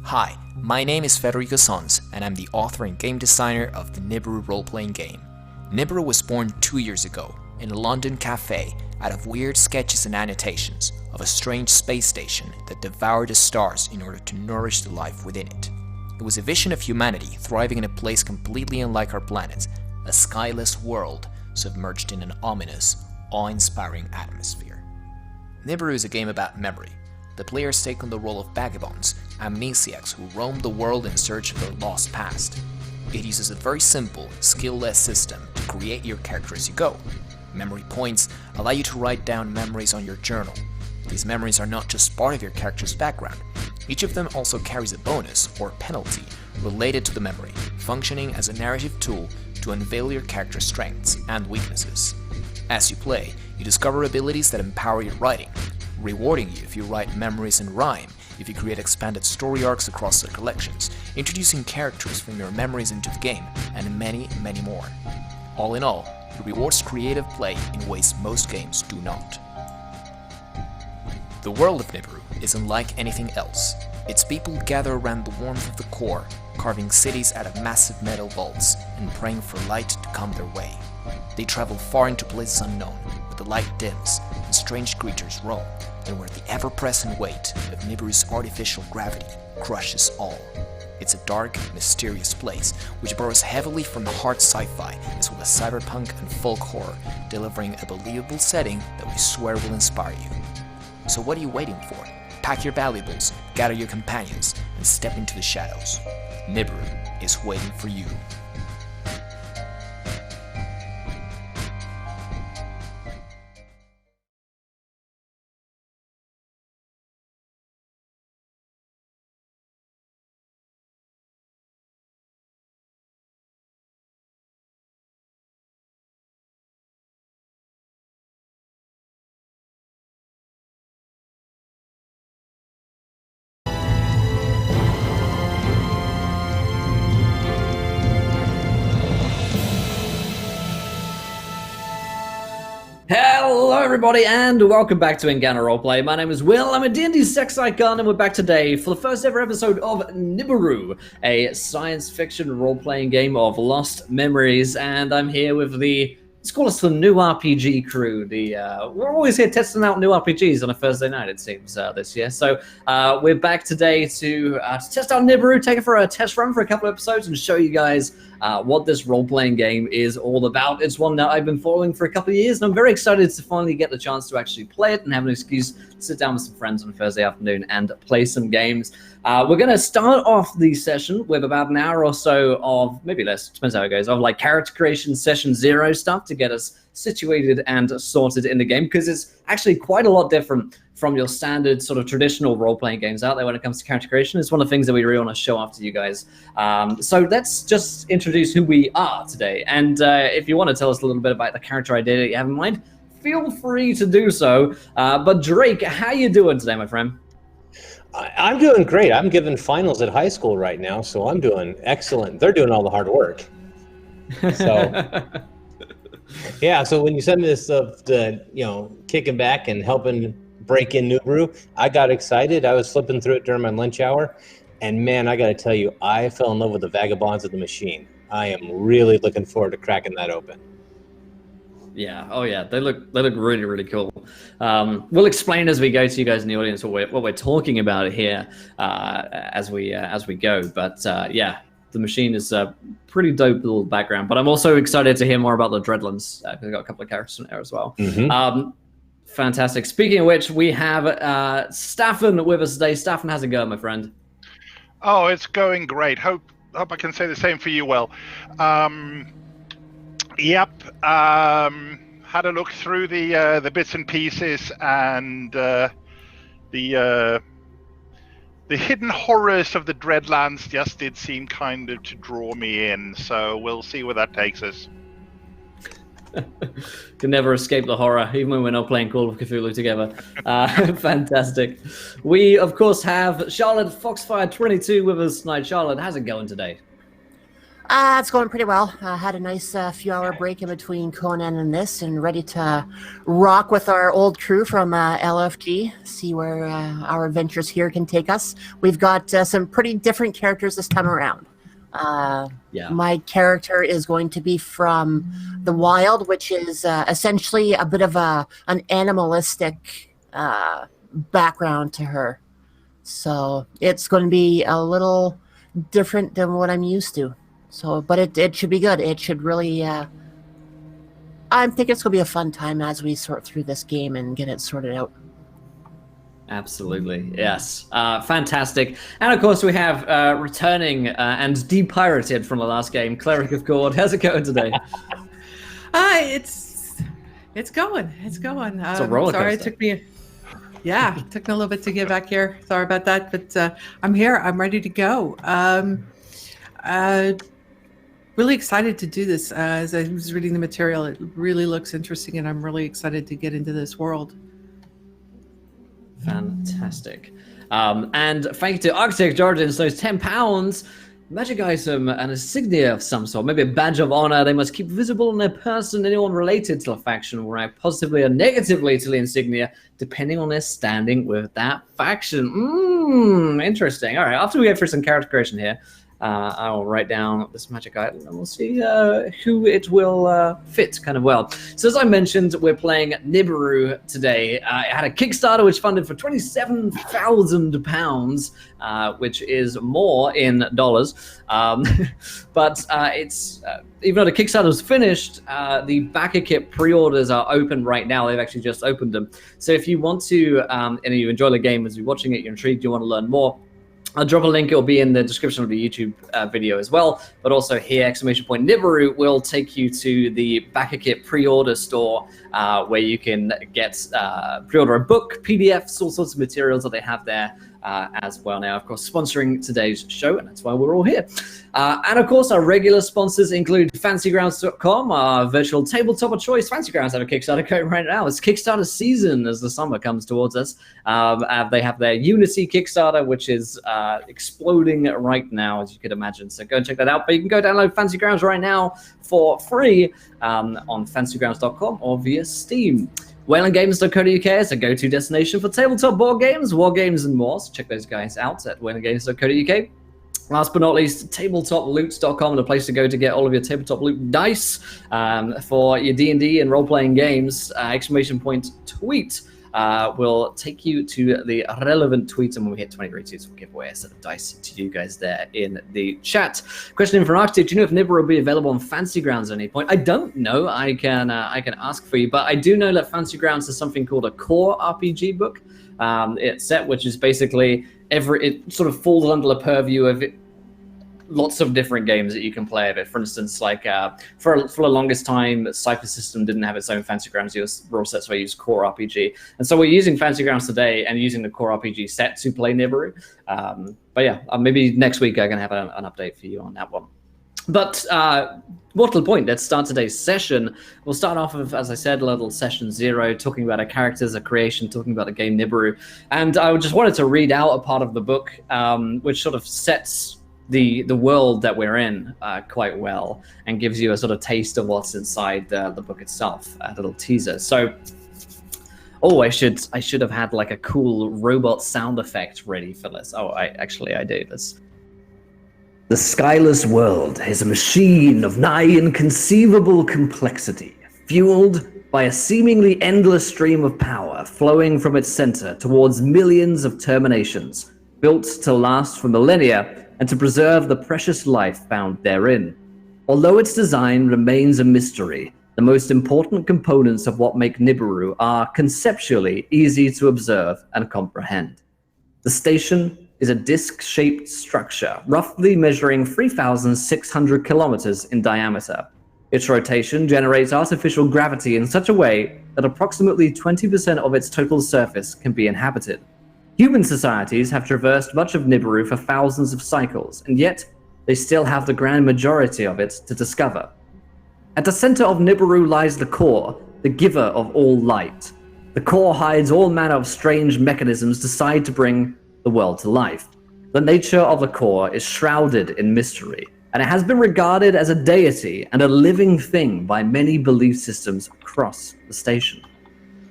Hi, my name is Federico Sons, and I'm the author and game designer of the Nibiru role-playing game. Nibiru was born 2 years ago in a London cafe out of weird sketches and annotations of a strange space station that devoured the stars in order to nourish the life within it. It was a vision of humanity thriving in a place completely unlike our planet, a skyless world submerged in an ominous, awe-inspiring atmosphere. Nibiru is a game about memory. The players take on the role of vagabonds, amnesiacs who roam the world in search of their lost past. It uses a very simple, skill-less system to create your character as you go. Memory points allow you to write down memories on your journal. These memories are not just part of your character's background. Each of them also carries a bonus or penalty related to the memory, functioning as a narrative tool to unveil your character's strengths and weaknesses. As you play, you discover abilities that empower your writing, rewarding you if you write memories in rhyme, if you create expanded story arcs across the collections, introducing characters from your memories into the game, and many, many more. All in all, it rewards creative play in ways most games do not. The world of Nibiru is unlike anything else. Its people gather around the warmth of the core, carving cities out of massive metal vaults and praying for light to come their way. They travel far into places unknown, where the light dims and strange creatures roam, and where the ever-present weight of Nibiru's artificial gravity crushes all. It's a dark, mysterious place, which borrows heavily from hard sci-fi as well as cyberpunk and folk horror, delivering a believable setting that we swear will inspire you. So what are you waiting for? Pack your valuables, gather your companions, and step into the shadows. Nibiru is waiting for you. Hello everybody and welcome back to Engana Roleplay. My name is Will, I'm a D&D sex icon, and we're back today for the first ever episode of Nibiru, a science fiction role-playing game of lost memories, and I'm here with let's call us the new RPG crew. We're always here testing out new RPGs on a Thursday night, it seems, this year. So we're back today to test out Nibiru, take it for a test run for a couple of episodes, and show you guys what this role-playing game is all about. It's one that I've been following for a couple of years, and I'm very excited to finally get the chance to actually play it and have an excuse to sit down with some friends on a Thursday afternoon and play some games. We're going to start off the session with about an hour or so of, maybe less, depends how it goes, of like character creation session 0 stuff to get us situated and sorted in the game, because it's actually quite a lot different from your standard sort of traditional role-playing games out there when it comes to character creation. It's one of the things that we really want to show off to you guys. So let's just introduce who we are today. And if you want to tell us a little bit about the character idea that you have in mind, feel free to do so. But Drake, how you doing today, my friend? I'm doing great. I'm giving finals at high school right now, so I'm doing excellent. They're doing all the hard work. So, yeah. So when you sent me this stuff, kicking back and helping break in Nibiru, I got excited. I was flipping through it during my lunch hour, and man, I got to tell you, I fell in love with the Vagabonds of the Machine. I am really looking forward to cracking that open. Yeah. Oh, yeah. They look really, really cool. We'll explain as we go to you guys in the audience what we're talking about here as we go. But yeah, the machine is a pretty dope little background. But I'm also excited to hear more about the Dreadlands. We've got a couple of characters in there as well. Mm-hmm. Fantastic. Speaking of which, we have Staffan with us today. Staffan, how's it going, my friend? Oh, it's going great. Hope I can say the same for you, Will. Yep. Had a look through the bits and pieces, and the hidden horrors of the Dreadlands just did seem kind of to draw me in. So we'll see where that takes us. Can never escape the horror, even when we're not playing Call of Cthulhu together. Fantastic. We, of course, have Charlotte Foxfire22 with us tonight. Charlotte, how's it going today? It's going pretty well. Had a nice few-hour break in between Conan and this, and ready to rock with our old crew from LFG, see where our adventures here can take us. We've got some pretty different characters this time around. My character is going to be from the wild, which is essentially a bit of an animalistic background to her. So it's going to be a little different than what I'm used to. So, but it should be good. It should really, I think it's going to be a fun time as we sort through this game and get it sorted out. Absolutely, yes. Fantastic. And of course we have returning and depirated from the last game, Cleric of God. How's it going today? It's going. It's going. It's a roller coaster. Sorry, it took me a little bit to get back here. Sorry about that, but I'm here. I'm ready to go. Really excited to do this. As I was reading the material, it really looks interesting, and I'm really excited to get into this world. Fantastic. And thank you to Architect Jordan. So those £10, magic item, an insignia of some sort, maybe a badge of honor. They must keep visible on their person anyone related to the faction will react positively or negatively to the insignia, depending on their standing with that faction. Interesting. All right, after we go through some character creation here, I will write down this magic item and we'll see who it will fit kind of well. So as I mentioned, we're playing Nibiru today. It had a Kickstarter which funded for £27,000, which is more in dollars. But it's even though the Kickstarter was finished, the backer kit pre-orders are open right now. They've actually just opened them. So if you want to, and you enjoy the game as you're watching it, you're intrigued, you want to learn more, I'll drop a link. It will be in the description of the YouTube video as well. But also here, ! Nibiru will take you to the Backer Kit pre-order store where you can get pre-order a book, PDFs, all sorts of materials that they have there as well. Now, of course, sponsoring today's show, and that's why we're all here. And of course, our regular sponsors include FancyGrounds.com, our virtual tabletop of choice. FancyGrounds have a Kickstarter going right now. It's Kickstarter season as the summer comes towards us. They have their Unity Kickstarter, which is exploding right now, as you could imagine. So go and check that out. But you can go download Fancy Grounds right now for free on FancyGrounds.com or via Steam. WaylandGames.co.uk is a go-to destination for tabletop board games, war games, and more. So check those guys out at WaylandGames.co.uk. Last but not least, TabletopLoot.com, the place to go to get all of your tabletop loot dice for your D&D and role-playing games. ! Tweet will take you to the relevant tweets, and when we hit 20 retweets, we'll give away a set of dice to you guys there in the chat. Question in for an architect: do you know if Nibiru will be available on Fancy Grounds at any point? I don't know. I can ask for you, but I do know that Fancy Grounds is something called a core RPG book. It's set, which is basically it sort of falls under the purview of lots of different games that you can play of it. For instance, like for the longest time, Cypher System didn't have its own Fancy Grounds rule set, so I used Core RPG. And so we're using Fancy Grounds today and using the Core RPG set to play Nibiru. But yeah, maybe next week I can have an update for you on that one. But more to the point, let's start today's session. We'll start off with, as I said, a little session 0, talking about our characters, our creation, talking about the game Nibiru. And I just wanted to read out a part of the book which sort of sets the world that we're in quite well and gives you a sort of taste of what's inside the book itself, a little teaser. So, I should have had like a cool robot sound effect ready for this. I do this. The skyless world is a machine of nigh inconceivable complexity, fueled by a seemingly endless stream of power flowing from its center towards millions of terminations, built to last for millennia and to preserve the precious life found therein. Although its design remains a mystery, the most important components of what make Nibiru are conceptually easy to observe and comprehend. The station is a disc-shaped structure, roughly measuring 3,600 kilometers in diameter. Its rotation generates artificial gravity in such a way that approximately 20% of its total surface can be inhabited. Human societies have traversed much of Nibiru for thousands of cycles, and yet they still have the grand majority of it to discover. At the center of Nibiru lies the core, the giver of all light. The core hides all manner of strange mechanisms designed to bring the world to life. The nature of the core is shrouded in mystery, and it has been regarded as a deity and a living thing by many belief systems across the station.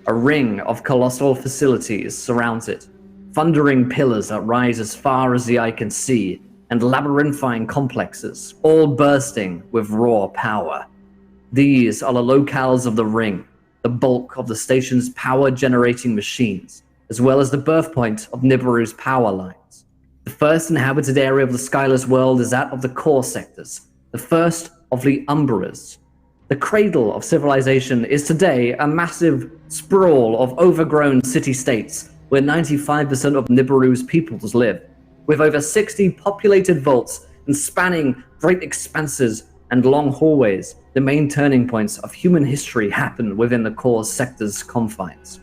A ring of colossal facilities surrounds it, thundering pillars that rise as far as the eye can see, and labyrinthine complexes, all bursting with raw power. These are the locales of the ring, the bulk of the station's power-generating machines, as well as the birthpoint of Nibiru's power lines. The first inhabited area of the skyless world is that of the core sectors, the first of the Umbras. The cradle of civilization is today a massive sprawl of overgrown city-states where 95% of Nibiru's peoples live, with over 60 populated vaults and spanning great expanses and long hallways. The main turning points of human history happen within the core sector's confines.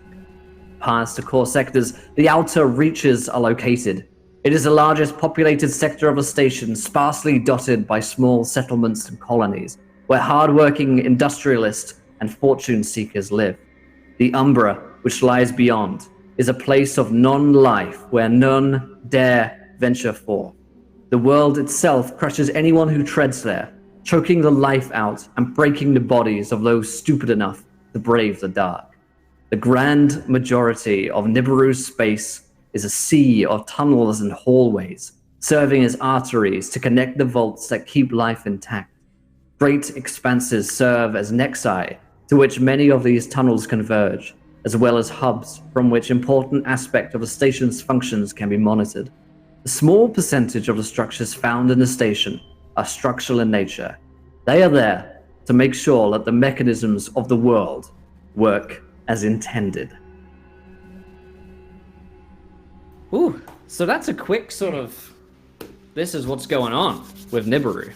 Past the core sectors, the outer reaches are located. It is the largest populated sector of the station, sparsely dotted by small settlements and colonies, where hard-working industrialists and fortune seekers live. The Umbra, which lies beyond, is a place of non-life where none dare venture forth. The world itself crushes anyone who treads there, choking the life out and breaking the bodies of those stupid enough to brave the dark. The grand majority of Nibiru's space is a sea of tunnels and hallways, serving as arteries to connect the vaults that keep life intact. Great expanses serve as nexi to which many of these tunnels converge, as well as hubs from which important aspects of the station's functions can be monitored. A small percentage of the structures found in the station are structural in nature. They are there to make sure that the mechanisms of the world work as intended. Ooh, so that's a quick sort of, this is what's going on with Nibiru.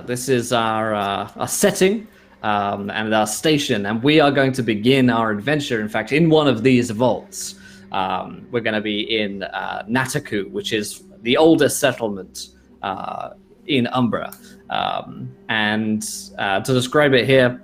This is our setting and our station, and we are going to begin our adventure, in fact, in one of these vaults. We're going to be in Nataku, which is the oldest settlement in Umbra. And to describe it here,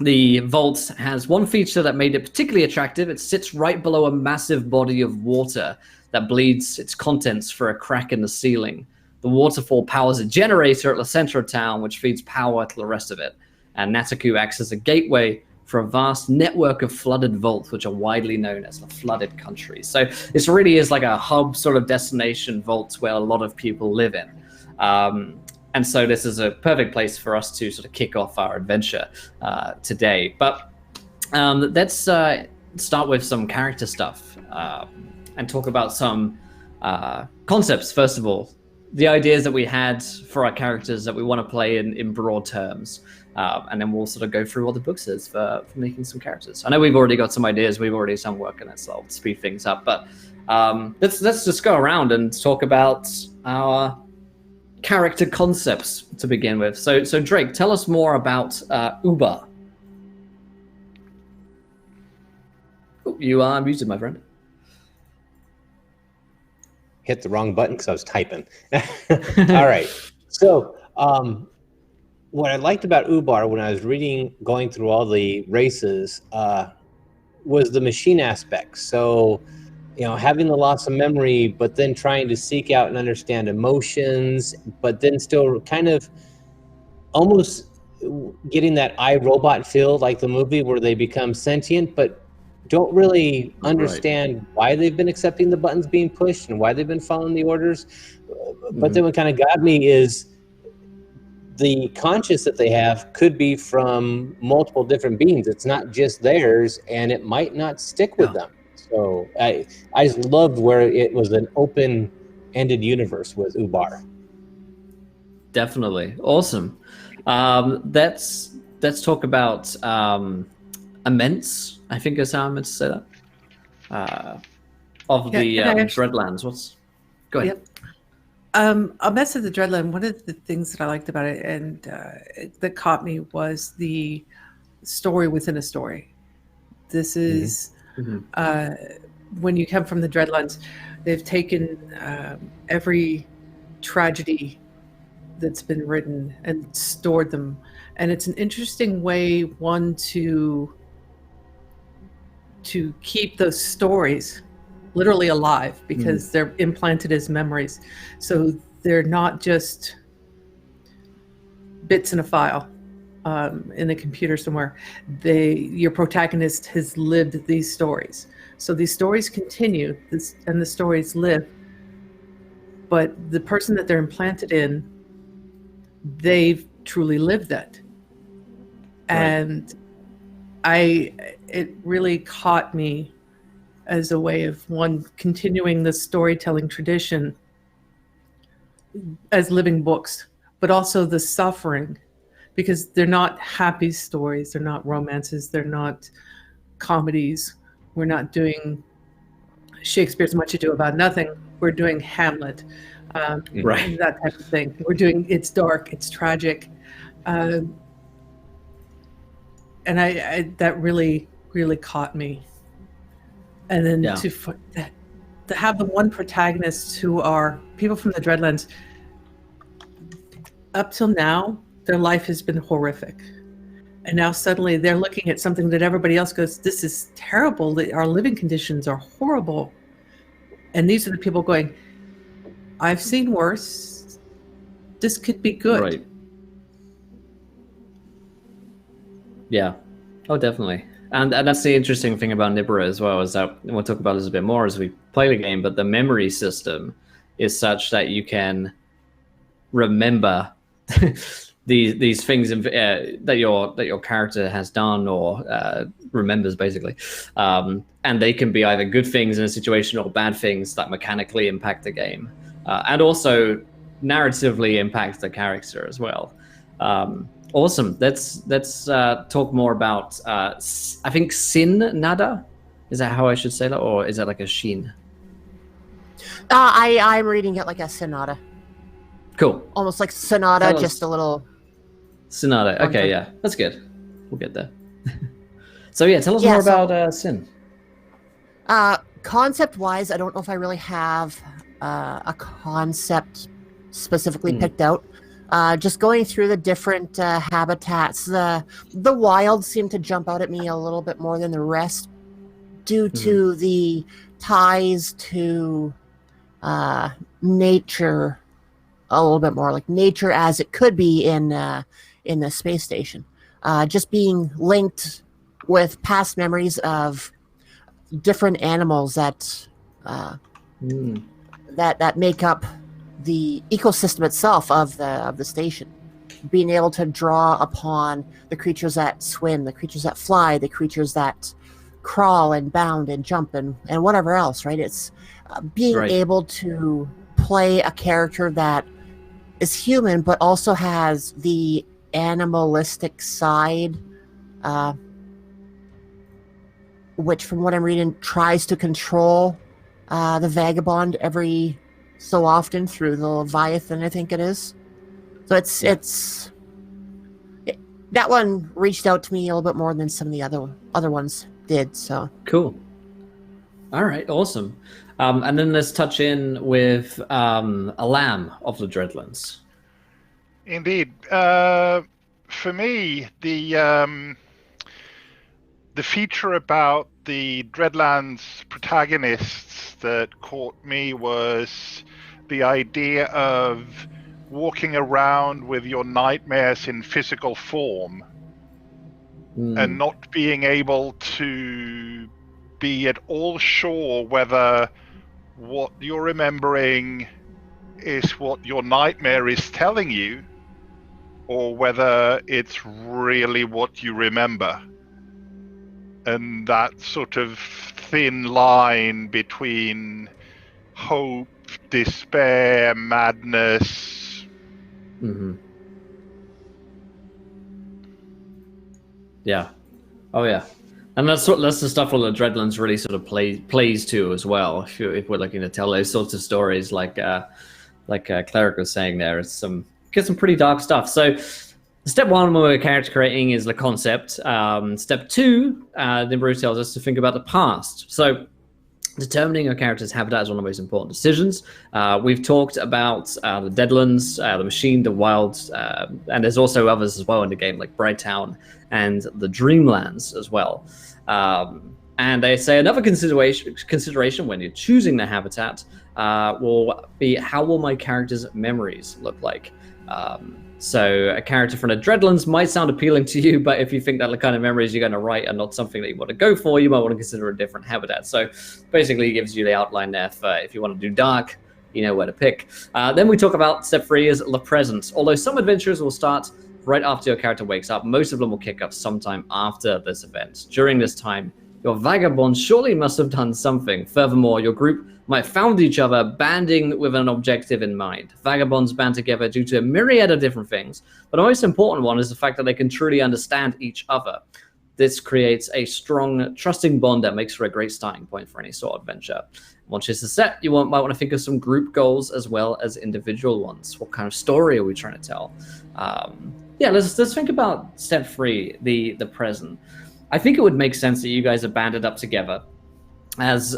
the vault has one feature that made it particularly attractive. It sits right below a massive body of water that bleeds its contents through a crack in the ceiling. The waterfall powers a generator at the center of town, which feeds power to the rest of it. And Nataku acts as a gateway for a vast network of flooded vaults, which are widely known as the flooded country. So this really is like a hub sort of destination vault where a lot of people live in. And so this is a perfect place for us to sort of kick off our adventure today. But let's start with some character stuff and talk about some concepts, first of all. The ideas that we had for our characters that we want to play in broad terms. And then we'll sort of go through what the book says for making some characters. I know we've already got some ideas. We've already done work on it, so I'll speed things up. But let's just go around and talk about our character concepts to begin with. So Drake, tell us more about Uber. Oh, you are muted, my friend. Hit the wrong button because I was typing. All right. So what I liked about Ubar when I was going through all the races was the machine aspect. So, having the loss of memory, but then trying to seek out and understand emotions, but then still kind of almost getting that iRobot feel like the movie where they become sentient, but don't really understand why they've been accepting the buttons being pushed and why they've been following the orders. But then what kind of got me is the conscious that they have could be from multiple different beings. It's not just theirs, and it might not stick with them. So I just loved where it was an open-ended universe with Ubar. Definitely. Awesome. Let's talk about Immense, I think is how I meant to say that. Of the Dreadlands. Go ahead. Yep. A Mess of the Dreadland, one of the things that I liked about it and that caught me was the story within a story. This is when you come from the Dreadlands, they've taken every tragedy that's been written and stored them. And it's an interesting way, one, to keep those stories literally alive because they're implanted as memories. So they're not just bits in a file in the computer somewhere. Your protagonist has lived these stories. So these stories continue, and the stories live. But the person that they're implanted in, they've truly lived that. And it really caught me as a way of continuing the storytelling tradition as living books, but also the suffering, because they're not happy stories, they're not romances, they're not comedies. We're not doing Shakespeare's Much Ado About Nothing. We're doing Hamlet, that type of thing. We're doing, it's dark, it's tragic. And I that really, really caught me. And then to have the one protagonist who are people from the Dreadlands, up till now, their life has been horrific. And now suddenly they're looking at something that everybody else goes, this is terrible. Our living conditions are horrible. And these are the people going, I've seen worse. This could be good. Right. Yeah. Oh, definitely. And that's the interesting thing about Nibiru as well, is that we'll talk about this a bit more as we play the game, but the memory system is such that you can remember these things that your character has done or remembers, basically. And they can be either good things in a situation or bad things that mechanically impact the game. And also narratively impact the character as well. Awesome. Let's talk more about, I think, Sin Nada? Is that how I should say that? Or is that like a Shin? I'm reading it like a sonata. Cool. Almost like sonata, just a little... Sonata. Okay, yeah. That's good. We'll get there. So yeah, tell us more about Sin. Concept-wise, I don't know if I really have a concept specifically picked out. Just going through the different habitats, the wild seemed to jump out at me a little bit more than the rest due to the ties to nature a little bit more, like nature as it could be in the space station. Just being linked with past memories of different animals that that make up the ecosystem itself of the station, being able to draw upon the creatures that swim, the creatures that fly, the creatures that crawl and bound and jump and whatever else, right? It's being able to play a character that is human but also has the animalistic side, which from what I'm reading tries to control the vagabond every so often through the Leviathan, I think it is. So that one reached out to me a little bit more than some of the other ones did. So cool. All right, awesome. And then let's touch in with a lamb of the Dreadlands. Indeed. For me, the feature about the Dreadlands protagonists that caught me was the idea of walking around with your nightmares in physical form and not being able to be at all sure whether what you're remembering is what your nightmare is telling you or whether it's really what you remember. And that sort of thin line between hope, despair, madness. Yeah. Oh yeah. And that's the stuff all the Dreadlands really sort of plays to as well. If we're looking to tell those sorts of stories, like Cleric was saying there, it's some pretty dark stuff. So step one when we're character creating is the concept. Step two, Nibiru tells us to think about the past. So determining a character's habitat is one of the most important decisions. We've talked about the Deadlands, the Machine, the Wilds, and there's also others as well in the game, like Brighttown and the Dreamlands as well. And they say another consideration when you're choosing the habitat will be, how will my character's memories look like? So a character from the Dreadlands might sound appealing to you, but if you think that the kind of memories you're going to write are not something that you want to go for, you might want to consider a different habitat. So basically it gives you the outline there for if you want to do dark, you know where to pick. Then we talk about step 3 is the present. Although some adventures will start right after your character wakes up, most of them will kick up sometime after this event. During this time, your vagabonds surely must have done something. Furthermore, your group might have found each other banding with an objective in mind. Vagabonds band together due to a myriad of different things, but the most important one is the fact that they can truly understand each other. This creates a strong, trusting bond that makes for a great starting point for any sort of adventure. Once this is set, you might want to think of some group goals as well as individual ones. What kind of story are we trying to tell? Let's think about step 3, the present. I think it would make sense that you guys are banded up together as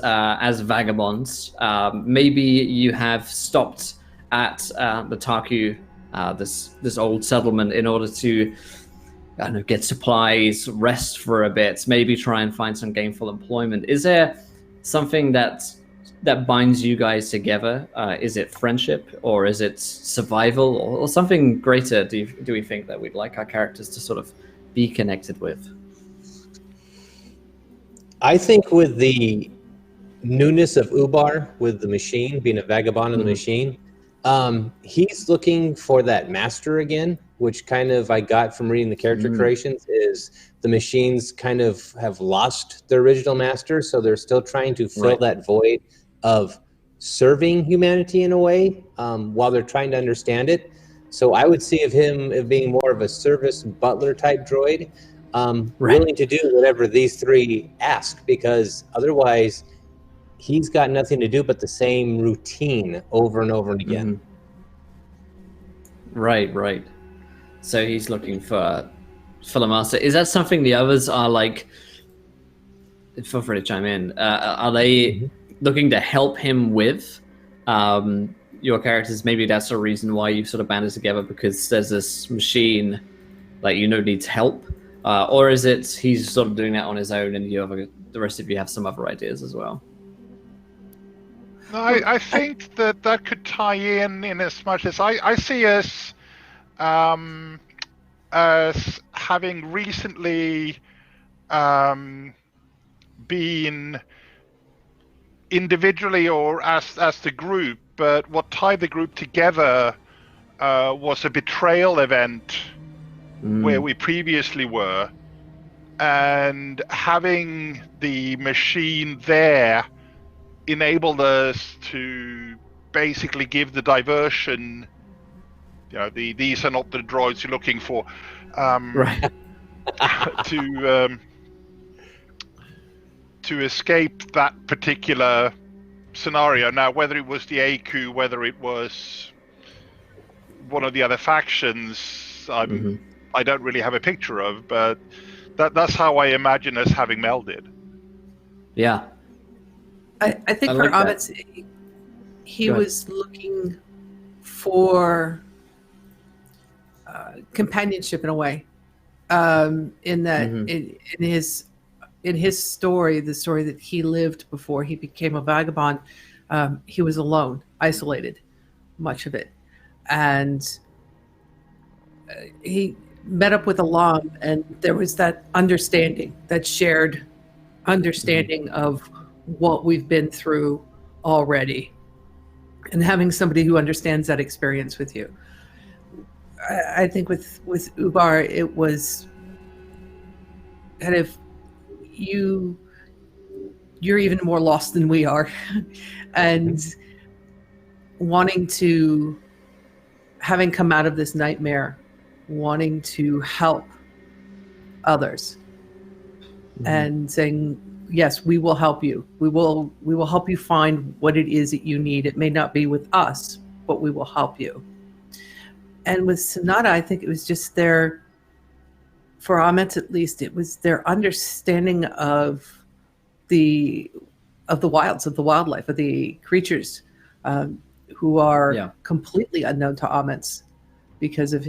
vagabonds. Maybe you have stopped at the Taku, this old settlement, in order to get supplies, rest for a bit, maybe try and find some gainful employment. Is there something that binds you guys together? Is it friendship, or is it survival, or something greater? Do we think that we'd like our characters to sort of be connected with? I think with the newness of Ubar, with the machine, being a vagabond in the machine, he's looking for that master again, which kind of I got from reading the character creations, is the machines kind of have lost their original master, so they're still trying to fill that void of serving humanity in a way, while they're trying to understand it. So I would see of him as being more of a service butler type droid, willing to do whatever these 3 ask, because otherwise he's got nothing to do but the same routine over and over and again. Right. So he's looking for the master. Is that something the others are like? Feel free to chime in. Are they looking to help him with your characters? Maybe that's the reason why you sort of banded together, because there's this machine like needs help, or is it he's sort of doing that on his own, and the rest of you have some other ideas as well? No, I think that could tie in as much as I see us as having recently been individually or as the group, but what tied the group together was a betrayal event where we previously were, and having the machine there enabled us to basically give the diversion. These are not the droids you're looking for. To escape that particular scenario. Now, whether it was the AQ, whether it was one of the other factions, I don't really have a picture of, but that's how I imagine us having melded. Yeah. I think for Ahmet's, he was looking for companionship in a way. In that, in his story, the story that he lived before he became a vagabond, he was alone, isolated, much of it, and he met up with Alam, and there was that understanding, that shared understanding of what we've been through already, and having somebody who understands that experience with you. I think with Ubar, it was kind of you're even more lost than we are, and having come out of this nightmare, wanting to help others, and saying, yes, we will help you. We will help you find what it is that you need. It may not be with us, but we will help you. And with Sonata, I think it was just for Ahmet at least, it was their understanding of the wilds, of the wildlife, of the creatures who are completely unknown to Ahmet's because of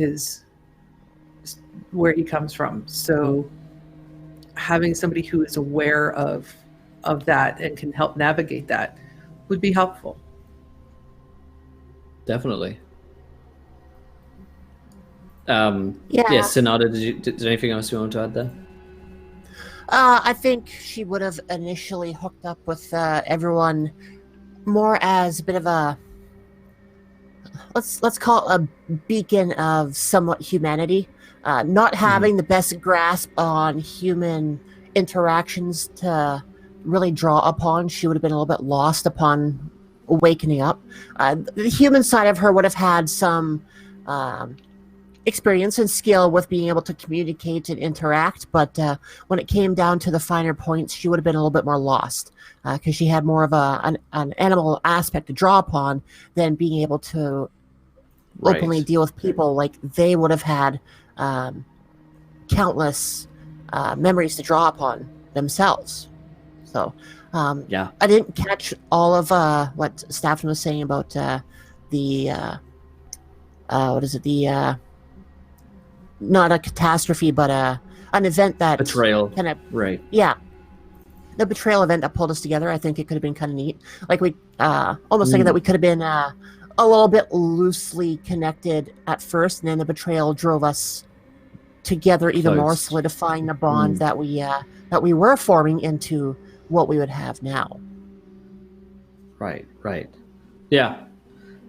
where he comes from. So having somebody who is aware of that and can help navigate that would be helpful. Definitely. Yeah, Sonata, did anything else you want to add there? I think she would have initially hooked up with everyone more as a bit of a let's call it a beacon of somewhat humanity. Not having the best grasp on human interactions to really draw upon, she would have been a little bit lost upon awakening up. The human side of her would have had some experience and skill with being able to communicate and interact, but when it came down to the finer points, she would have been a little bit more lost because she had more of an animal aspect to draw upon than being able to openly deal with people. Like they would have had countless memories to draw upon themselves. So I didn't catch all of what Staffan was saying about the what is it, the not a catastrophe, but an event that betrayal. Kind of Yeah. The betrayal event that pulled us together. I think it could have been kind of neat. Like we almost thinking that we could have been a little bit loosely connected at first, and then the betrayal drove us together even more, solidifying the bond that we were forming into what we would have now. Right. Yeah.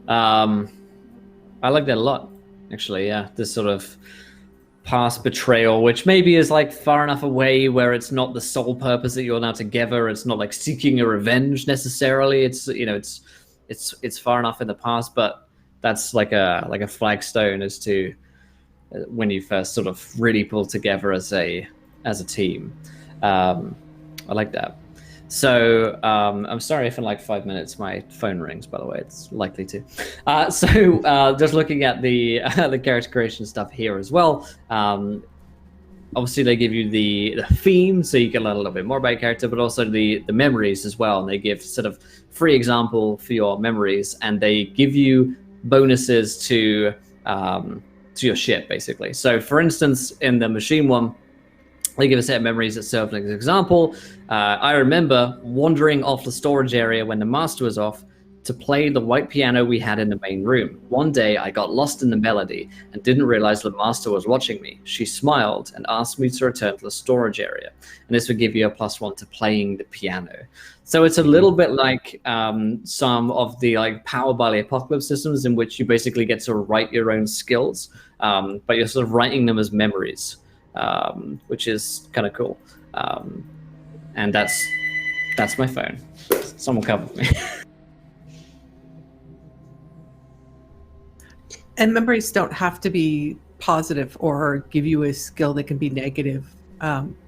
I like that a lot, actually. Yeah, this sort of past betrayal, which maybe is like far enough away where it's not the sole purpose that you're now together. It's not like seeking a revenge necessarily. It's it's far enough in the past, but that's like a flagstone as to when you first sort of really pull together as a team. I like that. So I'm sorry if in like 5 minutes my phone rings, by the way, it's likely to. Just looking at the character creation stuff here as well. Obviously they give you the theme, so you can learn a little bit more about your character, but also the memories as well. And they give sort of free example for your memories, and they give you bonuses to your ship, basically. So for instance, in the machine one, they give a set of memories that serve as an example. I remember wandering off the storage area when the master was off to play the white piano we had in the main room. One day I got lost in the melody and didn't realize the master was watching me. She smiled and asked me to return to the storage area. And this would give you a +1 to playing the piano. So it's a little bit like some of the like Power by the Apocalypse systems in which you basically get to write your own skills, but you're sort of writing them as memories. Which is kind of cool. And that's my phone. Someone cover me. And memories don't have to be positive or give you a skill that can be negative,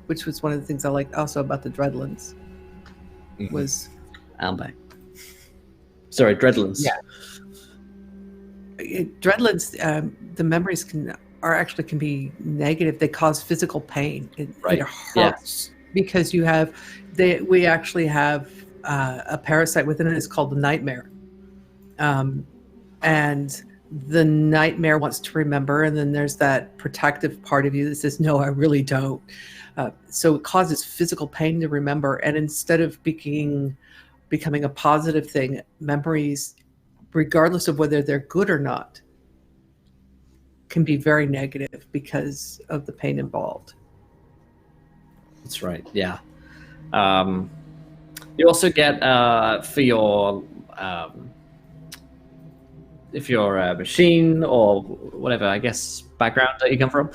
which was one of the things I liked also about the Dreadlands. Was I'm back. Sorry, Dreadlands. Yeah. Dreadlands, the memories can be negative. They cause physical pain in your heart because we actually have a parasite within it. It's called the nightmare, and the nightmare wants to remember, and then there's that protective part of you that says, no, I really don't. So it causes physical pain to remember, and instead of becoming a positive thing, memories, regardless of whether they're good or not, can be very negative because of the pain involved. That's right. Yeah. You also get for your if you're a machine or whatever, I guess, background that you come from,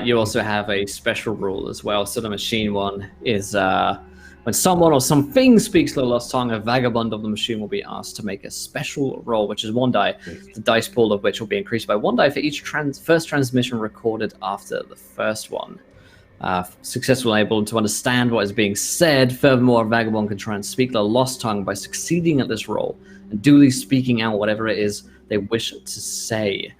you also have a special rule as well. So the machine one is when someone or something speaks the lost tongue, a vagabond of the machine will be asked to make a special roll, which is 1 die, the dice pool of which will be increased by 1 die for each first transmission recorded after the first one. Successfully able to understand what is being said. Furthermore, a vagabond can try and speak the lost tongue by succeeding at this roll and duly speaking out whatever it is they wish to say,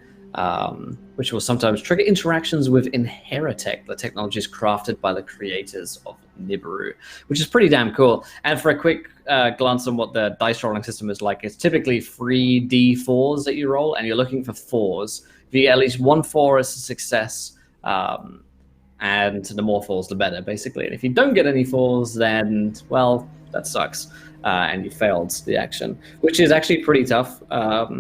which will sometimes trigger interactions with Inheritech, the technologies crafted by the creators of Nibiru, which is pretty damn cool. And for a quick glance on what the dice rolling system is like, it's typically 3d4s that you roll, and you're looking for 4s. If you get at least 1 4 as a success, and the more 4s, the better, basically. And if you don't get any 4s, then, well, that sucks. And you failed the action, which is actually pretty tough.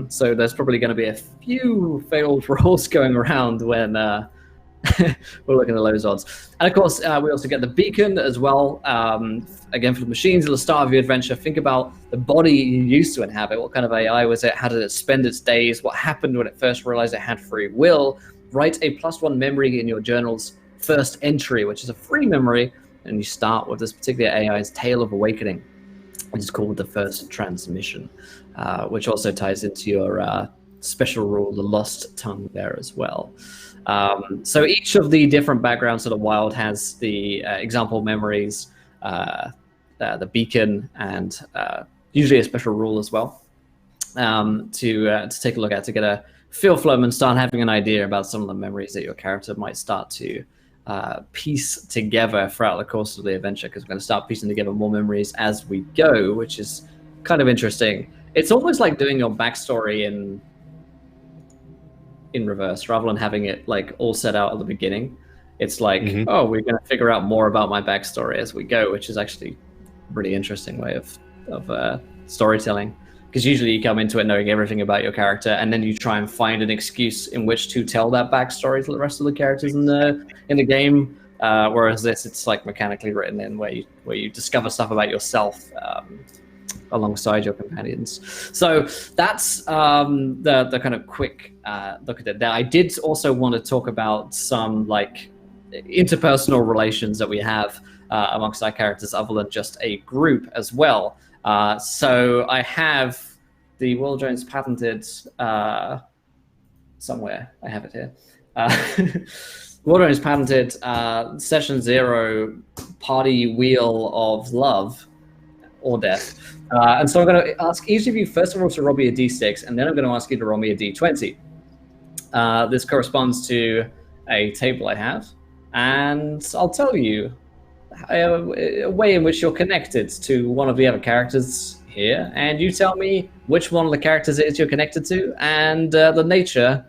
So there's probably going to be a few failed rolls going around when we're looking at those odds. And of course, we also get the beacon as well. Again, for the machines at the start of your adventure, think about the body you used to inhabit. What kind of AI was it? How did it spend its days? What happened when it first realized it had free will? Write a +1 memory in your journal's first entry, which is a free memory, and you start with this particular AI's tale of awakening, which is called the first transmission, which also ties into your special rule, the lost tongue, there as well. So each of the different backgrounds of the wild has the example memories, the beacon, and usually a special rule as well, to take a look at, to get a feel for them and start having an idea about some of the memories that your character might start to piece together throughout the course of the adventure, because we're going to start piecing together more memories as we go, which is kind of interesting. It's almost like doing your backstory in reverse, rather than having it like all set out at the beginning. It's like, oh, we're going to figure out more about my backstory as we go, which is actually a really interesting way of storytelling. Because usually you come into it knowing everything about your character, and then you try and find an excuse in which to tell that backstory to the rest of the characters in the game. Whereas this, it's like mechanically written in, where you discover stuff about yourself alongside your companions. So that's the kind of quick look at it. Now, I did also want to talk about some like interpersonal relations that we have amongst our characters, other than just a group as well. So I have the Will Jones patented somewhere. I have it here. Will Jones patented Session 0 party wheel of love or death. And so I'm going to ask each of you, first of all, to roll me a d6, and then I'm going to ask you to roll me a d20. This corresponds to a table I have, and I'll tell you a way in which you're connected to one of the other characters here, and you tell me which one of the characters it is you're connected to, and the nature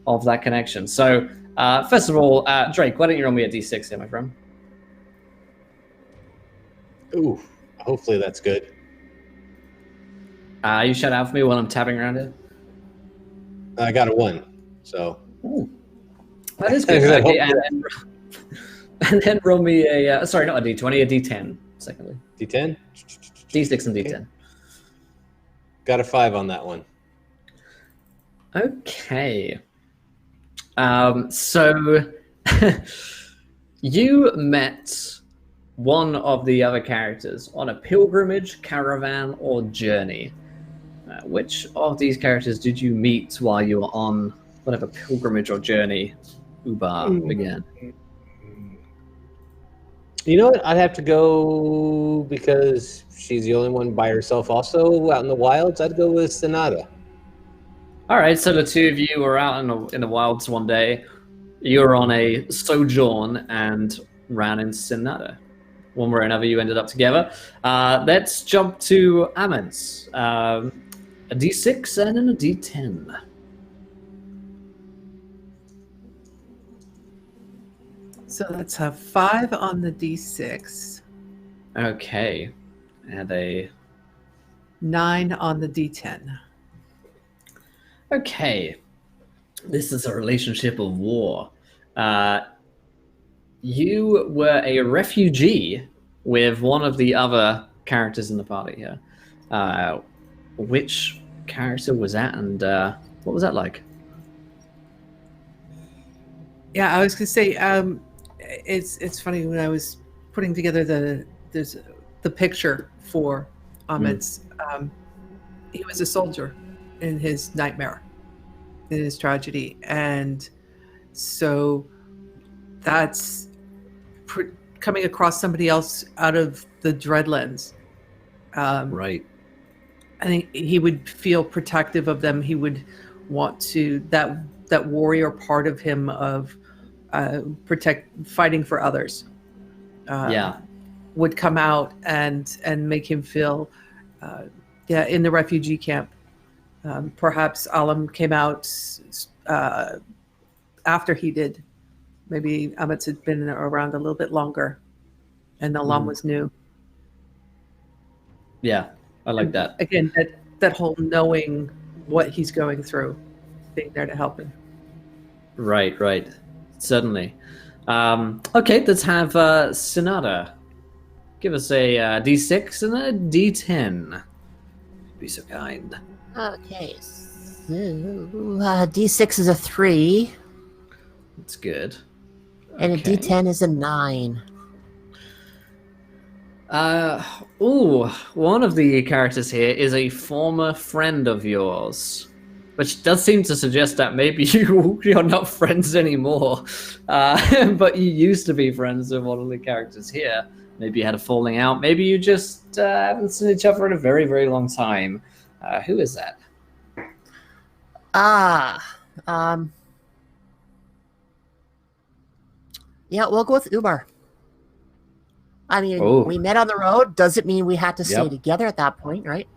of that connection. So, first of all, Drake, why don't you roll me a d6 here, my friend? Ooh, hopefully that's good. You shout out for me while I'm tapping around it. I got a 1, so. Ooh. That is good. Okay, and then roll me a, sorry, not a d20, a d10, secondly. D10? D6 and d10. Okay. Got a 5 on that one. Okay. So you met one of the other characters on a pilgrimage, caravan, or journey. Which of these characters did you meet while you were on whatever pilgrimage or journey Ubar began? You know what? I'd have to go, because she's the only one by herself also out in the wilds. I'd go with Sonata. All right, so the two of you were out in the wilds one day. You were on a sojourn and ran into Sonata. One way or another, you ended up together. Let's jump to Ammons. A d6 and then a d10. So let's have 5 on the d6. Okay. And a 9 on the d10. Okay. This is a relationship of war. You were a refugee with one of the other characters in the party here. Which character was that, and what was that like? Yeah, I was gonna say, it's funny, when I was putting together the picture for Ahmed's, he was a soldier in his nightmare, in his tragedy, and so that's coming across somebody else out of the Dreadlands. Right. I think he would feel protective of them. He would want to, that warrior part of him of fighting for others. Would come out and make him feel, in the refugee camp. Perhaps Alam came out after he did. Maybe Amitz had been around a little bit longer, and Alam was new. Yeah, I like that. Again, that whole knowing what he's going through, being there to help him. Right. Certainly. Okay, let's have Sonata. Give us a D6 and a D10. Be so kind. Okay, so D6 is a 3, That's good. and a Okay. D10 is a 9. One of the characters here is a former friend of yours, which does seem to suggest that maybe you're not friends anymore. But you used to be friends with one of the characters here. Maybe you had a falling out. Maybe you just haven't seen each other in a very, very long time. Who is that? Yeah, we'll go with Umar. I mean, Oh. we met on the road. Doesn't mean we had to stay Yep. together at that point, right?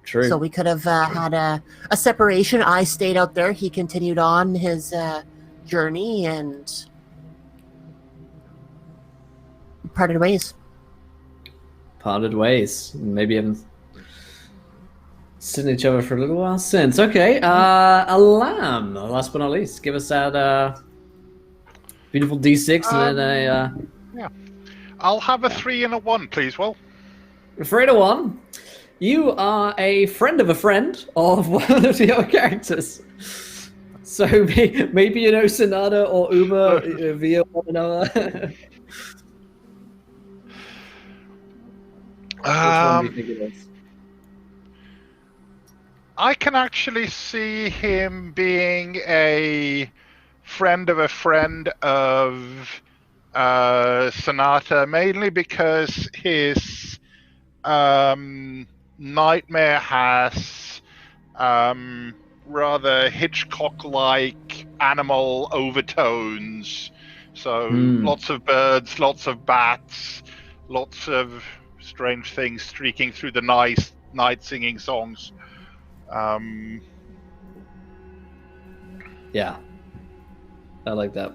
True. So we could have had a separation. I stayed out there. He continued on his journey and parted ways. Parted ways. Maybe haven't seen each other for a little while since. Okay, Alam, last but not least, give us that beautiful D6 and then I'll have a 3 and a 1, please, Will. a 3 to 1. You are a friend of one of the other characters. So maybe you know Sonata or Uber via one another. Which one do you think it is? I can actually see him being a friend of Sonata, mainly because his nightmare has rather Hitchcock-like animal overtones. So lots of birds, lots of bats, lots of strange things streaking through the night singing songs. Yeah, I like that.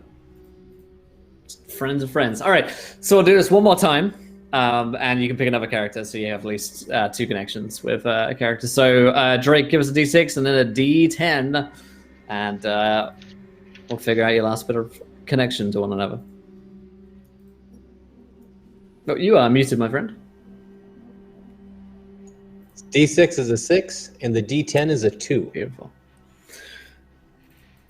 Friends of friends. All right, so we'll do this one more time, and you can pick another character, so you have at least 2 connections with a character. So Drake, give us a D6 and then a D10, and we'll figure out your last bit of connection to one another. Oh, you are muted, my friend. D6 is a 6, and the D10 is a 2. Beautiful.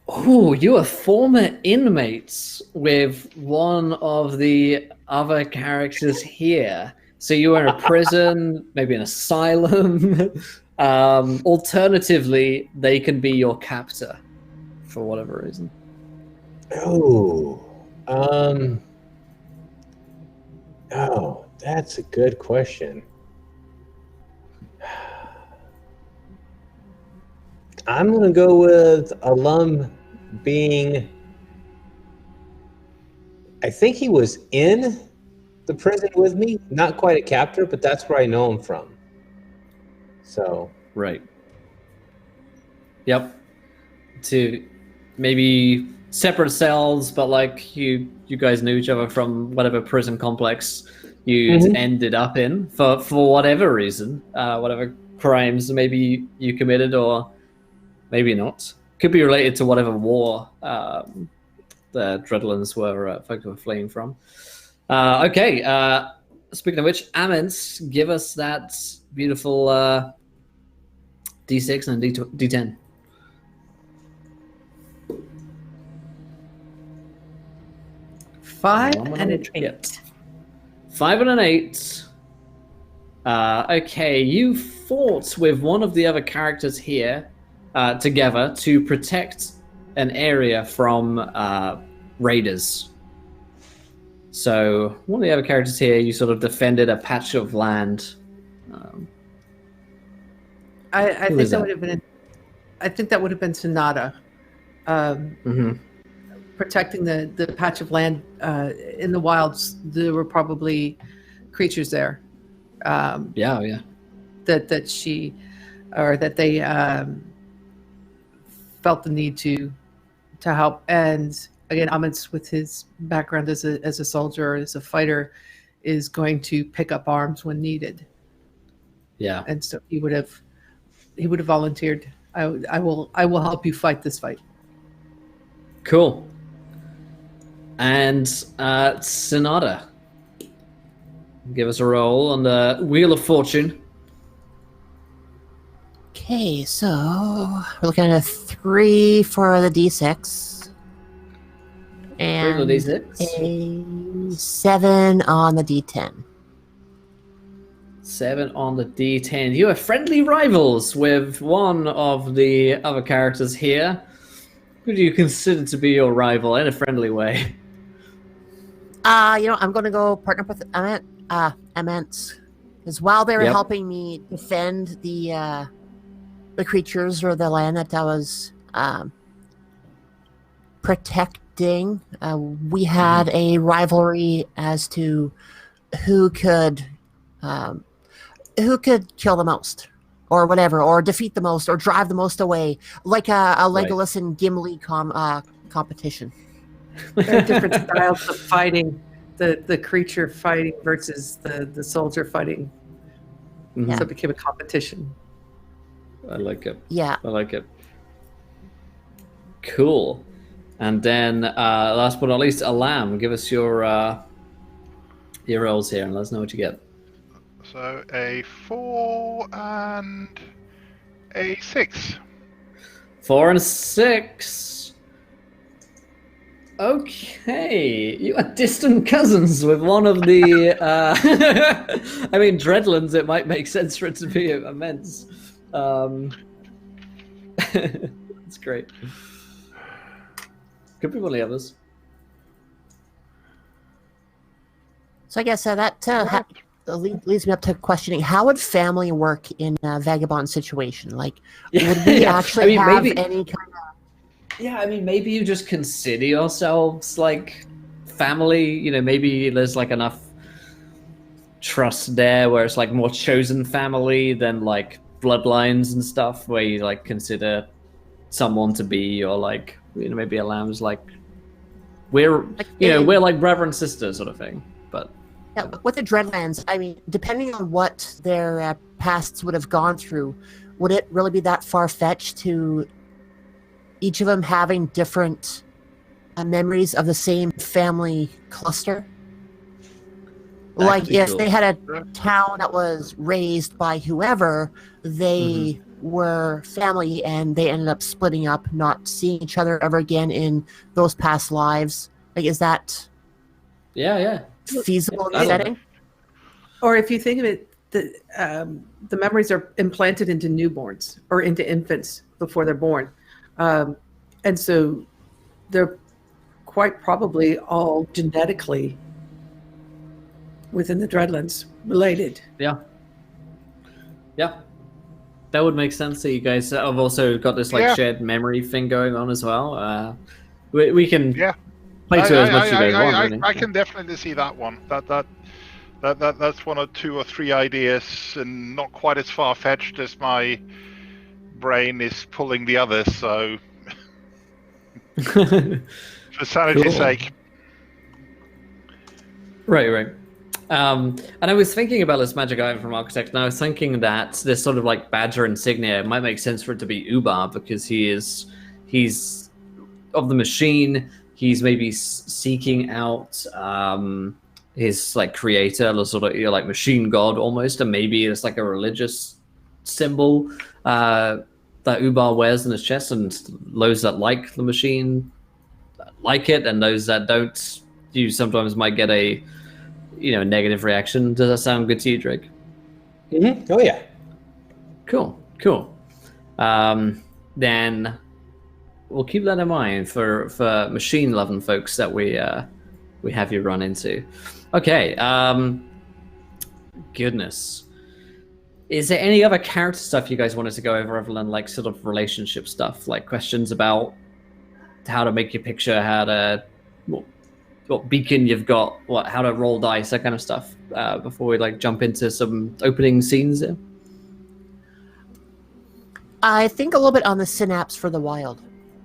Oh, you are former inmates with one of the other characters here. So you are in a prison, maybe an asylum. Alternatively, they can be your captor for whatever reason. Oh, that's a good question. I'm going to go with Alum being, I think he was in the prison with me, not quite a captor, but that's where I know him from. So. Right. Yep. To maybe separate cells, but like you guys knew each other from whatever prison complex you ended up in for whatever reason, whatever crimes maybe you committed or maybe not. Could be related to whatever war the Dreadlands were fleeing from. Okay. Speaking of which, Amens, give us that beautiful D6 and D10. 5 and an 8. 5 and an 8. Okay, you fought with one of the other characters here together to protect an area from raiders. So one of the other characters here, you sort of defended a patch of land. I think that would have been. I think that would have been Sonata, protecting the patch of land in the wilds. There were probably creatures there. Yeah. That she, or that they felt the need to help. And again, Amund's, with his background as a soldier, as a fighter, is going to pick up arms when needed. Yeah. and so he would have volunteered. I will help you fight this fight. Cool. And Sonata, give us a roll on the Wheel of Fortune. Okay, so we're looking at a 3 for the D6. And for the D6. a 7 on the D10. 7 on the D10. You are friendly rivals with one of the other characters here. Who do you consider to be your rival in a friendly way? I'm going to go partner up with Ament. Because while they were Yep. helping me defend the creatures or the land that I was protecting, we had a rivalry as to who could kill the most, or whatever, or defeat the most, or drive the most away, like a Legolas and Gimli competition. There are different styles of fighting. The creature fighting versus the soldier fighting. Mhm. So it became a competition. I like it. Yeah. I like it. Cool. And then, last but not least, Alam. Give us your rolls here and let us know what you get. So a 4 and a 6. 4 and 6. Okay, you are distant cousins with one of the. I mean, Dreadlands. It might make sense for it to be immense. That's great. Could be one of the others. So I guess that leads me up to questioning: how would family work in a vagabond situation? Like, would we actually have any kind of? Yeah, I mean, maybe you just consider yourselves like family. You know, maybe there's like enough trust there where it's like more chosen family than like bloodlines and stuff, where you like consider someone to be, or like, you know, maybe a lamb's like we're we're like brother and sister sort of thing. But yeah, with the Dreadlands, I mean, depending on what their pasts would have gone through, would it really be that far-fetched to each of them having different memories of the same family cluster? Like, if they had a town that was raised by whoever, they were family and they ended up splitting up, not seeing each other ever again in those past lives. Like, is that feasible in the setting? Or if you think of it, the memories are implanted into newborns or into infants before they're born. And so they're quite probably all genetically within the Dreadlands related. Yeah. That would make sense. So you guys have also got this like shared memory thing going on as well. We can play to as much as you guys want. Really. I can definitely see that one. That's one or two or three ideas, and not quite as far fetched as my brain is pulling the others. So, for sanity's sake. Right. And I was thinking about this magic item from Architect, and I was thinking that this sort of like badger insignia, it might make sense for it to be Ubar, because he's of the machine. He's maybe seeking out his like creator, the sort of like machine god almost, and maybe it's like a religious symbol that Ubar wears in his chest, and those that like the machine like it, and those that don't, you sometimes might get a negative reaction. Does that sound good to you, Drake? Mm-hmm. Oh yeah. Cool. Then we'll keep that in mind for machine loving folks that we have you run into. Okay. Goodness. Is there any other character stuff you guys wanted to go over other than like sort of relationship stuff, like questions about how to make your picture, how to what beacon you've got, how to roll dice, that kind of stuff, before we like jump into some opening scenes here? I think a little bit on the synapse for the wild.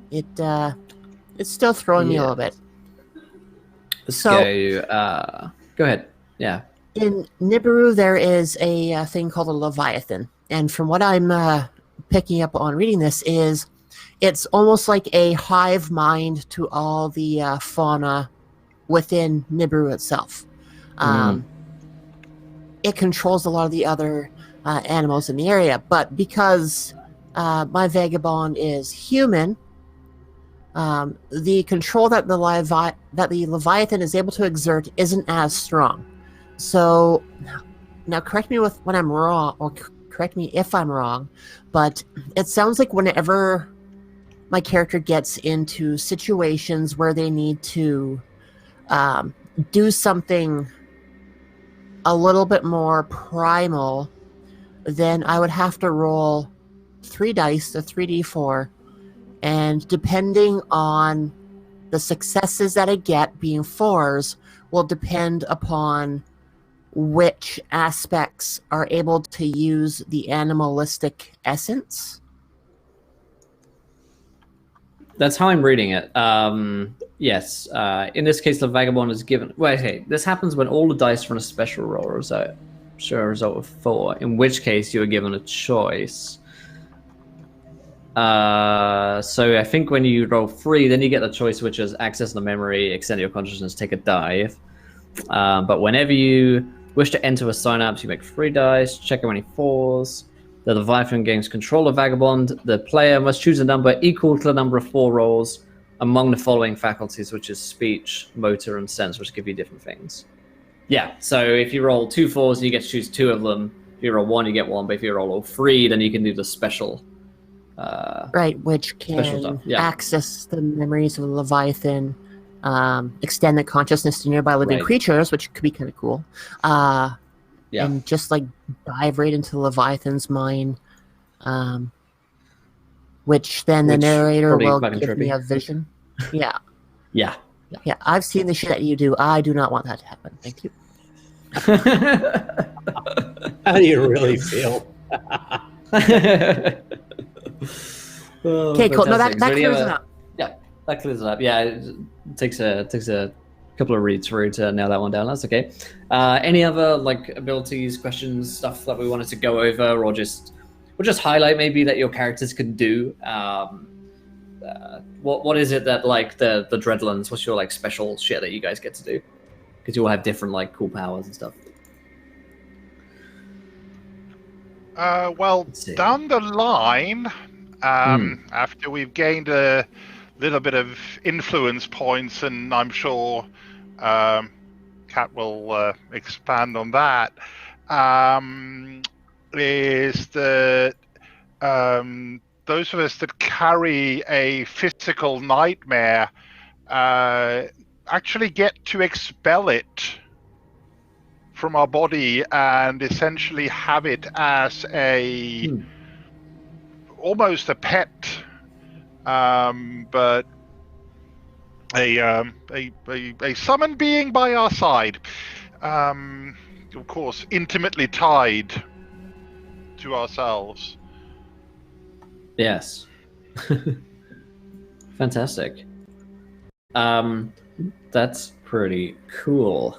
It's still throwing me a little bit. Let's go ahead. Yeah. In Nibiru, there is a thing called a Leviathan, and from what I'm picking up on reading this is it's almost like a hive mind to all the fauna within Nibiru itself. It controls a lot of the other animals in the area, but because my vagabond is human, the control that the Leviathan is able to exert isn't as strong. So, now correct me when I'm wrong, or correct me if I'm wrong, but it sounds like whenever my character gets into situations where they need to do something a little bit more primal, then I would have to roll 3 dice, a 3d4, and depending on the successes that I get, being 4s, will depend upon which aspects are able to use the animalistic essence. That's how I'm reading it. Yes. In this case, the vagabond is given. Wait, okay. This happens when all the dice run a special roll result. Show a result of 4. In which case, you are given a choice. So I think when you roll 3, then you get the choice, which is access the memory, extend your consciousness, take a dive. But whenever you wish to enter a synapse, you make 3 dice, check how many 4s. The Leviathan gains control of Vagabond. The player must choose a number equal to the number of 4 rolls among the following faculties, which is speech, motor, and sense, which give you different things. Yeah, so if you roll 2 4s, you get to choose 2 of them. If you roll 1, you get 1. But if you roll all 3, then you can do the special. Right, which can access the memories of the Leviathan, extend the consciousness to nearby living creatures, which could be kind of cool. And just like dive right into the Leviathan's mind, which then the narrator will give me a vision. Yeah. I've seen the shit that you do. I do not want that to happen. Thank you. How do you really feel? Okay, cool. No, that clears it up. Yeah, that clears it up. Yeah, it takes a couple of reads through to nail that one down. That's okay. Any other like abilities, questions, stuff that we wanted to go over, or just highlight maybe that your characters can do? What is it that like the Dreadlands? What's your like special shit that you guys get to do? Because you all have different like cool powers and stuff. Well, down the line, after we've gained a little bit of influence points, and I'm sure Kat will expand on that, is that those of us that carry a physical nightmare actually get to expel it from our body and essentially have it as almost a pet, but a summoned being by our side, of course, intimately tied to ourselves. Yes. Fantastic. That's pretty cool.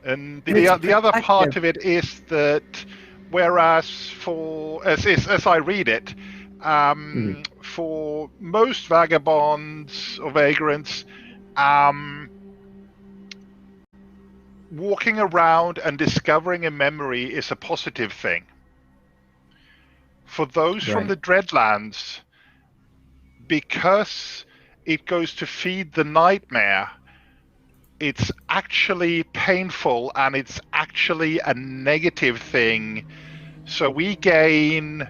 And the other part of it is that, whereas as I read it, for most vagabonds or vagrants, walking around and discovering a memory is a positive thing. For those from the Dreadlands, because it goes to feed the nightmare, it's actually painful and it's actually a negative thing. So we gain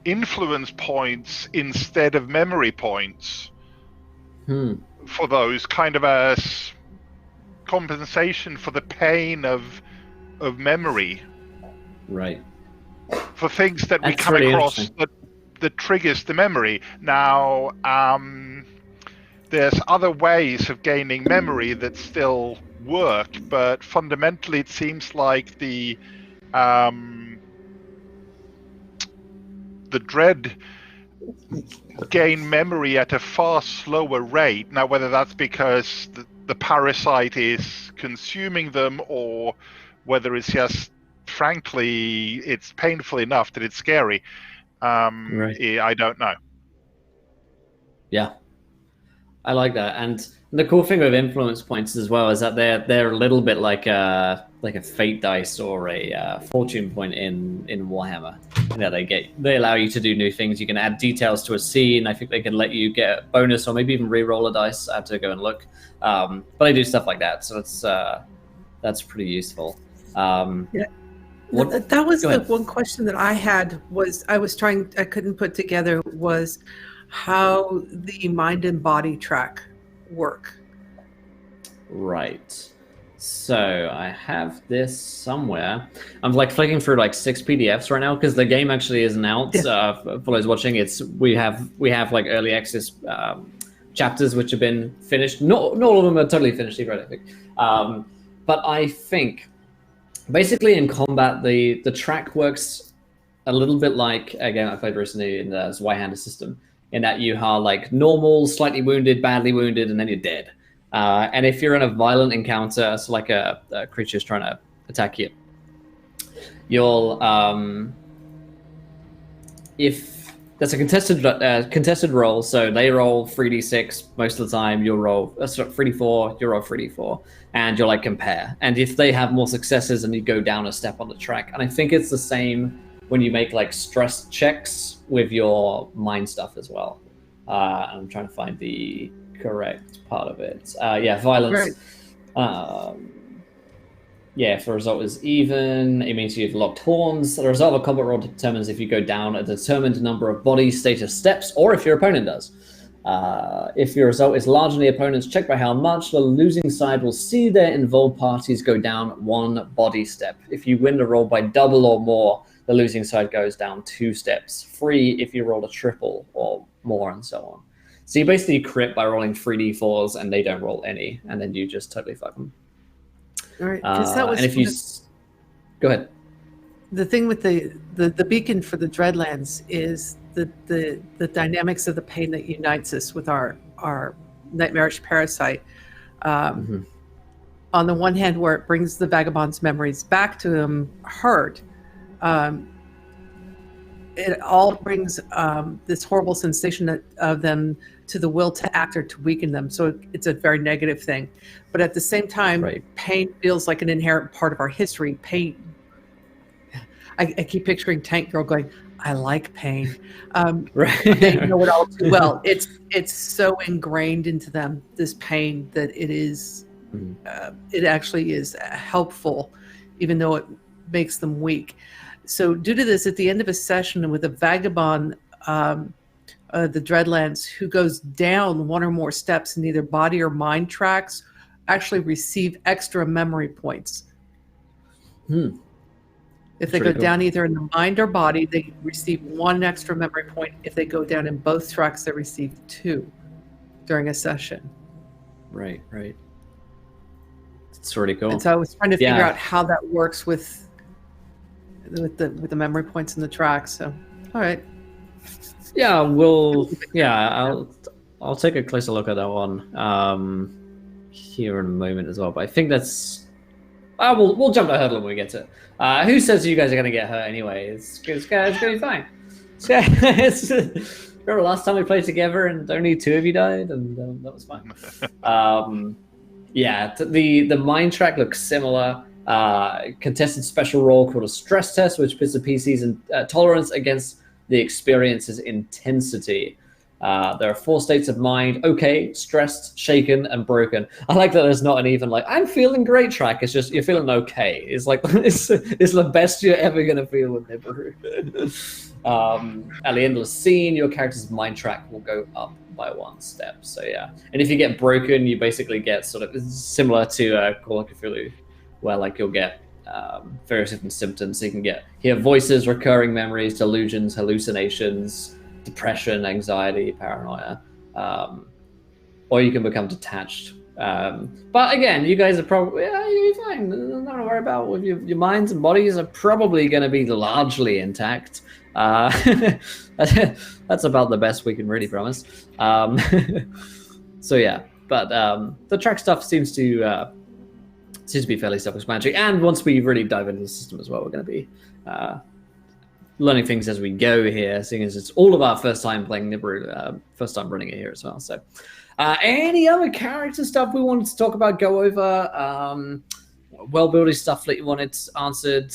influence points instead of memory points for those, kind of as compensation for the pain of memory. Right. For things that we come across that triggers the memory. Now, there's other ways of gaining memory that still work, but fundamentally it seems like the dread gain memory at a far slower rate. Now, whether that's because the parasite is consuming them, or whether it's just, frankly, it's painful enough that it's scary. I don't know. Yeah, I like that. And the cool thing with influence points as well is that they're a little bit like a fate dice or a fortune point in Warhammer. They allow you to do new things. You can add details to a scene. I think they can let you get a bonus or maybe even re-roll a dice. I have to go and look. But they do stuff like that, so that's pretty useful. Yeah. That was the one question that I had. I couldn't put together was how the mind and body track work. Right. So I have this somewhere. I'm like flicking through like 6 PDFs right now because the game actually isn't out. Yeah. For those watching, we have like early access chapters which have been finished. Not all of them are totally finished either, I think. But I think basically in combat the track works a little bit like a game I played recently in the Zweihander system, in that you are like normal, slightly wounded, badly wounded, and then you're dead. And if you're in a violent encounter, so like a creature's trying to attack you, you'll if that's a contested roll, so they roll 3d6 most of the time. You'll roll 3d4. You roll 3d4, and you'll like compare. And if they have more successes, and you go down a step on the track. And I think it's the same when you make like stress checks with your mind stuff as well. I'm trying to find the correct part of it. Violence. Right. If the result is even, it means you've locked horns. The result of a combat roll determines if you go down a determined number of body status steps, or if your opponent does. If your result is larger than the opponent's, check by how much. The losing side will see their involved parties go down 1 body step. If you win the roll by double or more, the losing side goes down 2 steps. 3 if you roll a triple or more, and so on. So you basically crit by rolling 3d4s, and they don't roll any, and then you just totally fuck them. All right, because that was. And if you go ahead. The thing with the beacon for the Dreadlands is the dynamics of the pain that unites us with our nightmarish parasite. On the one hand, where it brings the vagabond's memories back to him hurt, it all brings this horrible sensation of them to the will to act or to weaken them. So it's a very negative thing. But at the same time, pain feels like an inherent part of our history. Pain. I keep picturing Tank Girl going, I like pain. They know it all too well. It's so ingrained into them, this pain, that it is, it actually is helpful, even though it makes them weak. So due to this, at the end of a session with a vagabond, the Dreadlands, who goes down 1 or more steps in either body or mind tracks, actually receive extra memory points. If they go down either in the mind or body, they receive 1 extra memory point. If they go down in both tracks, they receive 2 during a session. Right. It's pretty cool. And so I was trying to figure out how that works with the memory points in the tracks. So, all right. Yeah, I'll take a closer look at that one here in a moment as well. But I think that's we'll jump the hurdle when we get to it. Who says you guys are going to get hurt anyway? It's going to be fine. Remember last time we played together and only 2 of you died, and that was fine. The mind track looks similar. Contested special roll called a stress test, which puts the PC's tolerance against the experience's intensity. There are 4 states of mind: okay, stressed, shaken, and broken. I like that there's not an even like I'm feeling great track. It's just you're feeling okay. It's like it's the best you're ever gonna feel with Nibiru. At the end of the scene, your character's mind track will go up by 1 step. So yeah, and if you get broken, you basically get sort of similar to Call of Cthulhu, where like you'll get various different symptoms. So you can hear voices, recurring memories, delusions, hallucinations, depression, anxiety, paranoia, or you can become detached. But again, you guys are probably you'll be fine. Nothing to worry about. With your minds and bodies are probably going to be largely intact. That's about the best we can really promise. So yeah, But the track stuff seems to be fairly self-explanatory. And once we really dive into the system as well, we're going to be learning things as we go here, seeing as it's all of our first time playing Nibiru, first time running it here as well. So any other character stuff we wanted to talk about, go over, world-building stuff that you wanted answered,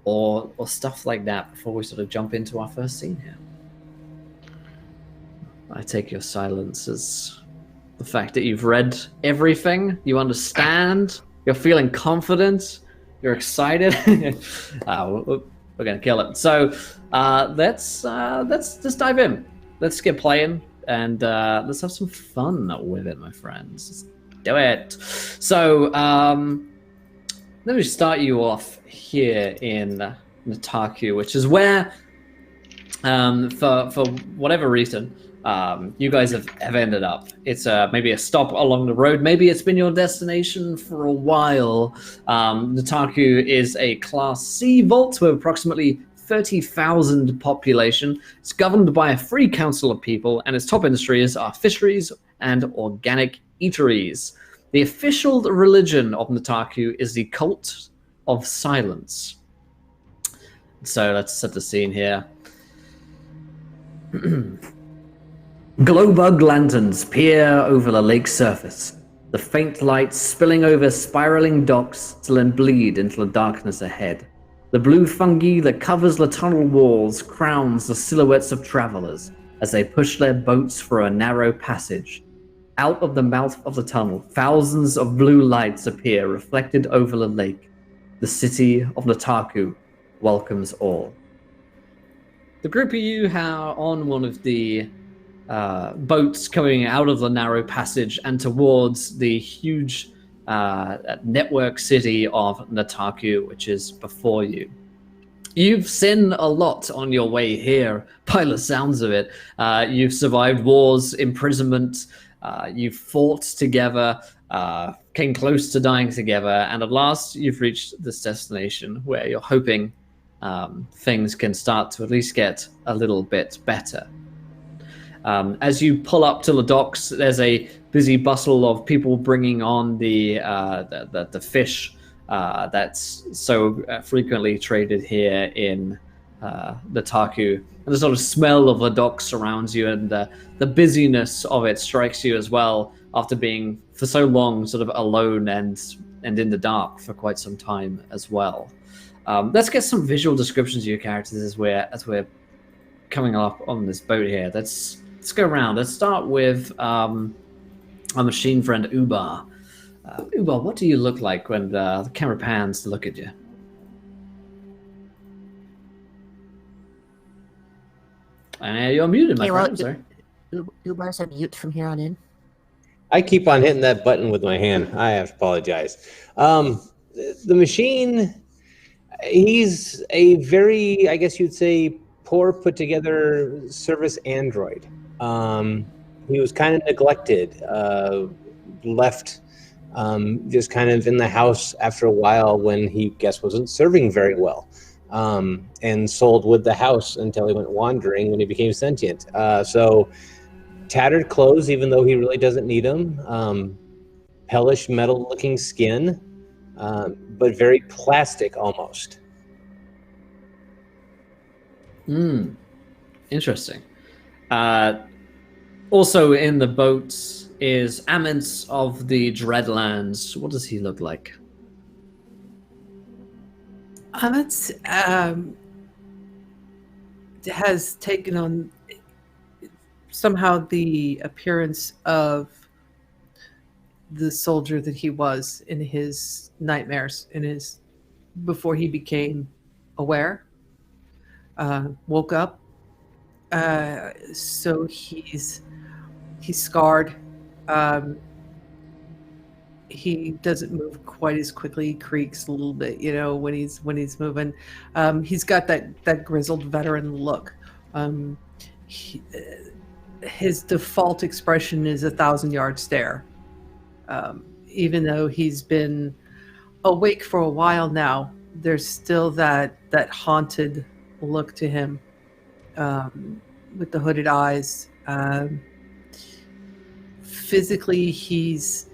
or stuff like that before we sort of jump into our first scene here? I take your silence as the fact that you've read everything, you understand, you're feeling confident, you're excited. We're gonna kill it. So let's dive in. Let's get playing, and let's have some fun with it, my friends. Let's do it. So let me start you off here in Nataku, which is where, for whatever reason, you guys have ended up. It's maybe a stop along the road. Maybe it's been your destination for a while. Nataku is a Class C vault with approximately 30,000 population. It's governed by a free council of people, and its top industries are fisheries and organic eateries. The official religion of Nataku is the cult of silence. So let's set the scene here. Glowbug lanterns peer over the lake's surface, the faint light spilling over spiraling docks to then bleed into the darkness ahead. The blue fungi that covers the tunnel walls crowns the silhouettes of travelers as they push their boats for a narrow passage. Out of the mouth of the tunnel, thousands of blue lights appear reflected over the lake. The city of Nataku welcomes all. The group of you are on one of the boats coming out of the narrow passage and towards the huge network city of Nataku, which is before you. You've seen a lot on your way here, by the sounds of it. You've survived wars, imprisonment, you've fought together, came close to dying together, and at last you've reached this destination where you're hoping things can start to at least get a little bit better. As you pull up to the docks, there's a busy bustle of people bringing on the fish that's so frequently traded here in Nataku. And the sort of smell of the docks surrounds you, and the busyness of it strikes you as well after being for so long sort of alone and in the dark for quite some time as well. Let's get some visual descriptions of your characters as we're coming up on this boat here. Let's go around. Let's start with our machine friend Ubar. Ubar, what do you look like when the camera pans to look at you? You're muted, my friend. Sorry. Ubar's a mute from here on in. I keep on hitting that button with my hand. I apologize. The machine, he's a very, I guess you'd say, poor put together service android. He was kind of neglected, left just kind of in the house after a while when he wasn't serving very well, and sold with the house until he went wandering when he became sentient. So tattered clothes, even though he really doesn't need them, hellish metal looking skin, but very plastic almost. Interesting. Also in the boat is Aments of the Dreadlands. What does he look like? Aments has taken on somehow the appearance of the soldier that he was in his nightmares, before he became aware, woke up. So he's scarred. He doesn't move quite as quickly. He creaks a little bit, when he's moving. He's got that grizzled veteran look. His default expression is a 1,000-yard stare. Even though he's been awake for a while now, there's still that haunted look to him, with the hooded eyes. physically, he's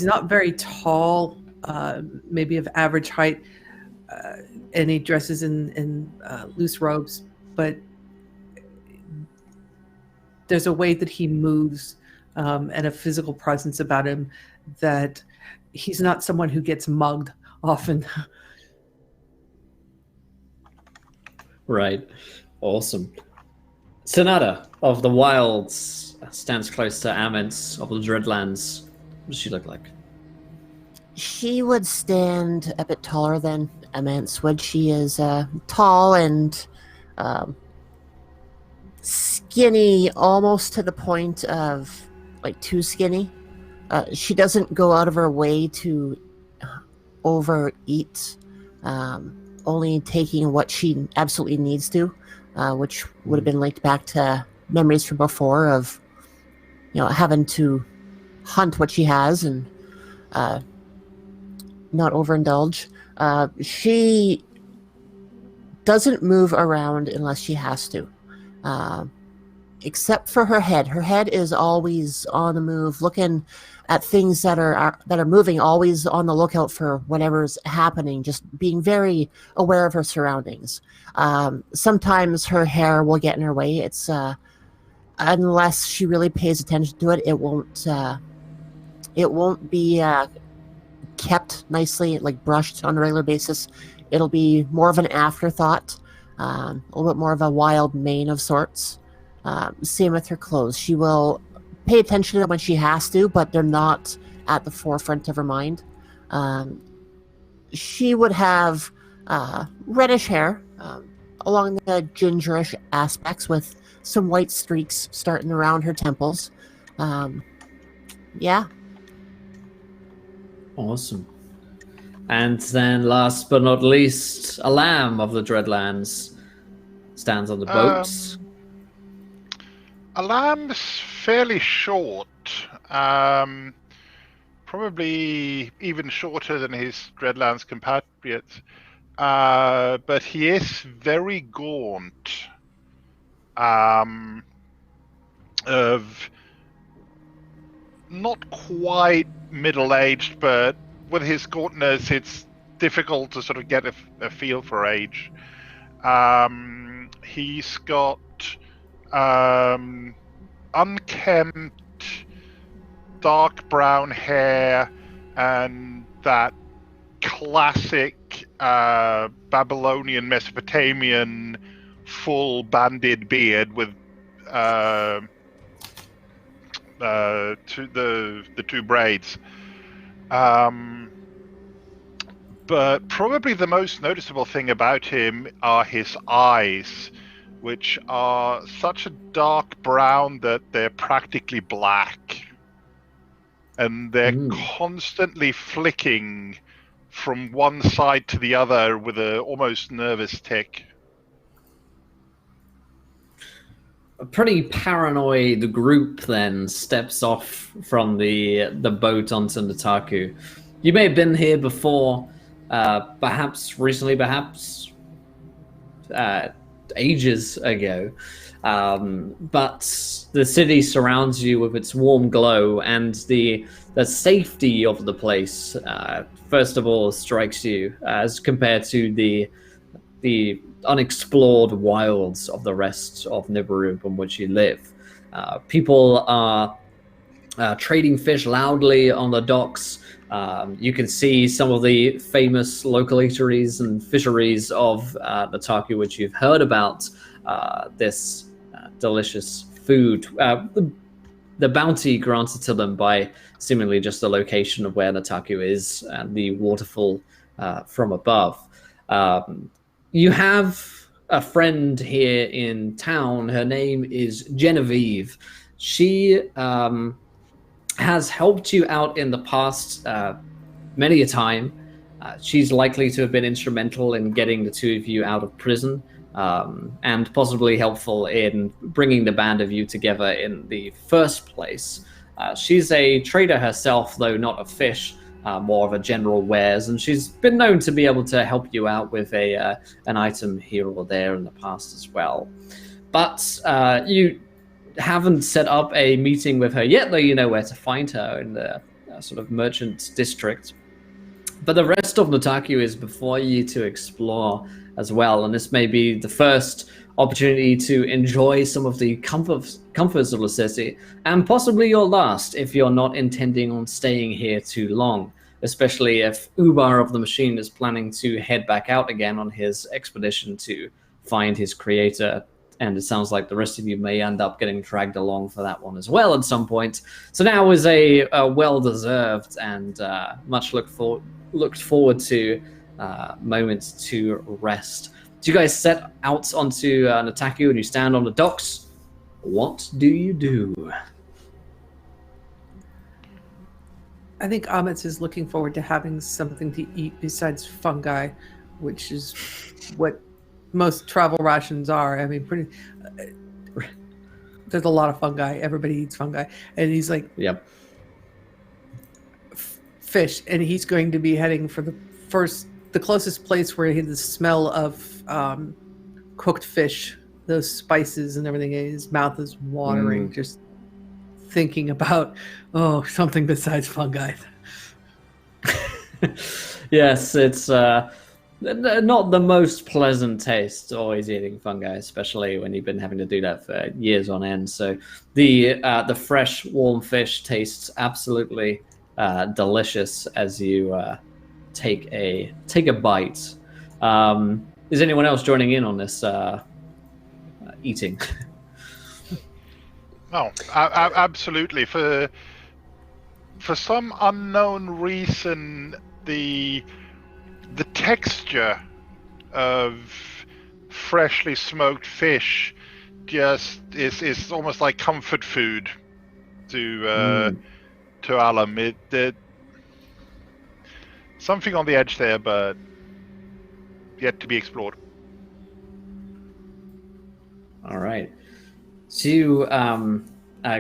not very tall, maybe of average height, and he dresses in loose robes, but there's a way that he moves and a physical presence about him that he's not someone who gets mugged often. Right. Awesome. Sonata of the Wilds stands close to Ament of the Dreadlands. What does she look like? She would stand a bit taller than Amance would. She is tall and skinny, almost to the point of like too skinny. She doesn't go out of her way to overeat, only taking what she absolutely needs to, which would have been linked back to memories from before of, having to hunt what she has and not overindulge. She doesn't move around unless she has to, except for her head. Her head is always on the move, looking at things that are moving, always on the lookout for whatever's happening, just being very aware of her surroundings. Sometimes her hair will get in her way. It's unless she really pays attention to it, it won't be kept nicely, like brushed on a regular basis. It'll be more of an afterthought, a little bit more of a wild mane of sorts. Same with her clothes. She will pay attention to them when she has to, but they're not at the forefront of her mind. She would have reddish hair along the gingerish aspects with some white streaks starting around her temples. Yeah. Awesome. And then last but not least, a lamb of the Dreadlands stands on the boat. A lamb's fairly short, probably even shorter than his Dreadlands compatriots, but he is very gaunt, of not quite middle-aged, but with his gauntness, it's difficult to sort of get a feel for age. He's got unkempt, dark brown hair and that classic Babylonian Mesopotamian full banded beard with the two braids. But probably the most noticeable thing about him are his eyes, which are such a dark brown that they're practically black. And they're constantly flicking from one side to the other with a almost nervous tick. A pretty paranoid group then steps off from the boat onto Nataku. You may have been here before, perhaps recently, perhaps ages ago, but the city surrounds you with its warm glow, and the safety of the place first of all strikes you as compared to the unexplored wilds of the rest of Nibiru in which you live. People are trading fish loudly on the docks. You can see some of the famous local eateries and fisheries of Nataku, which you've heard about, this delicious food. The bounty granted to them by seemingly just the location of where Nataku is and the waterfall from above. You have a friend here in town. Her name is Genevieve. She has helped you out in the past many a time. She's likely to have been instrumental in getting the two of you out of prison, and possibly helpful in bringing the band of you together in the first place. She's a trader herself, though not of fish, more of a general wares, and she's been known to be able to help you out with an item here or there in the past as well. But you haven't set up a meeting with her yet, though you know where to find her in the sort of merchant district. But the rest of Notaku is before you to explore as well, and this may be the first opportunity to enjoy some of the comforts of the city, and possibly your last if you're not intending on staying here too long, especially if Ubar of the Machine is planning to head back out again on his expedition to find his creator. And it sounds like the rest of you may end up getting dragged along for that one as well at some point. So now is a well-deserved and much looked forward to moment to rest. Do you guys set out onto Notaku and you stand on the docks? What do you do? I think Amets is looking forward to having something to eat besides fungi, which is what most travel rations are. I mean, there's a lot of fungi. Everybody eats fungi. And he's like, yep, fish. And he's going to be heading for the closest place where he had the smell of cooked fish, those spices and everything. His mouth is watering, just thinking about, something besides fungi. Yes, it's not the most pleasant taste always eating fungi, especially when you've been having to do that for years on end. So the fresh, warm fish tastes absolutely delicious as you take a bite. Is anyone else joining in on this eating? Oh, absolutely. For some unknown reason, the texture of freshly smoked fish just is almost like comfort food to Alam. It something on the edge there, but yet to be explored. All right. So you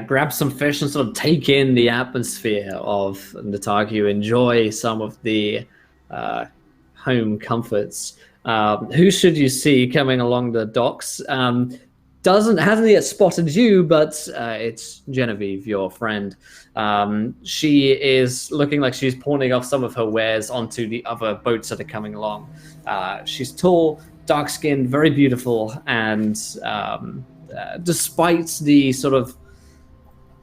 grab some fish and sort of take in the atmosphere of Notaku, enjoy some of the home comforts. Who should you see coming along the docks? Hasn't yet spotted you, but it's Genevieve, your friend. She is looking like she's pawning off some of her wares onto the other boats that are coming along. She's tall, dark-skinned, very beautiful, and despite the sort of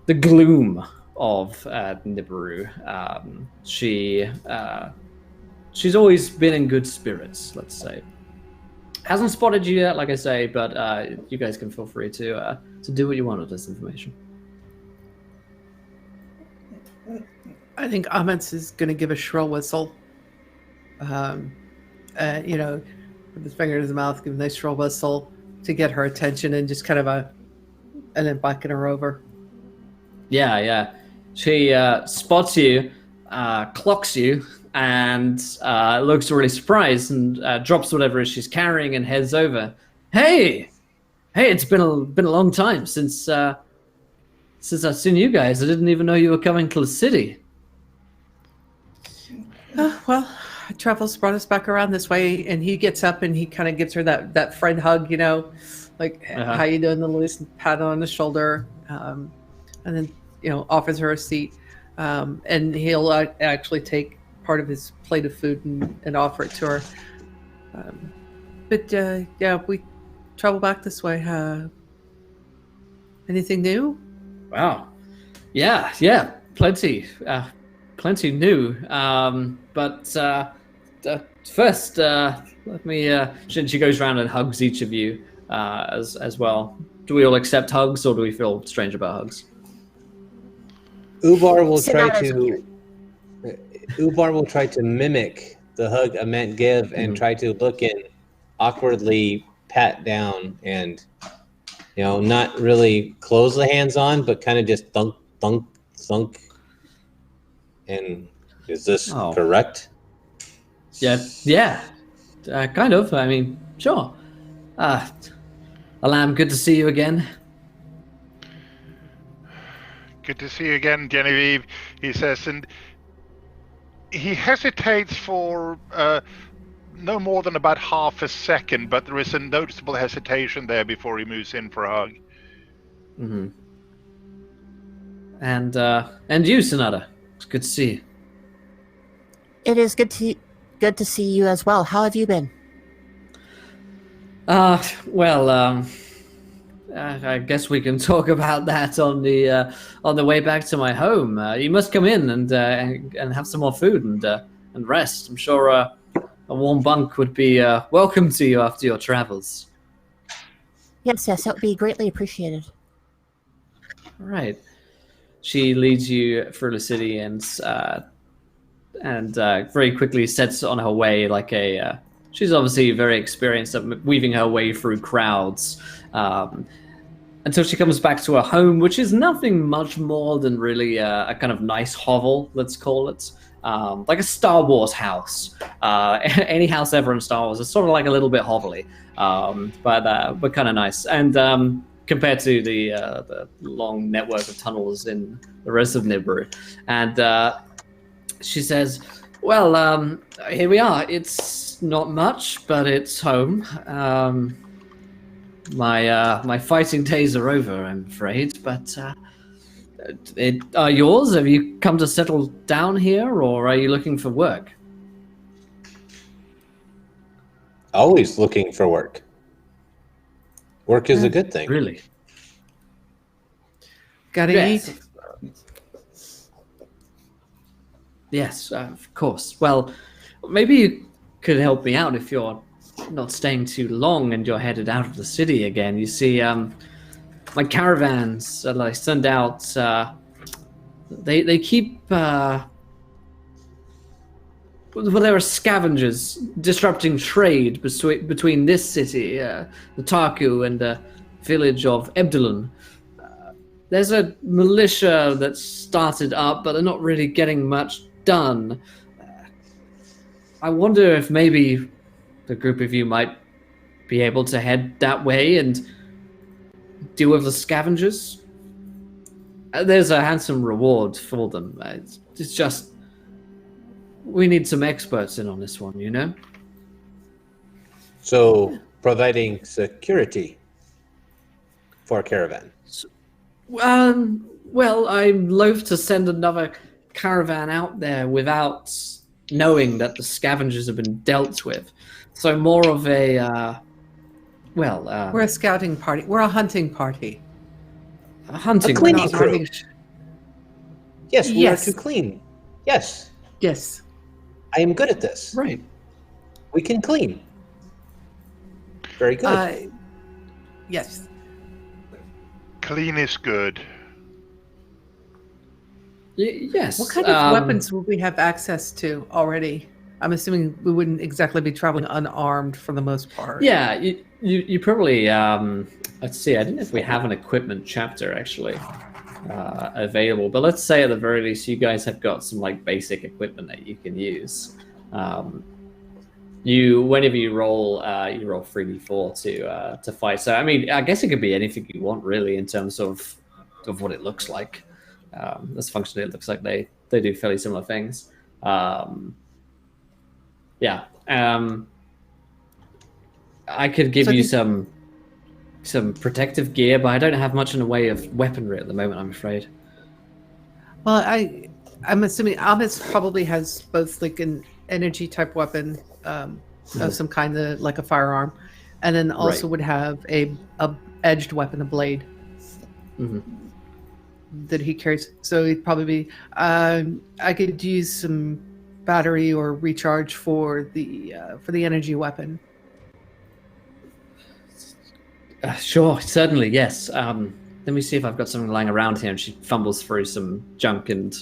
the gloom of Nibiru, she's always been in good spirits, let's say. Hasn't spotted you yet, like I say, but you guys can feel free to do what you want with this information. I think Amets is going to give a shrill whistle. With his finger in his mouth, give a nice shrill whistle to get her attention and just kind of and then backing her over. Yeah. She spots you, clocks you, and looks really surprised and drops whatever it is she's carrying and heads over. Hey, it's been a long time since I've seen you guys. I didn't even know you were coming to the city. Well, travel's brought us back around this way, and he gets up and he kind of gives her that friend hug, like how you doing, Louise, and pat on the shoulder, and then offers her a seat, and he'll actually take part of his plate of food and offer it to her. We travel back this way. Anything new? Wow. Yeah, plenty new. But first, let me. She goes around and hugs each of you as well. Do we all accept hugs, or do we feel strange about hugs? Ubar will try to mimic the hug Ament give and try to look and awkwardly pat down and, not really close the hands on, but kind of just thunk, thunk, thunk. And is this correct? Yeah. Kind of. I mean, sure. Alam, good to see you again. Good to see you again, Genevieve, he says, and he hesitates for no more than about half a second, but there is a noticeable hesitation there before he moves in for a hug. Mm-hmm. And you, Sonata. It's good to see you. It is good to see you as well. How have you been? Well, I guess we can talk about that on the way back to my home. You must come in and have some more food and rest. I'm sure a warm bunk would be welcome to you after your travels. Yes, that would be greatly appreciated. All right. She leads you through the city and very quickly sets on her way like a. She's obviously very experienced at weaving her way through crowds until she comes back to her home, which is nothing much more than really a kind of nice hovel, let's call it. Like a Star Wars house. Any house ever in Star Wars is sort of like a little bit hovely, but kind of nice. And compared to the long network of tunnels in the rest of Nibiru. And she says, well, here we are. It's not much, but it's home. My fighting days are over, I'm afraid, but are yours? Have you come to settle down here, or are you looking for work? Always looking for work. Work is a good thing. Really? Gotta eat. Yes, of course. Well, maybe you could help me out if you're not staying too long and you're headed out of the city again. You see, my caravans that I send out, they keep... well, there are scavengers disrupting trade between this city, the Tarku, and the village of Ebdelon. There's a militia that's started up, but they're not really getting much done. I wonder if maybe the group of you might be able to head that way and deal with the scavengers. There's a handsome reward for them. It's just... we need some experts in on this one, you know? So, providing security for a caravan. Well, I'm loath to send another caravan out there without knowing that the scavengers have been dealt with. So more of a, we're a scouting party. We're a hunting party. A hunting A cleaning party. crew. Yes, we Yes. are to clean. Yes, Yes. I am good at this. Right. We can clean. Very good. Yes. Clean is good. Yes. What kind of weapons will we have access to already? I'm assuming we wouldn't exactly be traveling unarmed for the most part. Yeah, you probably, let's see, I don't know if we have an equipment chapter actually available, but let's say at the very least you guys have got some like basic equipment that you can use. Whenever you roll 3d4 to fight. So I mean, I guess it could be anything you want really in terms of what it looks like. As functionally, it looks like they do fairly similar things. I could give you some protective gear, but I don't have much in the way of weaponry at the moment, I'm afraid. Well, I'm assuming Ahmed probably has both like an energy type weapon of some kind of like a firearm, and then also would have a edged weapon, a blade. Mm-hmm. That he carries. So he'd probably be. I could use some battery or recharge for the energy weapon. Sure, certainly, yes. Let me see if I've got something lying around here. And she fumbles through some junk and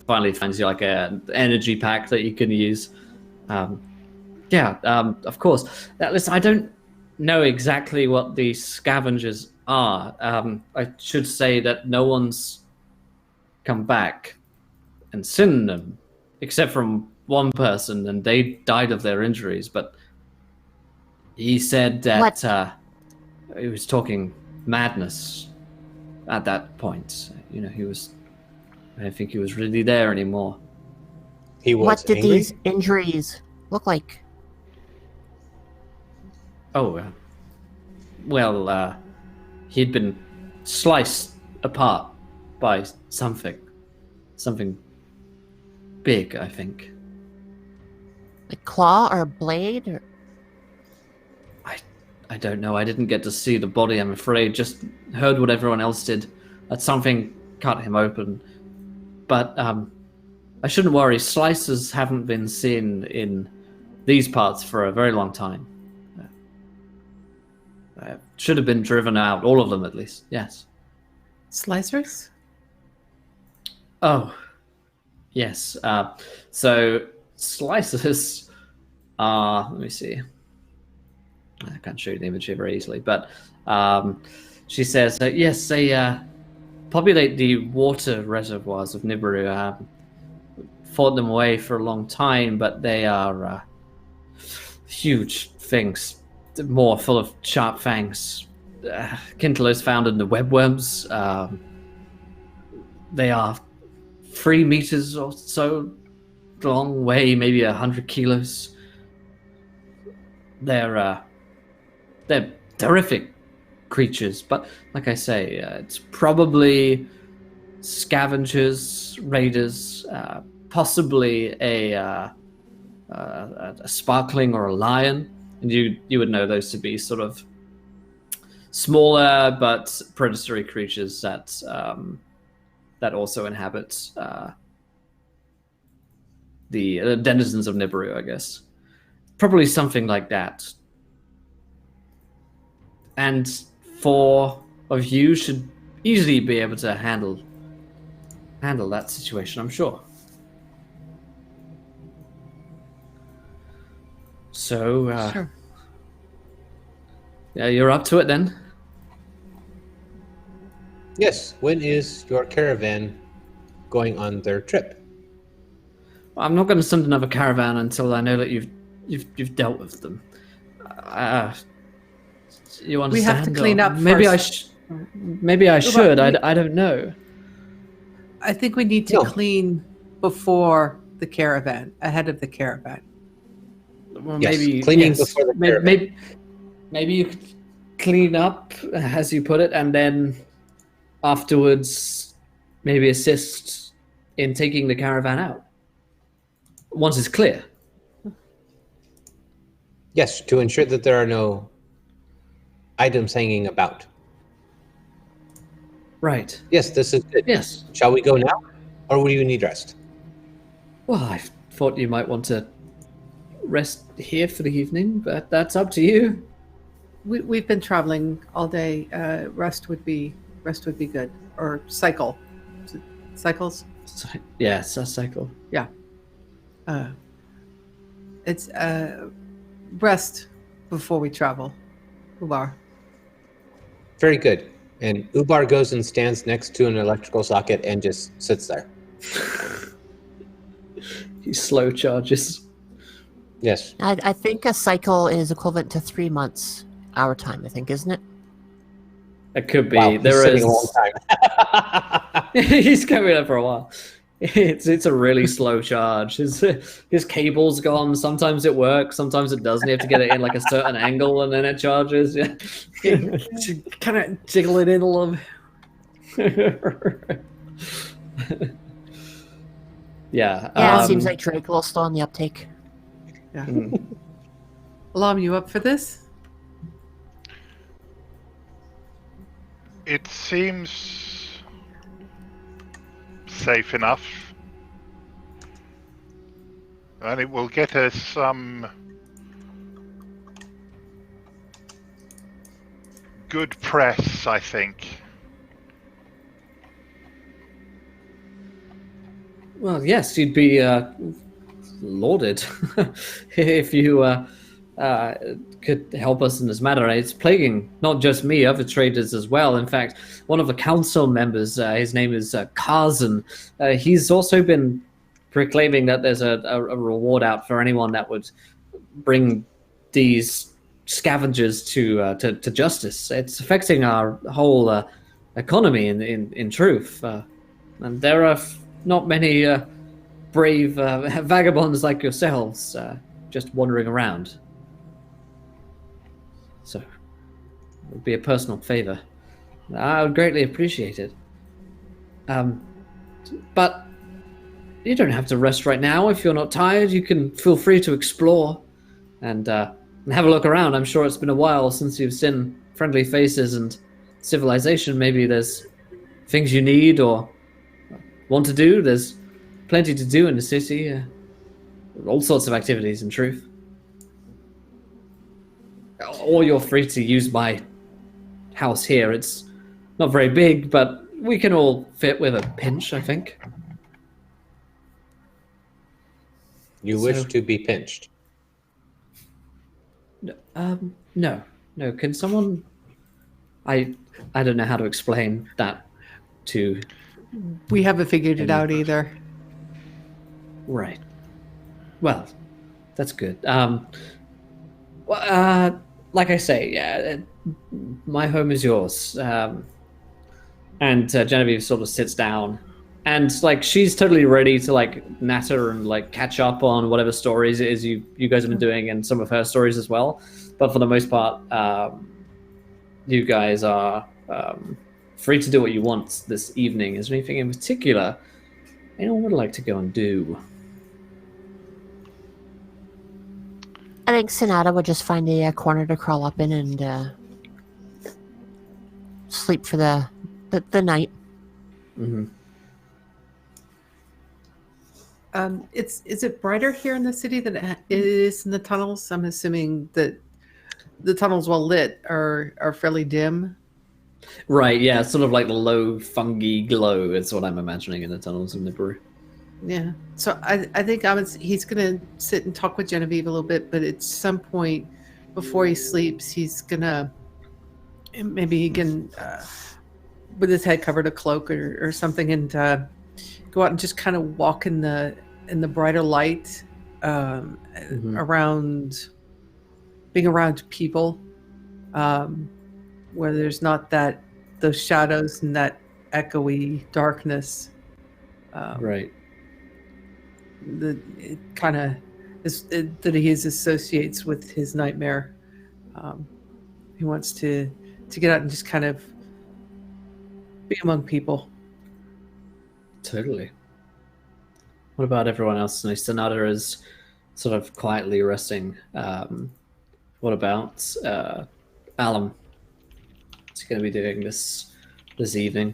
finally finds you like an energy pack that you can use. Of course. Listen, I don't know exactly what the scavengers are. I should say that no one's come back and seen them, except from one person, and they died of their injuries. But he said that he was talking madness at that point. You know, I don't think he was really there anymore. He was What did angry? these injuries look like? He'd been sliced apart by something big, I think. A claw or a blade? Or... I don't know. I didn't get to see the body, I'm afraid. Just heard what everyone else did. That something cut him open. But I shouldn't worry. Slices haven't been seen in these parts for a very long time. Should have been driven out, all of them at least. Yes. Slicers? Oh, yes. So slices are. Let me see. I can't show you the image here very easily, but she says that yes, they populate the water reservoirs of Nibiru. Fought them away for a long time, but they are huge things, more full of sharp fangs. Kintillos found in the webworms. They are 3 meters or so long, weigh maybe 100 kilos. They're terrific creatures, but like I say, it's probably scavengers, raiders, possibly a sparkling or a lion, and you would know those to be sort of smaller but predatory creatures that also inhabit the denizens of Nibiru, I guess. Probably something like that. And 4 of you should easily be able to handle that situation, I'm sure. So, Sure. Yeah, you're up to it then? Yes. When is your caravan going on their trip? Well, I'm not going to send another caravan until I know that you've dealt with them. You understand? We have to clean up Maybe first. maybe I should. I don't know. I think we need to clean before the caravan, ahead of the caravan. Well, Yes, maybe cleaning before the caravan. Maybe you could clean up, as you put it, and then afterwards maybe assist in taking the caravan out once it's clear. Yes, to ensure that there are no items hanging about. Right. Yes, this is good. Yes. Shall we go now, or will you need rest? Well, I thought you might want to rest here for the evening, but that's up to you. We've been traveling all day. Rest would be good. Or cycle. Is it cycles? Yes, a cycle. Yeah. It's rest before we travel. Ubar. Very good. And Ubar goes and stands next to an electrical socket and just sits there. He slow charges. Yes. I think a cycle is equivalent to 3 months our time, I think, isn't it? It could be. Wow, he's There sitting is. a long time. He's coming up for a while. It's a really slow charge. His cable's gone. Sometimes it works. Sometimes it doesn't. You have to get it in like a certain angle, and then it charges. Yeah, kind of jiggle it in a little bit. Yeah. Yeah, it seems like Drake will still on the uptake. Yeah. Alam, you up for this? It seems safe enough. And it will get us some good press, I think. Well, yes, you'd be lauded if you could help us in this matter. It's plaguing not just me, other traders as well. In fact, one of the council members, his name is Karzan, he's also been proclaiming that there's a reward out for anyone that would bring these scavengers to justice. It's affecting our whole economy in truth. And there are not many brave vagabonds like yourselves just wandering around. So, it would be a personal favor. I would greatly appreciate it. But you don't have to rest right now. If you're not tired, you can feel free to explore and have a look around. I'm sure it's been a while since you've seen friendly faces and civilization. Maybe there's things you need or want to do. There's plenty to do in the city. All sorts of activities, in truth. Or you're free to use my house here. It's not very big, but we can all fit with a pinch, I think. You wish to be pinched? No. Can someone? I don't know how to explain that to. We haven't figured it out either. Right. Well, that's good. Like I say, yeah, my home is yours. And Genevieve sort of sits down, and like she's totally ready to like natter and like catch up on whatever stories it is you guys have been doing, and some of her stories as well. But for the most part, you guys are free to do what you want this evening. Is there anything in particular anyone would like to go and do? I think Sonata would just find a corner to crawl up in and sleep for the night. Mm-hmm. Is it brighter here in the city than it is in the tunnels? I'm assuming that the tunnels, well lit, are fairly dim. Right, yeah, sort of like the low fungi glow is what I'm imagining in the tunnels of Nibiru. Yeah. So I think he's going to sit and talk with Genevieve a little bit, but at some point before he sleeps, he's going to, maybe he can, with his head covered, a cloak or something, and go out and just kind of walk in the brighter light, around, being around people, where there's not those shadows and that echoey darkness. Right. It kind of is that he associates with his nightmare. He wants to get out and just kind of be among people. Totally. What about everyone else? No, Sonata is sort of quietly resting. What about Alum? What's he going to be doing this evening?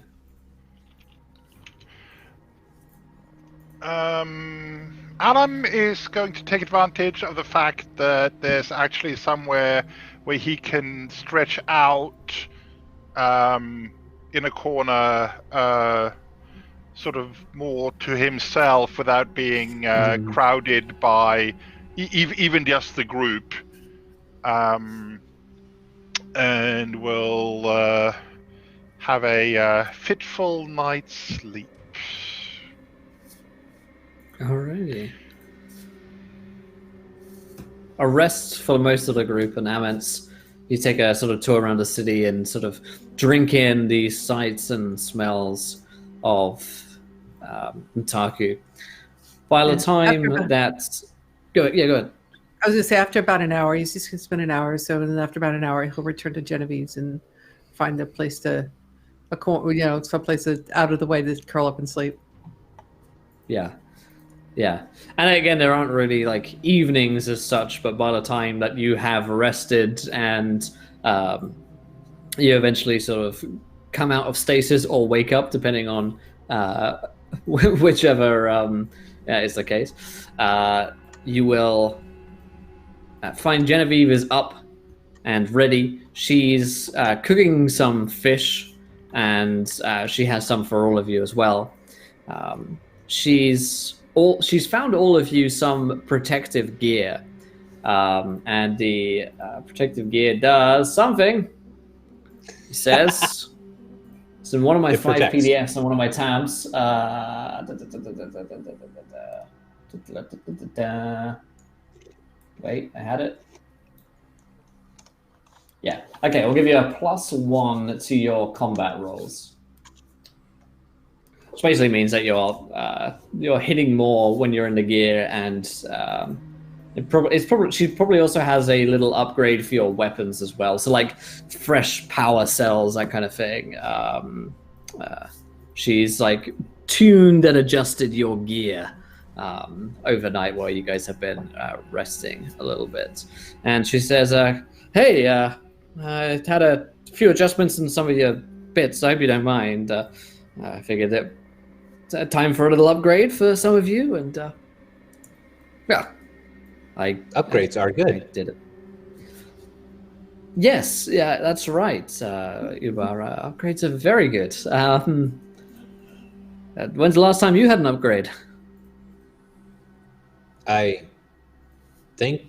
Alan is going to take advantage of the fact that there's actually somewhere where he can stretch out in a corner, sort of more to himself without being crowded by even just the group, and will have a fitful night's sleep. Alrighty. A rest for most of the group, and Aments, you take a sort of tour around the city and sort of drink in the sights and smells of Mitaku. By the time go ahead. I was going to say, after about an hour, he's just going to spend an hour or so, and then after about an hour, he'll return to Genevieve's and find a place someplace out of the way to curl up and sleep. Yeah. And again, there aren't really like evenings as such, but by the time that you have rested and you eventually sort of come out of stasis or wake up, depending on whichever is the case, you will find Genevieve is up and ready. She's cooking some fish, and she has some for all of you as well. She's found all of you some protective gear, and the protective gear does something. He says, it's in one of my 5 PDFs on one of my tabs. Wait, I had it. Yeah. Okay, I'll give you a +1 to your combat rolls. Which basically means that you're hitting more when you're in the gear, and she probably also has a little upgrade for your weapons as well. So like fresh power cells, that kind of thing. she's like tuned and adjusted your gear overnight while you guys have been resting a little bit. And she says, hey, I had a few adjustments in some of your bits. I hope you don't mind. I figured that it's time for a little upgrade for some of you, and yeah, Upgrades are good. I did it. Yes, yeah, that's right. Upgrades are very good. When's the last time you had an upgrade? I think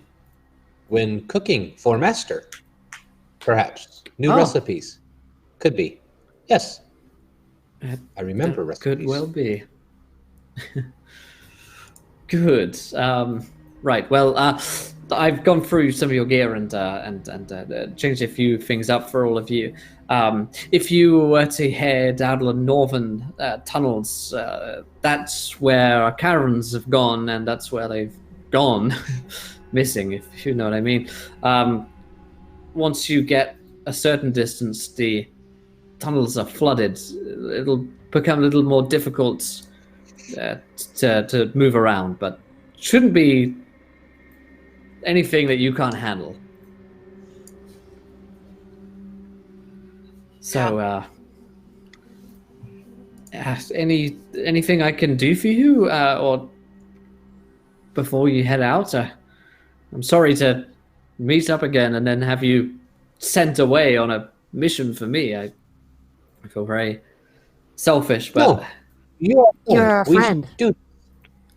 when cooking for master, perhaps. New recipes. Could be. Yes. I remember recipes. Could well be. Good. Right. Well, I've gone through some of your gear and changed a few things up for all of you. If you were to head out of the northern tunnels, that's where our caravans have gone, and that's where they've gone missing, if you know what I mean. Once you get a certain distance, the tunnels are flooded. It'll become a little more difficult to move around, but shouldn't be anything that you can't handle. So, anything I can do for you, or before you head out? I'm sorry to meet up again and then have you sent away on a mission for me. I feel very selfish, but No, You're a friend.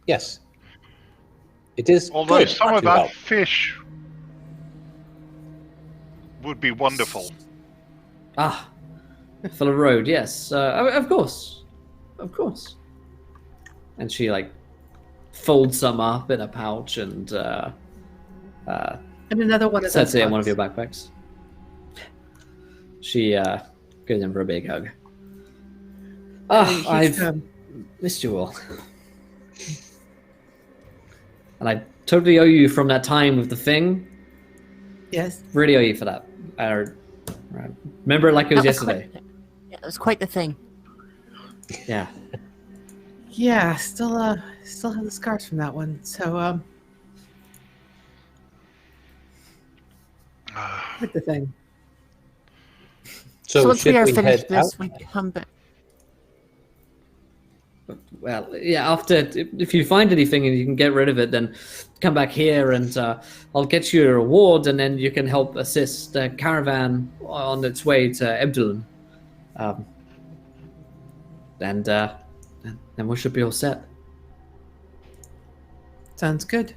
Yes. It is. Although good some of to that help. fish would be wonderful. for the road, yes. Of course. And she like folds some up in a pouch and another one of sets those it in one of bugs. your backpacks. She goes in for a big hug. I've missed you all. And I totally owe you from that time with the thing. Yes. Really owe you for that. I remember it like it was yesterday. It was quite the thing. Yeah. Yeah, still have the scars from that one. So with the thing. So once we should are head finished this, out? we come back. Well, yeah, if you find anything and you can get rid of it, then come back here and I'll get you a reward, and then you can help assist the caravan on its way to Ebdulun. And then we should be all set. Sounds good.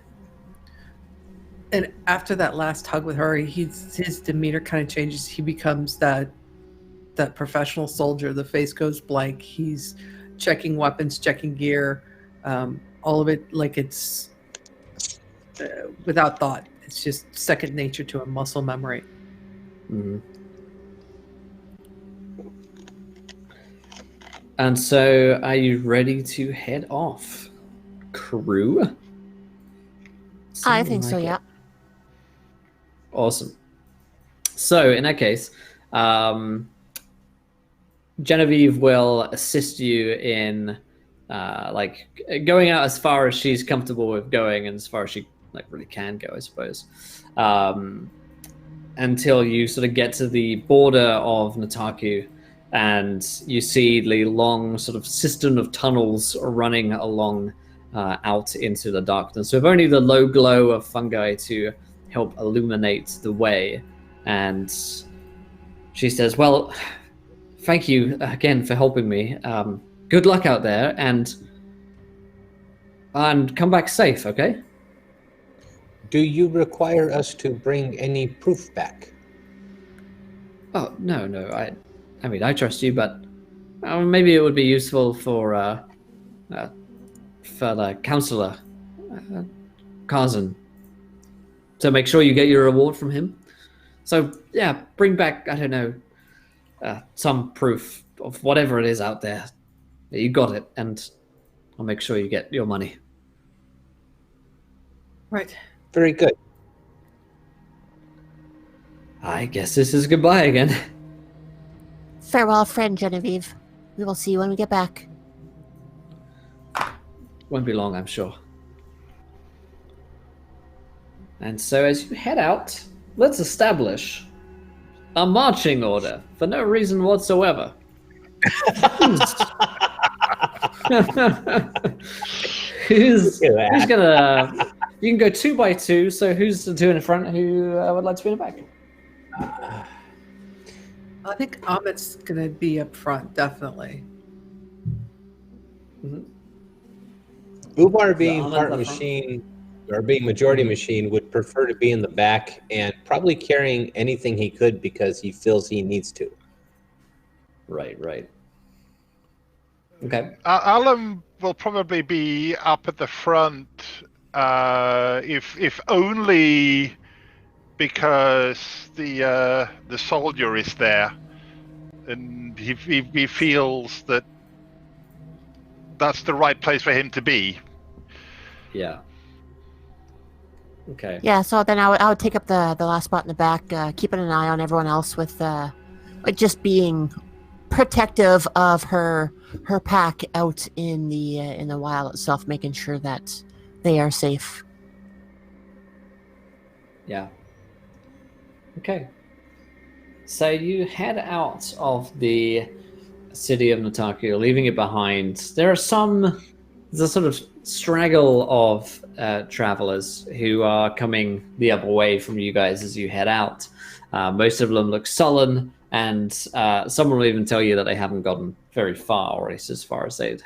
And after that last hug with her, his demeanor kind of changes. He becomes that professional soldier. The face goes blank. He's checking weapons, checking gear, all of it like it's without thought. It's just second nature to him, muscle memory. Mm-hmm. And so, are you ready to head off, crew? I think so, Like it. yeah. Awesome. So, in that case, Genevieve will assist you in like going out as far as she's comfortable with going, and as far as she like really can go, I suppose, until you sort of get to the border of Nataku, and you see the long sort of system of tunnels running along out into the darkness, with only the low glow of fungi to help illuminate the way. And she says, well, thank you again for helping me. Good luck out there, and come back safe, okay? Do you require us to bring any proof back? Oh, no. I mean, I trust you, but maybe it would be useful for the counselor, Kazan, to make sure you get your reward from him. So, yeah, bring back, I don't know, some proof of whatever it is out there that you got it, and I'll make sure you get your money. Right. Very good. I guess this is goodbye again. Farewell, friend Genevieve. We will see you when we get back. Won't be long, I'm sure. And so as you head out, let's establish a marching order for no reason whatsoever. who's gonna... You can go 2 by 2, so who's the 2 in the front? Who would like to be in the back? I think Amit's gonna be up front, definitely. Ubar being Ahmed part up front. machine or being majority machine would prefer to be in the back and probably carrying anything he could because he feels he needs to. Right. Okay. Alan will probably be up at the front, if only because the soldier is there, and he feels that that's the right place for him to be. Yeah. Okay. Yeah, so then I would take up the last spot in the back, keeping an eye on everyone else with just being protective of her pack out in the wild itself, making sure that they are safe. Yeah. Okay. So you head out of the city of Nataku, leaving it behind. There's a sort of straggle of travelers who are coming the other way from you guys as you head out. Most of them look sullen, and some will even tell you that they haven't gotten very far, or at least as far as they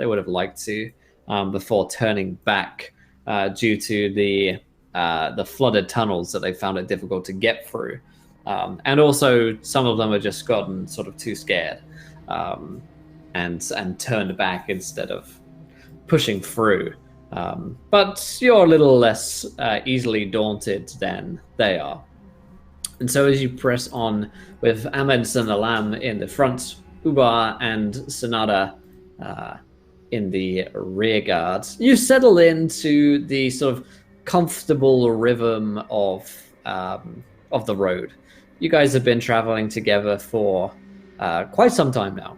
would have liked to, before turning back due to the flooded tunnels that they found it difficult to get through. And also, some of them have just gotten sort of too scared and turned back instead of pushing through. But you're a little less easily daunted than they are. And so as you press on with Ahmed and Alam in the front, Ubar and Sonata in the rear guard, you settle into the sort of comfortable rhythm of the road. You guys have been traveling together for quite some time now.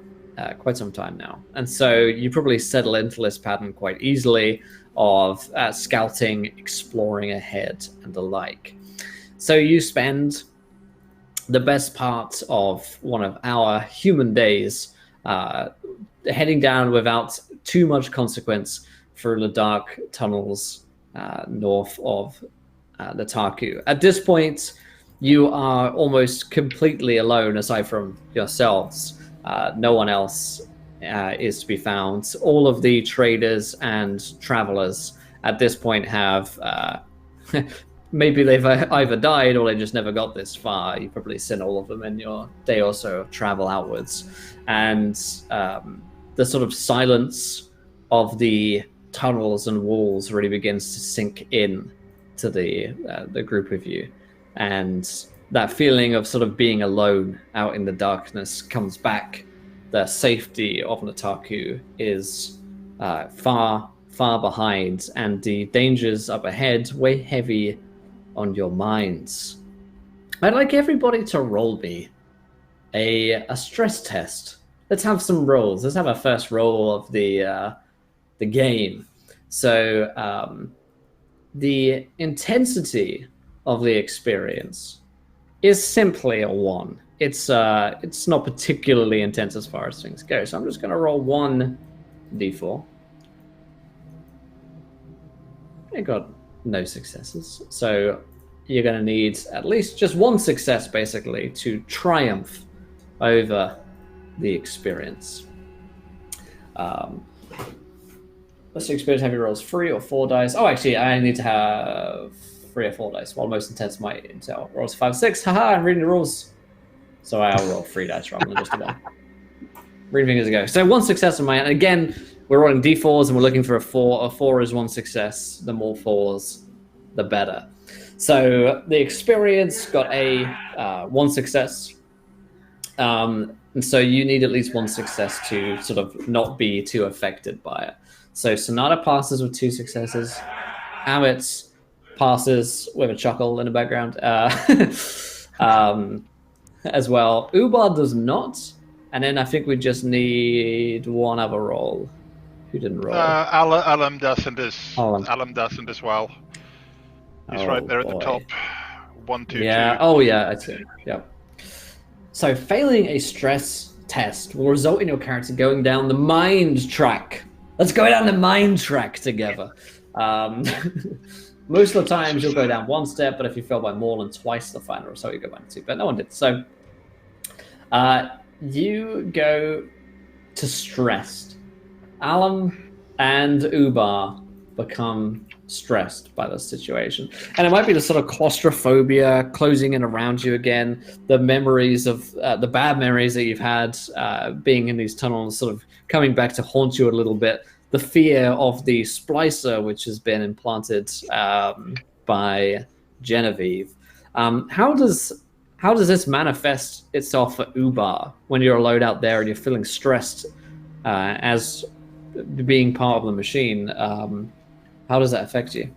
And so you probably settle into this pattern quite easily of scouting, exploring ahead, and the like. So you spend the best part of one of our human days heading down without too much consequence through the dark tunnels north of Nataku. At this point, you are almost completely alone aside from yourselves. No one else is to be found. All of the traders and travelers at this point have maybe they've either died or they just never got this far. You've probably seen all of them in your day or so of travel outwards. And the sort of silence of the tunnels and walls really begins to sink in to the group of you. And that feeling of sort of being alone out in the darkness comes back. The safety of Nataku is far, far behind, and the dangers up ahead weigh heavy on your minds. I'd like everybody to roll me a stress test. Let's have some rolls. Let's have a first roll of the game. So the intensity of the experience is simply a 1. It's not particularly intense as far as things go. So I'm just going to roll 1 d4. I got no successes. So you're going to need at least just 1 success, basically, to triumph over the experience. Let's experience heavy rolls 3 or 4 dice. Oh, actually, I need to have 3 or 4 dice. While most intense might intel rolls 5, 6. Haha, I'm reading the rules. So I'll roll 3 dice rather than just a 1. Reading as I go. So 1 success on my end. Again, we're rolling d4s and we're looking for a 4. A 4 is 1 success. The more 4s, the better. So the experience got a 1 success. And so you need at least 1 success to sort of not be too affected by it. So Sonata passes with 2 successes. Amit passes with a chuckle in the background as well. Ubar does not, And then I think we just need one other roll. Who didn't roll? Alum doesn't Alum. Alum doesn't as well. He's Oh, right there at the boy. top. 1, 2, Yeah. 2. Oh, yeah. I see. Yep. So failing a stress test will result in your character going down the mind track. Let's go down the mind track together. Most of the times you'll go down one step, but if you fail by more than twice the final result, you go back to. But no one did. So you go to stressed. Alum and Ubar become stressed by this situation. And it might be the sort of claustrophobia closing in around you again, the memories of the bad memories that you've had being in these tunnels sort of coming back to haunt you a little bit, the fear of the splicer which has been implanted by Genevieve. How does this manifest itself for Ubar when you're alone out there and you're feeling stressed as being part of the machine? How does that affect you?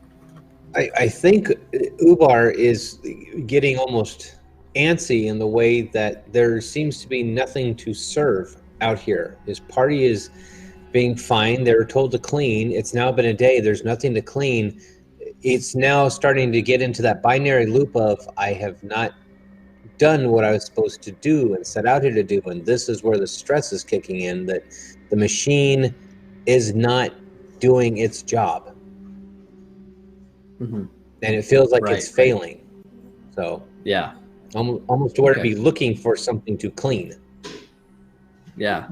I think Ubar is getting almost antsy in the way that there seems to be nothing to serve out here. His party is being fine. They were told to clean. It's now been a day. There's nothing to clean. It's now starting to get into that binary loop of I have not done what I was supposed to do and set out here to do. And this is where the stress is kicking in, that the machine is not doing its job. Mm-hmm. And it feels like it's failing. So yeah, almost to where to be looking for something to clean. Yeah.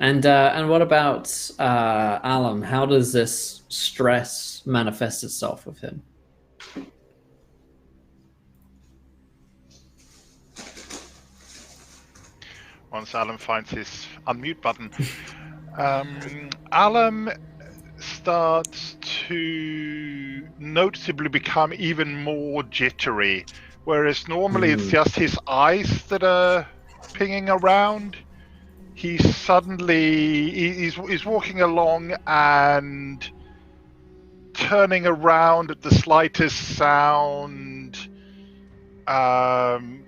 And what about Alum? How does this stress manifest itself with him? Once Alum finds his unmute button, Alum starts to noticeably become even more jittery, whereas normally it's just his eyes that are pinging around. He's walking along and turning around at the slightest sound.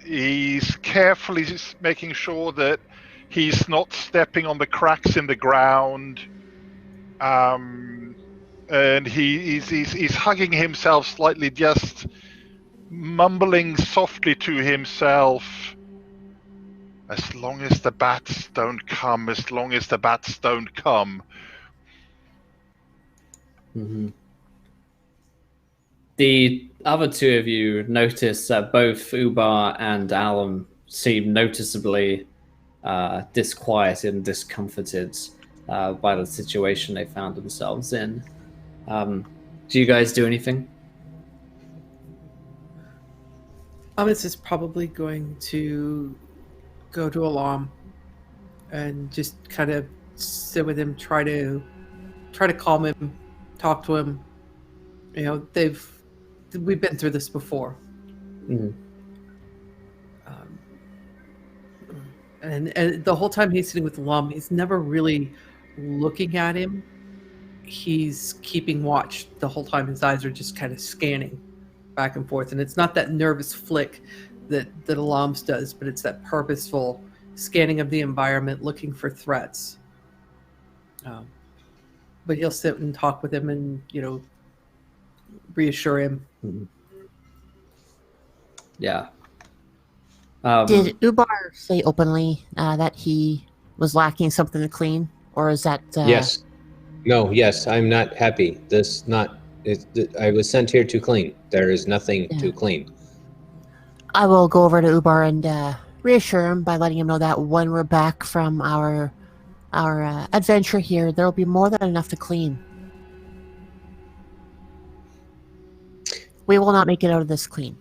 He's carefully making sure that he's not stepping on the cracks in the ground. And he's hugging himself slightly, just mumbling softly to himself. As long as the bats don't come, as long as the bats don't come. Mm-hmm. The other two of you notice that both Ubar and Alum seem noticeably disquieted and discomforted by the situation they found themselves in. Do you guys do anything? Amos is probably going to go to Alam and just kind of sit with him, try to calm him, talk to him. You know, we've been through this before. Mm-hmm. And the whole time he's sitting with Alam, he's never really looking at him. He's keeping watch the whole time. His eyes are just kind of scanning back and forth. And it's not that nervous flick that Alam's does, but it's that purposeful scanning of the environment, looking for threats. But he'll sit and talk with him and, reassure him. Mm-hmm. Yeah. Did Ubar say openly that he was lacking something to clean? Or is that... Yes. No, yes, I'm not happy. I was sent here to clean. There is nothing to clean. I will go over to Ubar and reassure him by letting him know that when we're back from our adventure here, there will be more than enough to clean. We will not make it out of this clean.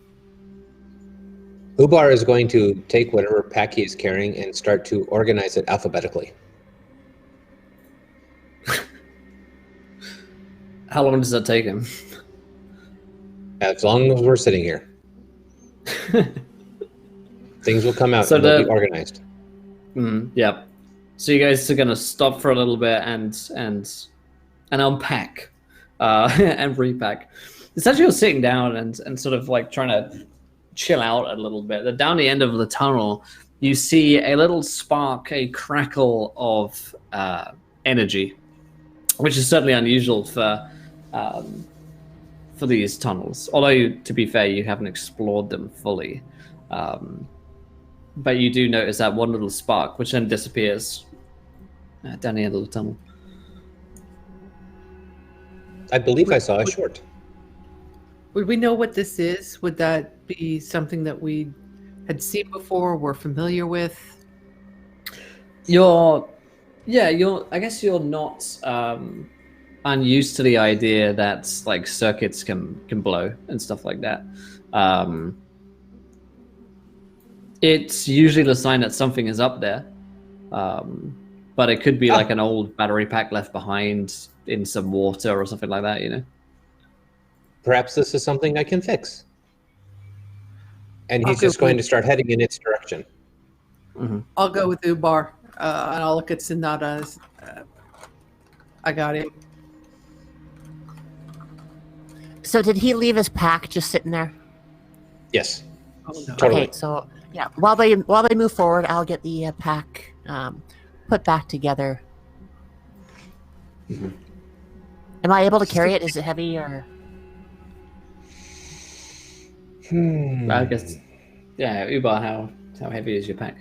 Ubar is going to take whatever pack he is carrying and start to organize it alphabetically. How long does that take him? As long as we're sitting here. Things will come out and they'll be organized. Yeah. So you guys are going to stop for a little bit and unpack and repack. Essentially, you're sitting down and sort of like trying to chill out a little bit. Down the end of the tunnel, you see a little spark, a crackle of energy, which is certainly unusual for these tunnels. Although, to be fair, you haven't explored them fully. But you do notice that one little spark, which then disappears down the end of the tunnel. I believe I saw a short. Would we know what this is? Would that be something that we had seen before, we're familiar with? I guess you're not unused to the idea that like circuits can blow and stuff like that. It's usually the sign that something is up there, but it could be like an old battery pack left behind in some water or something like that, you know. Perhaps this is something I can fix. And he's just going to start heading in its direction. I'll go with Ubar, and I'll look at Sonata. I got him. So did he leave his pack just sitting there? Yes. Oh, no. Totally. Okay, so yeah, while they move forward, I'll get the pack put back together. Am I able to carry it? Is it heavy or? I guess, yeah, Ubar, how heavy is your pack?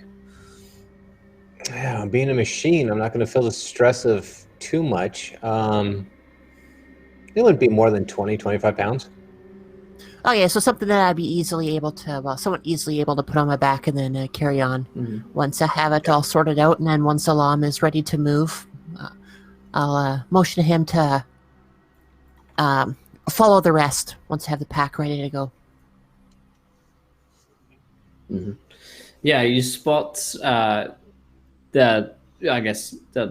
Yeah, being a machine, I'm not going to feel the stress of too much. It wouldn't be more than 20, 25 pounds. Okay, so something that I'd be easily able to, somewhat easily able to put on my back and then carry on. Once I have it all sorted out, and then once Alam is ready to move, I'll motion to him to follow the rest once I have the pack ready to go. Yeah, you spot the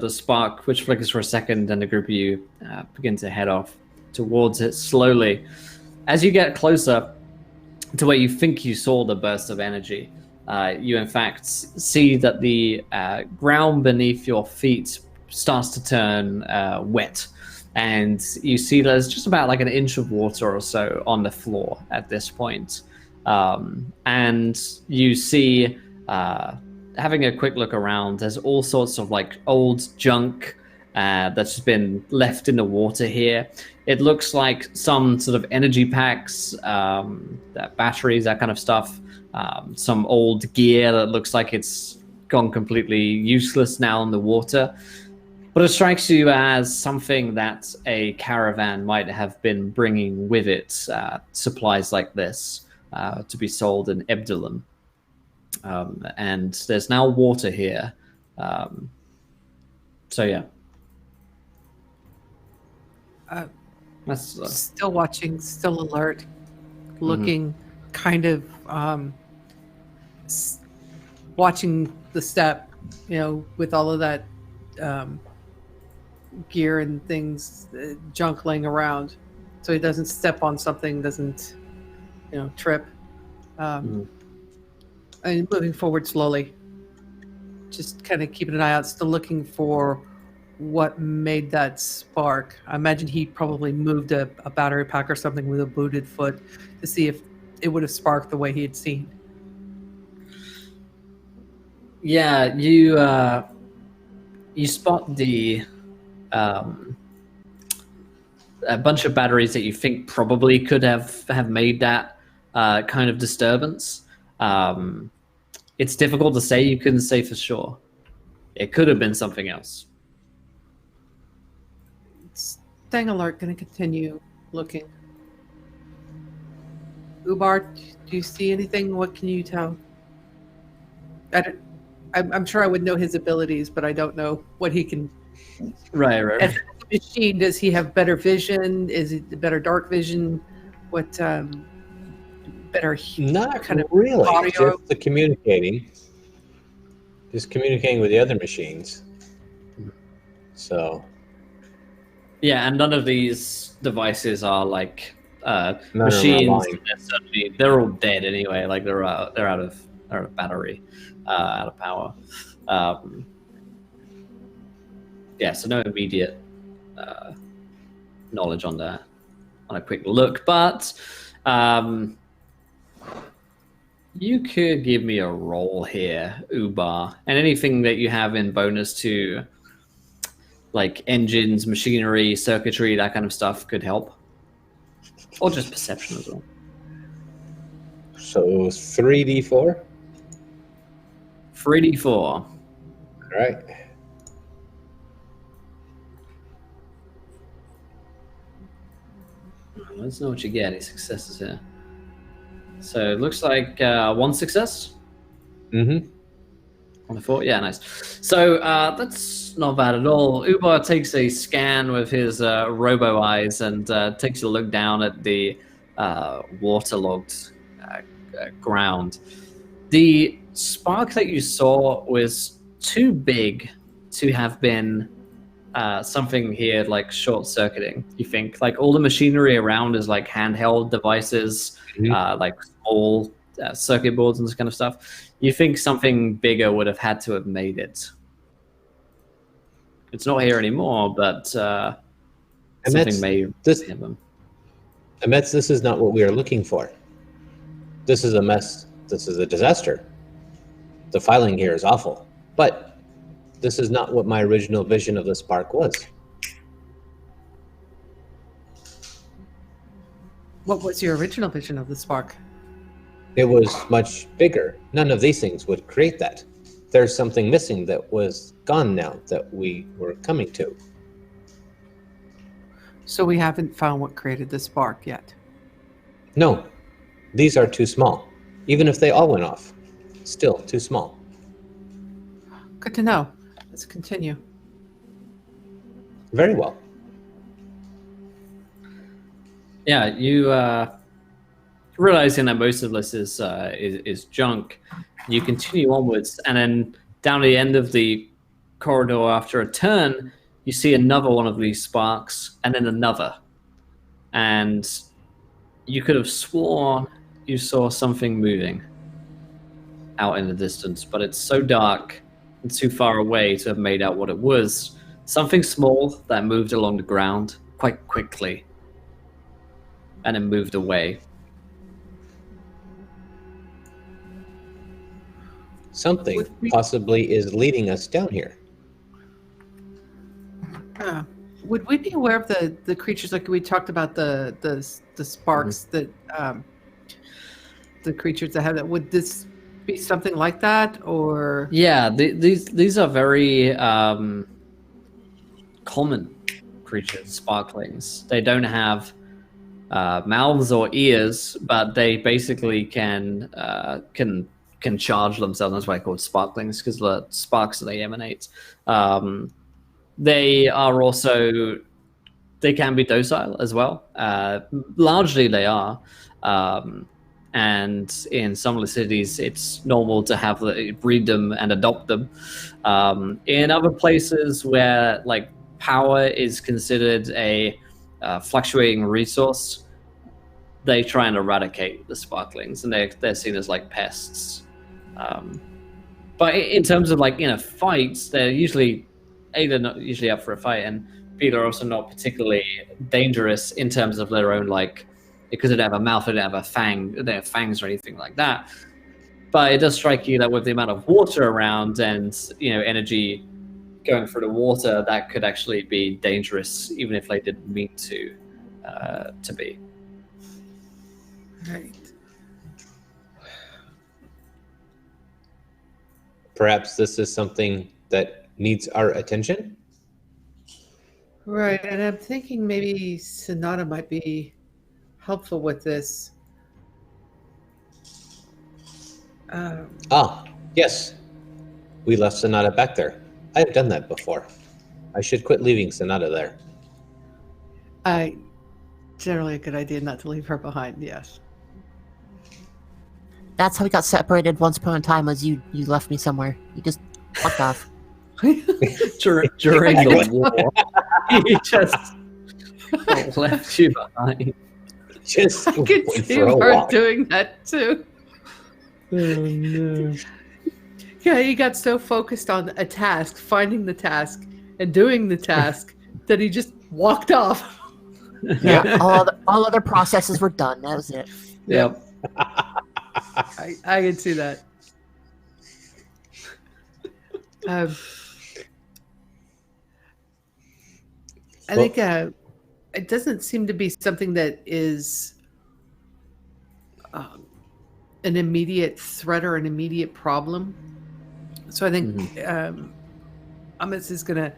spark, which flickers for a second, and the group of you begin to head off towards it slowly. As you get closer to where you think you saw the burst of energy, you in fact see that the ground beneath your feet starts to turn wet, and you see there's just about like an inch of water or so on the floor at this point. And you see, having a quick look around, there's all sorts of like old junk that's been left in the water here. It looks like some sort of energy packs, batteries, that kind of stuff. Some old gear that looks like it's gone completely useless now in the water. But it strikes you as something that a caravan might have been bringing with it, supplies like this. To be sold in Ebdelin. And there's now water here. So yeah. That's Still watching, still alert, looking, kind of watching the step, with all of that gear and things, junk laying around, so he doesn't step on something, doesn't trip. And moving forward slowly, just kind of keeping an eye out, still looking for what made that spark. I imagine he probably moved a battery pack or something with a booted foot to see if it would have sparked the way he had seen. Yeah, you spot the a bunch of batteries that you think probably could have made that kind of disturbance. It's difficult to say. You couldn't say for sure. It could have been something else. Staying alert, going to continue looking. Ubar, do you see anything? What can you tell? I'm sure I would know his abilities, but I don't know what he can. Right. As a machine, does he have better vision? Is it better dark vision? What better? Not kind of really. audio? Just the communicating. Just communicating with the other machines. So. Yeah, and none of these devices are like None machines. They're all dead anyway. Like they're out of battery, out of power. Yeah, so no immediate knowledge on that on a quick look, but You could give me a roll here, Ubar, and anything that you have in bonus to, like engines, machinery, circuitry, that kind of stuff could help, or just perception as well. So 3d4. 3d4. All right. Let's know what you get. Any successes here? So it looks like 1 success. Mm-hmm. On the 4, yeah, nice. So that's not bad at all. Ubar takes a scan with his robo eyes and takes a look down at the waterlogged ground. The spark that you saw was too big to have been something here like short-circuiting. You think like all the machinery around is like handheld devices, like small circuit boards and this kind of stuff. You think something bigger would have had to have made it. It's not here anymore, but something may have them. Amets, this is not what we are looking for. This is a mess. This is a disaster. The filing here is awful. But this is not what my original vision of the spark was. What was your original vision of the spark? It was much bigger. None of these things would create that. There's something missing that was gone now that we were coming to. So we haven't found what created the spark yet. No, these are too small. Even if they all went off, still too small. Good to know. Let's continue. Very well. Yeah, you realizing that most of this is junk, you continue onwards, and then down the end of the corridor, after a turn, you see another one of these sparks, and then another, and you could have sworn you saw something moving out in the distance, but it's so dark and too far away to have made out what it was. Something small that moved along the ground quite quickly, and then moved away. Something possibly is leading us down here. Would we be aware of the creatures, like we talked about the sparks that the creatures that have that? Would this be something like that, or? Yeah, these are very common creatures, sparklings. They don't have mouths or ears, but they basically can charge themselves. That's why they're called sparklings, because the sparks that they emanate. They are also, they can be docile as well. Largely they are. And in some of the cities, it's normal to have breed them and adopt them. In other places where like power is considered a fluctuating resource, they try and eradicate the sparklings, and they're seen as like pests. But in terms of like fights, they're usually not usually up for a fight, and people are also not particularly dangerous in terms of their own, like, because they don't have a mouth, they don't have they don't have fangs or anything like that. But it does strike you that with the amount of water around and energy going through the water, that could actually be dangerous, even if they didn't mean to be. Right. Perhaps this is something that needs our attention? Right, and I'm thinking maybe Sonata might be helpful with this. Yes. We left Sonata back there. I've done that before. I should quit leaving Sonata there. Generally a good idea not to leave her behind, yes. That's how we got separated once upon a time, was you left me somewhere. You just fucked off. During the war, he just left you behind. Just I could went see for a her walk. doing that too. Oh, no. Yeah, he got so focused on a task, finding the task, and doing the task, that he just walked off. Yeah, all other processes were done. That was it. Yep. I can see that. I think it doesn't seem to be something that is an immediate threat or an immediate problem. So I think Amos is going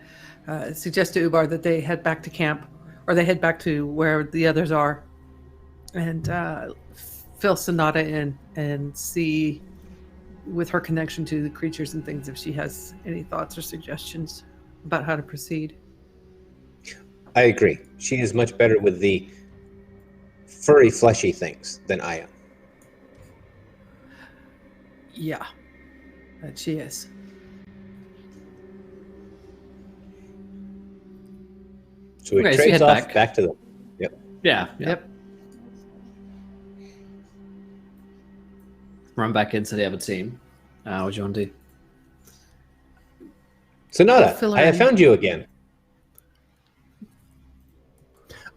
to suggest to Ubar that they head back to camp, or they head back to where the others are, and fill Sonata in and see, with her connection to the creatures and things, if she has any thoughts or suggestions about how to proceed. I agree. She is much better with the furry, fleshy things than I am. Yeah, that she is. So we Okay, so you trades head off back. back to them. Yep. Yeah. Yep. Run back into the other team. What do you want to do? Sonata, Fill her I have in. found you again.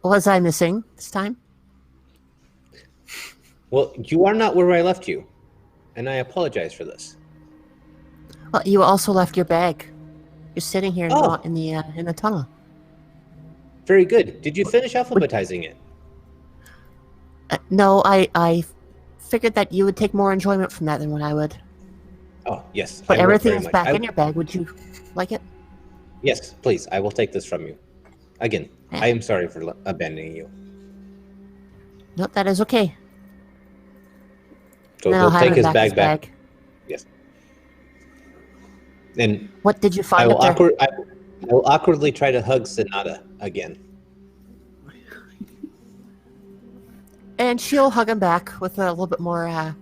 Was I missing this time? Well, you are not where I left you, and I apologize for this. Well, you also left your bag. You're sitting here Oh. in the tunnel. Very good. Did you finish alphabetizing it? No, I figured that you would take more enjoyment from that than what I would. Oh, yes. But I will everything very is much. back in your bag. Would you like it? Yes, please. I will take this from you. Again, Yeah. I am sorry for abandoning you. No, that is okay. So And then I'll he'll have take him his back bag. Yes. And What did you I find will, up there? I will awkwardly try to hug Sonata again. And she'll hug him back with a little bit more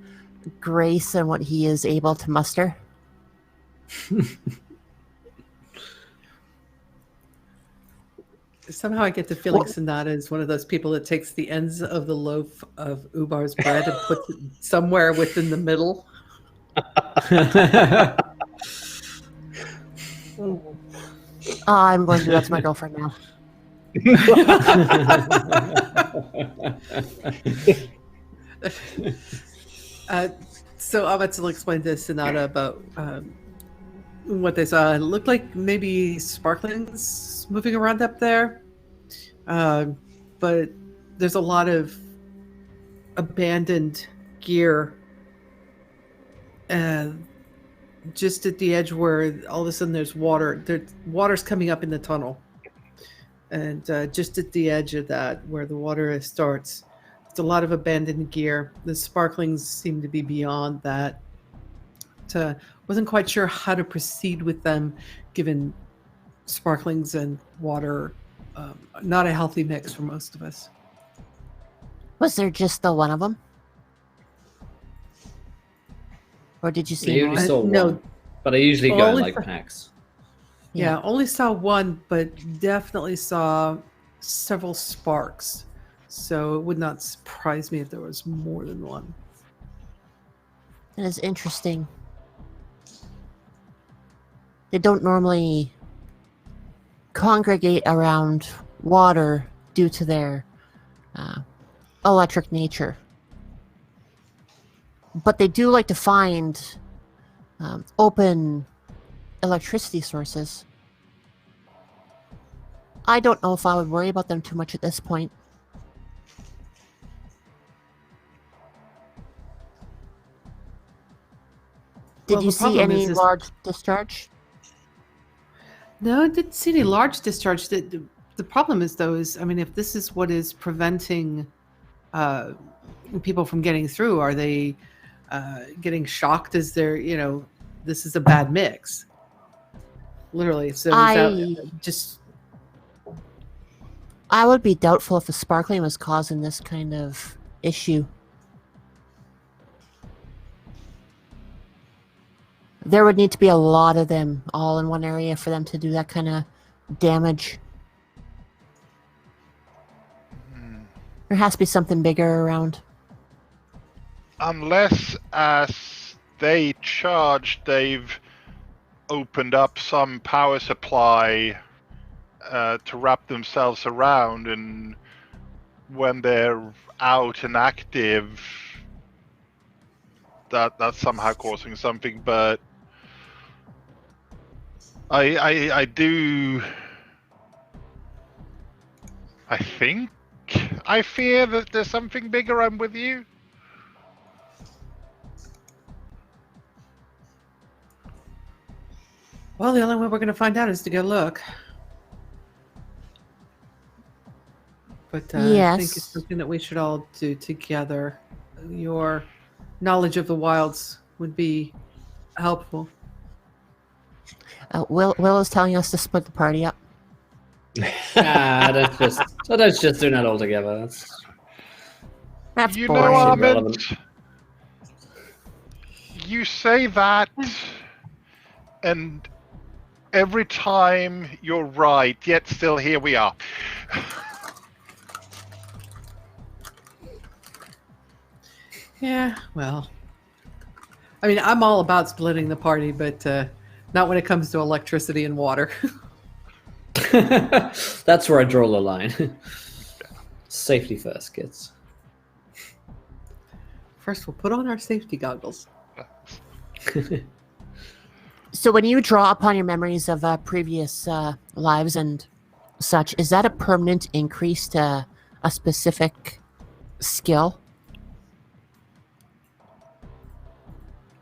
grace than what he is able to muster. Somehow I get the feeling Sonata is one of those people that takes the ends of the loaf of Ubar's bread and puts it somewhere within the middle. I'm going to do that to my girlfriend now. So Amatsu will explain to Sonata about what they saw. It looked like maybe sparklings moving around up there. But there's a lot of abandoned gear just at the edge where all of a sudden there's water. Water's coming up in the tunnel. And just at the edge of that, where the water starts, it's a lot of abandoned gear. The sparklings seem to be beyond that. Wasn't quite sure how to proceed with them, given sparklings and water, not a healthy mix for most of us. Was there just the one of them? Or did you see You only more? saw one, No. but I usually go in Only like for- packs. Yeah, only saw one, but definitely saw several sparks. So it would not surprise me if there was more than one. That is interesting. They don't normally congregate around water due to their electric nature. But they do like to find open electricity sources. I don't know if I would worry about them too much at this point. Did Well, you the see problem any is large discharge? No, I didn't see any large discharge. The problem is, though, I mean, if this is what is preventing people from getting through, are they getting shocked as they're, this is a bad mix? Literally. So is that just... I would be doubtful if the sparkling was causing this kind of issue. There would need to be a lot of them all in one area for them to do that kind of damage. There has to be something bigger around. Unless, as they charge, they've opened up some power supply to wrap themselves around, and when they're out and active, that's somehow causing something, but I do. I think I fear that there's something bigger. I'm with you. Well, the only way we're going to find out is to go look. But I think it's Yes. something that we should all do together. Your knowledge of the wilds would be helpful. Will is telling us to split the party up. Let's just do that all together. That's You boring. know, Irrelevant. Armand, you say that, and every time you're right, yet still here we are. Yeah, well. I mean, I'm all about splitting the party, but not when it comes to electricity and water. That's where I draw the line. Safety first, kids. First, we'll put on our safety goggles. So when you draw upon your memories of previous lives and such, is that a permanent increase to a specific skill?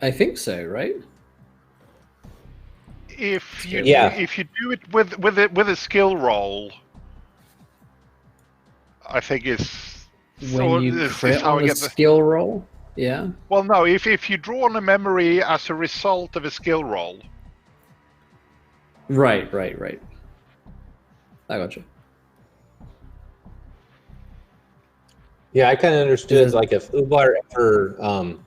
I think so, right? If you Yeah. if you do it with a skill roll, I think it's When you this is crit how on I the get the. skill roll, yeah. Well, no, if you draw on a memory as a result of a skill roll, Right. I got you. Yeah, I kind of understood, like, if Ubar ever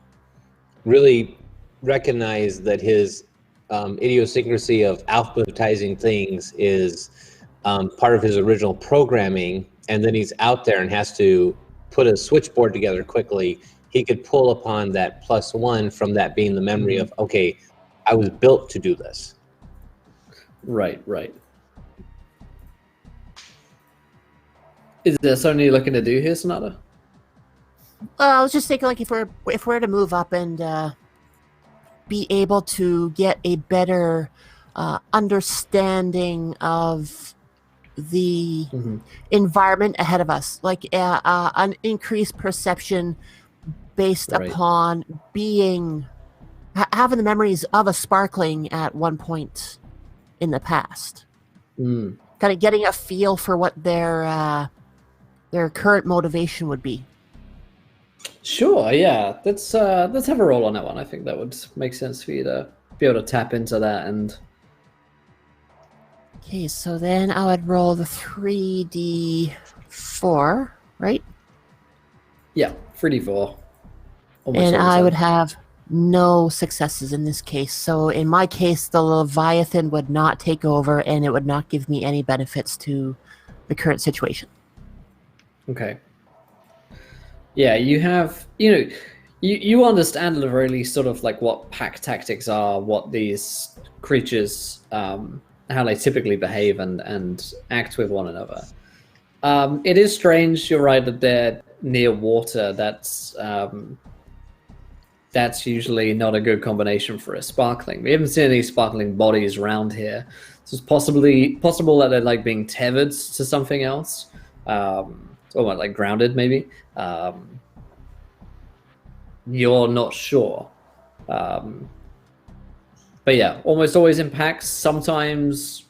really recognized that his idiosyncrasy of alphabetizing things is part of his original programming, and then he's out there and has to put a switchboard together quickly, he could pull upon that +1 from that being the memory of, okay, I was built to do this. Right. Is there something you're looking to do here, Sonata? I was just thinking, like, if we're to move up and be able to get a better understanding of the environment ahead of us, like an increased perception based Right. upon having the memories of a sparkling at one point in the past, kind of getting a feel for what their current motivation would be. Sure, yeah. Let's have a roll on that one. I think that would make sense for you to be able to tap into that. And Okay, so then I would roll the 3d4, right? yeah, 3d4. Almost And all the I time. would have no successes in this case. So in my case, the Leviathan would not take over, and it would not give me any benefits to the current situation. Okay. Yeah, you have, you understand at the very least sort of like what pack tactics are, what these creatures, how they typically behave and act with one another. It is strange, you're right, that they're near water. That's usually not a good combination for a sparkling. We haven't seen any sparkling bodies around here. So it's possible that they're like being tethered to something else. Or like grounded, maybe. You're not sure. But yeah, almost always in packs. Sometimes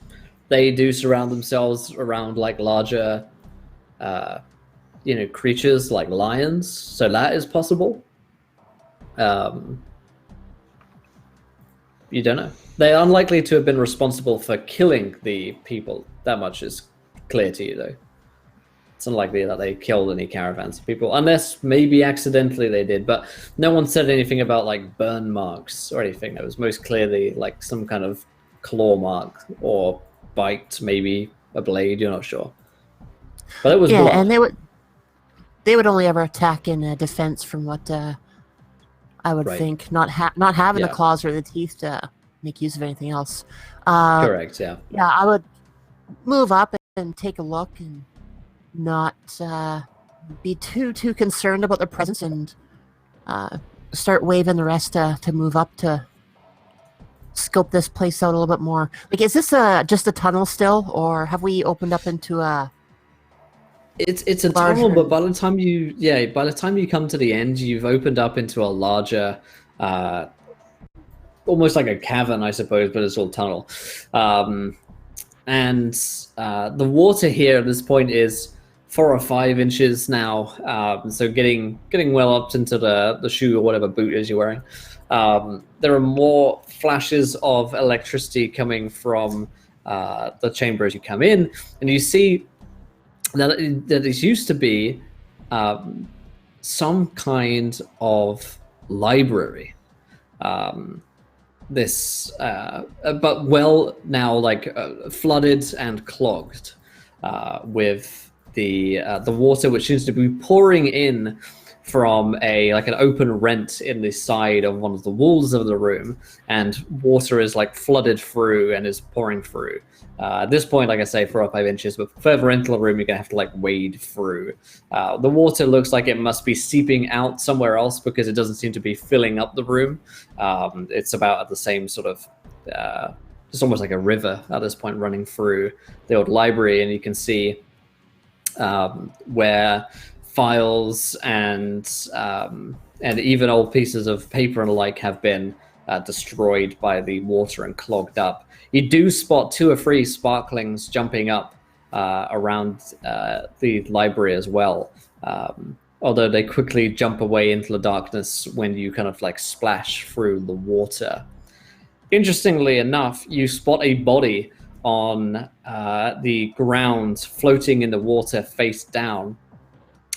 they do surround themselves around like larger, creatures like lions. So that is possible. You don't know. They're unlikely to have been responsible for killing the people. That much is clear to you, though. It's unlikely that they killed any caravans of people, unless maybe accidentally they did. But no one said anything about like burn marks or anything. It was most clearly like some kind of claw mark or bite, maybe a blade. You're not sure, but it was blood. And they would only ever attack in defense, from what I would think. Not having the claws or the teeth to make use of anything else. Correct. Yeah. Yeah, I would move up and take a look and not be too concerned about their presence, and start waving the rest to move up to scope this place out a little bit more. Like, is this just a tunnel still, or have we opened up into a? It's a tunnel, but by the time you come to the end, you've opened up into a larger, almost like a cavern, I suppose, but it's all tunnel. And the water here at this point is 4 or 5 inches now, so getting well up into the shoe or whatever boot is you're wearing. There are more flashes of electricity coming from the chamber as you come in, and you see that it used to be some kind of library. But well now, like flooded and clogged with the water, which seems to be pouring in from an open rent in the side of one of the walls of the room, and water is like flooded through and is pouring through. At this point, like I say, 4 or 5 inches, but further into the room, you're gonna have to like wade through. The water looks like it must be seeping out somewhere else because it doesn't seem to be filling up the room. It's about at the same sort of, just almost like a river at this point running through the old library, and you can see where files and even old pieces of paper and the like have been destroyed by the water and clogged up. You do spot 2 or 3 sparklings jumping up around the library as well, although they quickly jump away into the darkness when you kind of like splash through the water. Interestingly enough, you spot a body on the ground floating in the water face down.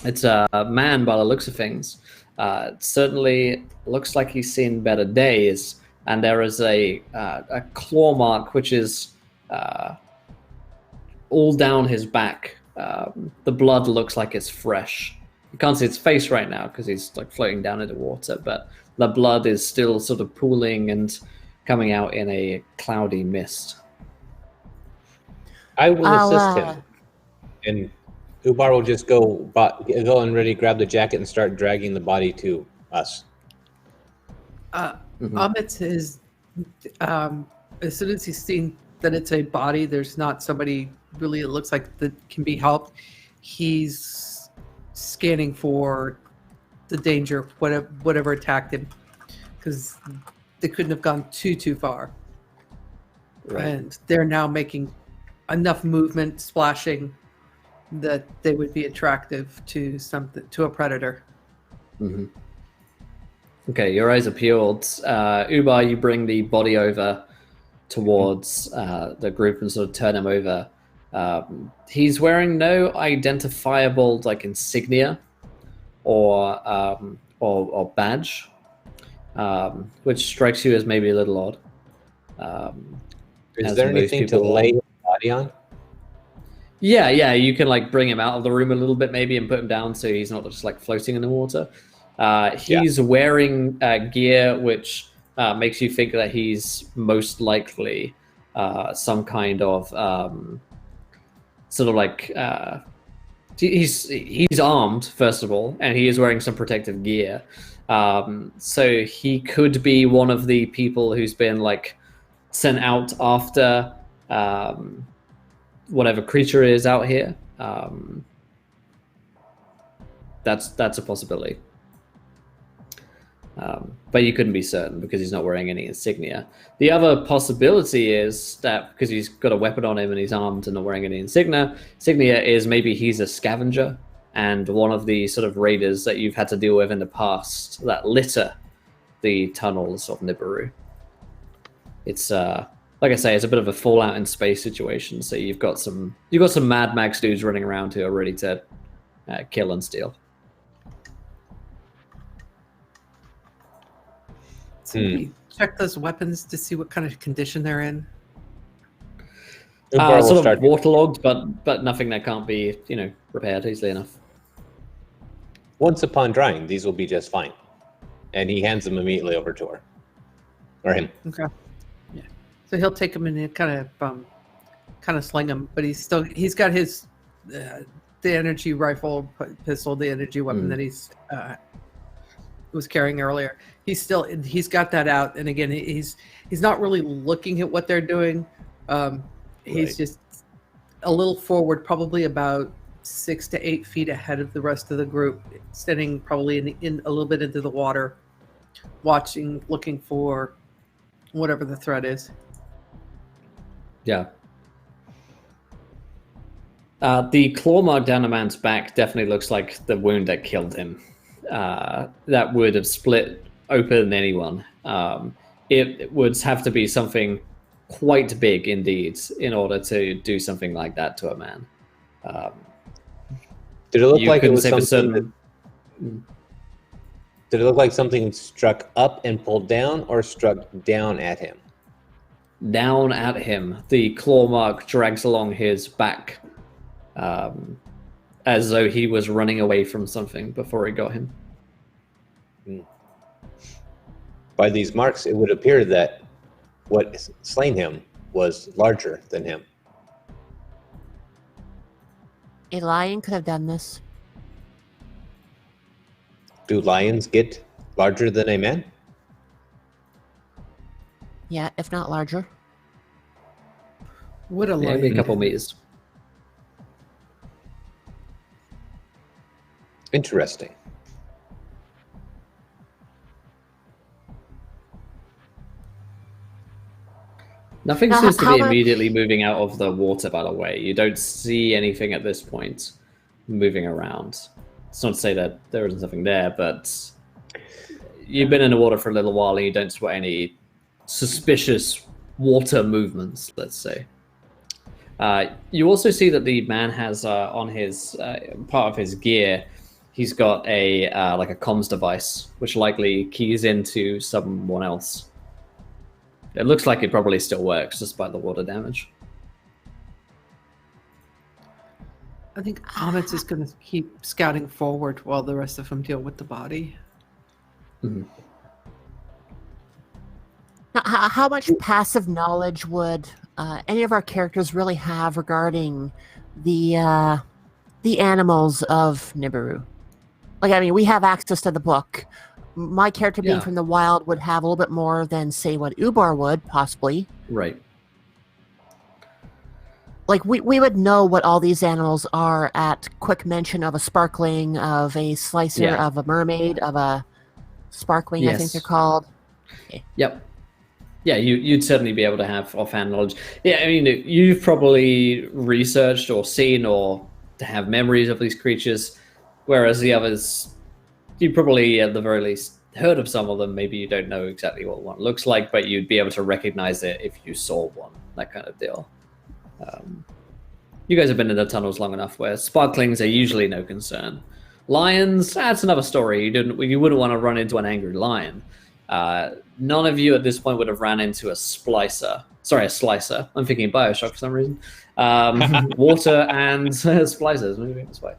It's a man by the looks of things. It certainly looks like he's seen better days, and there is a claw mark which is all down his back. The blood looks like it's fresh. You can't see his face right now because he's like floating down in the water, but the blood is still sort of pooling and coming out in a cloudy mist. I will assist him, and Ubar will just go and ready grab the jacket and start dragging the body to us. Amit is, as soon as he's seen that it's a body, there's not somebody really it looks like that can be helped. He's scanning for the danger, whatever attacked him, because they couldn't have gone too far. Right. And they're now making enough movement, splashing, that they would be attractive to a predator. Mm-hmm. Okay, your eyes are peeled. Ubar, you bring the body over towards the group and sort of turn him over. He's wearing no identifiable like insignia or badge, which strikes you as maybe a little odd. Is there anything to lay the body on? Yeah, you can like bring him out of the room a little bit maybe and put him down so he's not just like floating in the water. He's wearing gear which makes you think that he's most likely some kind of sort of like he's armed first of all, and he is wearing some protective gear. So he could be one of the people who's been like sent out after whatever creature is out here. That's a possibility. But you couldn't be certain because he's not wearing any insignia. The other possibility is that because he's got a weapon on him and he's armed and not wearing any insignia is maybe he's a scavenger and one of the sort of raiders that you've had to deal with in the past that litter the tunnels of Nibiru. It's like I say, it's a bit of a Fallout in space situation. So you've got some Mad Max dudes running around who are ready to kill and steal. So we check those weapons to see what kind of condition they're in. Sort of waterlogged, but nothing that can't be repaired easily enough. Once upon drying, these will be just fine. And he hands them immediately over to her, or him. Okay. Yeah. So he'll take them and kind of sling them, but he's got his the energy rifle pistol, the energy weapon that he's was carrying earlier. He's got that out, and again, he's not really looking at what they're doing. He's Right. just a little forward, probably about 6 to 8 feet ahead of the rest of the group, standing probably in a little bit into the water, watching, looking for whatever the threat is. Yeah. The claw mark down the man's back definitely looks like the wound that killed him. That would have split open anyone. It would have to be something quite big indeed in order to do something like that to a man. Did it look You like it couldn't was say for something? certain. Did it look like something struck up and pulled down, or struck down at him? Down at him, the claw mark drags along his back, as though he was running away from something before it got him. By these marks, it would appear that what slain him was larger than him. A lion could have done this. Do lions get larger than a man? Yeah, if not larger. What a Yeah, lion maybe a couple did. meters. Interesting. Nothing Now, seems to how be much- immediately moving out of the water, by the way. You don't see anything at this point moving around. It's not to say that there isn't something there, but you've been in the water for a little while and you don't spot any suspicious water movements, let's say. You also see that the man has on his part of his gear, he's got a like a comms device, which likely keys into someone else. It looks like it probably still works despite the water damage. I think Amit's is going to keep scouting forward while the rest of them deal with the body. Mhm. Now, how much passive knowledge would any of our characters really have regarding the animals of Nibiru? Like, I mean, we have access to the book. My character being Yeah. from the wild would have a little bit more than, say, what Ubar would, possibly. Right. Like, we would know what all these animals are at quick mention of a sparkling, of a slicer, Yeah. of a mermaid, of a sparkling, I think Yes. they're called. Yep. Yeah, you'd certainly be able to have offhand knowledge. Yeah, I mean, you've probably researched or seen or to have memories of these creatures, whereas the others, you probably at the very least heard of some of them. Maybe you don't know exactly what one looks like, but you'd be able to recognize it if you saw one, that kind of deal. You guys have been in the tunnels long enough where sparklings are usually no concern. Lions, that's another story. You wouldn't want to run into an angry lion. None of you at this point would have ran into a splicer. Sorry, a slicer. I'm thinking Bioshock for some reason. Water and splicers. Maybe that's why.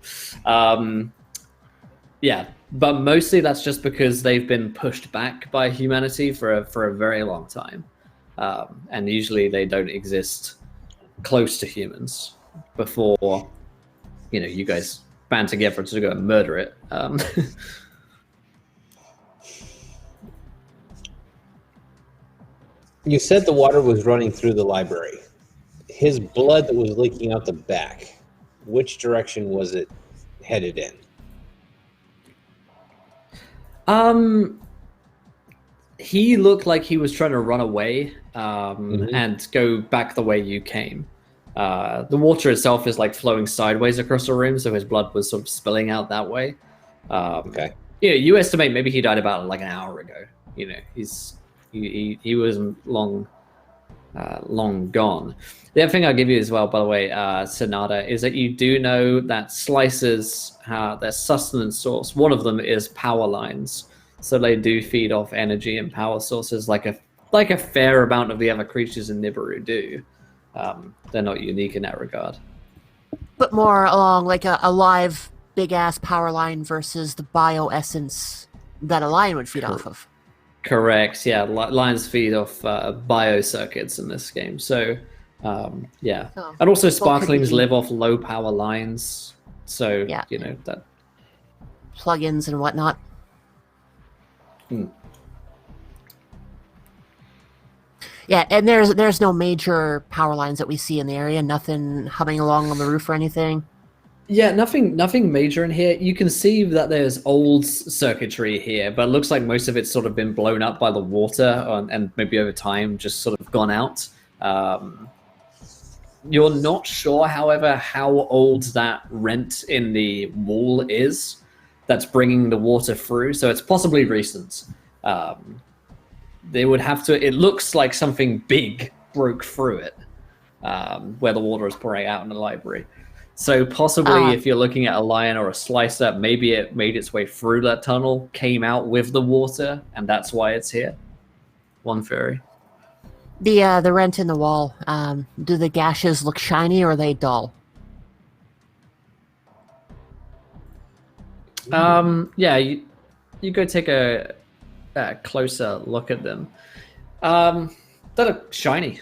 Yeah, but mostly that's just because they've been pushed back by humanity for a very long time. And usually they don't exist close to humans before, you guys band together to go and murder it. You said the water was running through the library. His blood that was leaking out the back, which direction was it headed in? He looked like he was trying to run away and go back the way you came. The water itself is like flowing sideways across the room, so his blood was sort of spilling out that way. Okay. You estimate maybe he died about like an hour ago. He wasn't long gone. The other thing I'll give you as well, by the way, Sonata, is that you do know that slicers, their sustenance source, one of them is power lines. So they do feed off energy and power sources like a fair amount of the other creatures in Nibiru do. They're not unique in that regard. But more along like a live big ass power line versus the bioessence that a lion would feed off of. Correct. Yeah, lines feed off bio circuits in this game. So, yeah, Oh, and also well, could sparklings be- live off low power lines. So Yeah. that. Plugins and whatnot. Yeah, and there's no major power lines that we see in the area. Nothing humming along on the roof or anything. Yeah, nothing major in here. You can see that there's old circuitry here, but it looks like most of it's sort of been blown up by the water and maybe over time just sort of gone out. You're not sure, however, how old that rent in the wall is that's bringing the water through, so it's possibly recent. They would have to. It looks like something big broke through it, where the water is pouring out in the library. So possibly, if you're looking at a lion or a slicer, maybe it made its way through that tunnel, came out with the water, and that's why it's here. One theory. The rent in the wall. Do the gashes look shiny or are they dull? Yeah, you go take a closer look at them. They look shiny,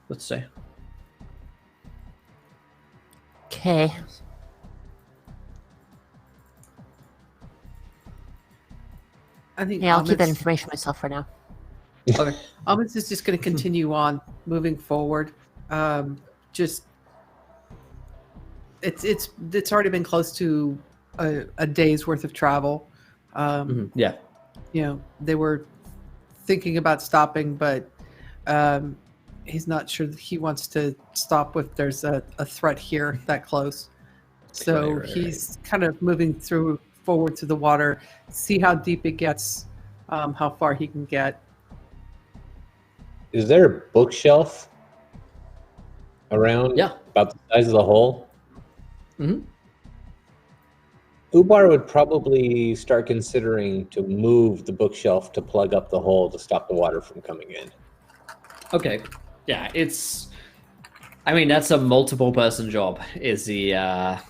let's say. Okay. I think Yeah, I'll keep that Ahmed's- information myself for now. Okay. Ahmed's is just going to continue on, moving forward. Just it's already been close to a day's worth of travel. Yeah. You know, they were thinking about stopping, but he's not sure that he wants to stop if there's a threat here that close. So Right. he's kind of moving forward to the water, see how deep it gets, how far he can get. Is there a bookshelf around? Yeah. About the size of the hole? Mm-hmm. Ubar would probably start considering to move the bookshelf to plug up the hole to stop the water from coming in. Okay. Yeah, it's. I mean, that's a multiple person job. Is the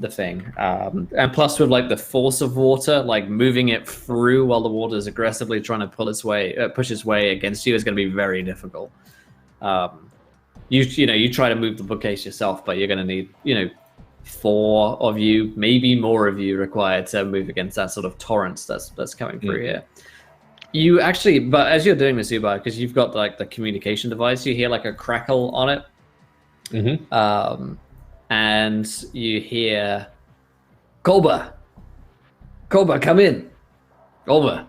thing, and plus with like the force of water, like moving it through while the water is aggressively trying to push its way against you is going to be very difficult. You try to move the bookcase yourself, but you're going to need 4 of you, maybe more of you, required to move against that sort of torrent that's coming through here. You actually, but as you're doing this, Ubar, because you've got like the communication device, you hear like a crackle on it. Mm-hmm. And you hear, Koba, come in. Koba.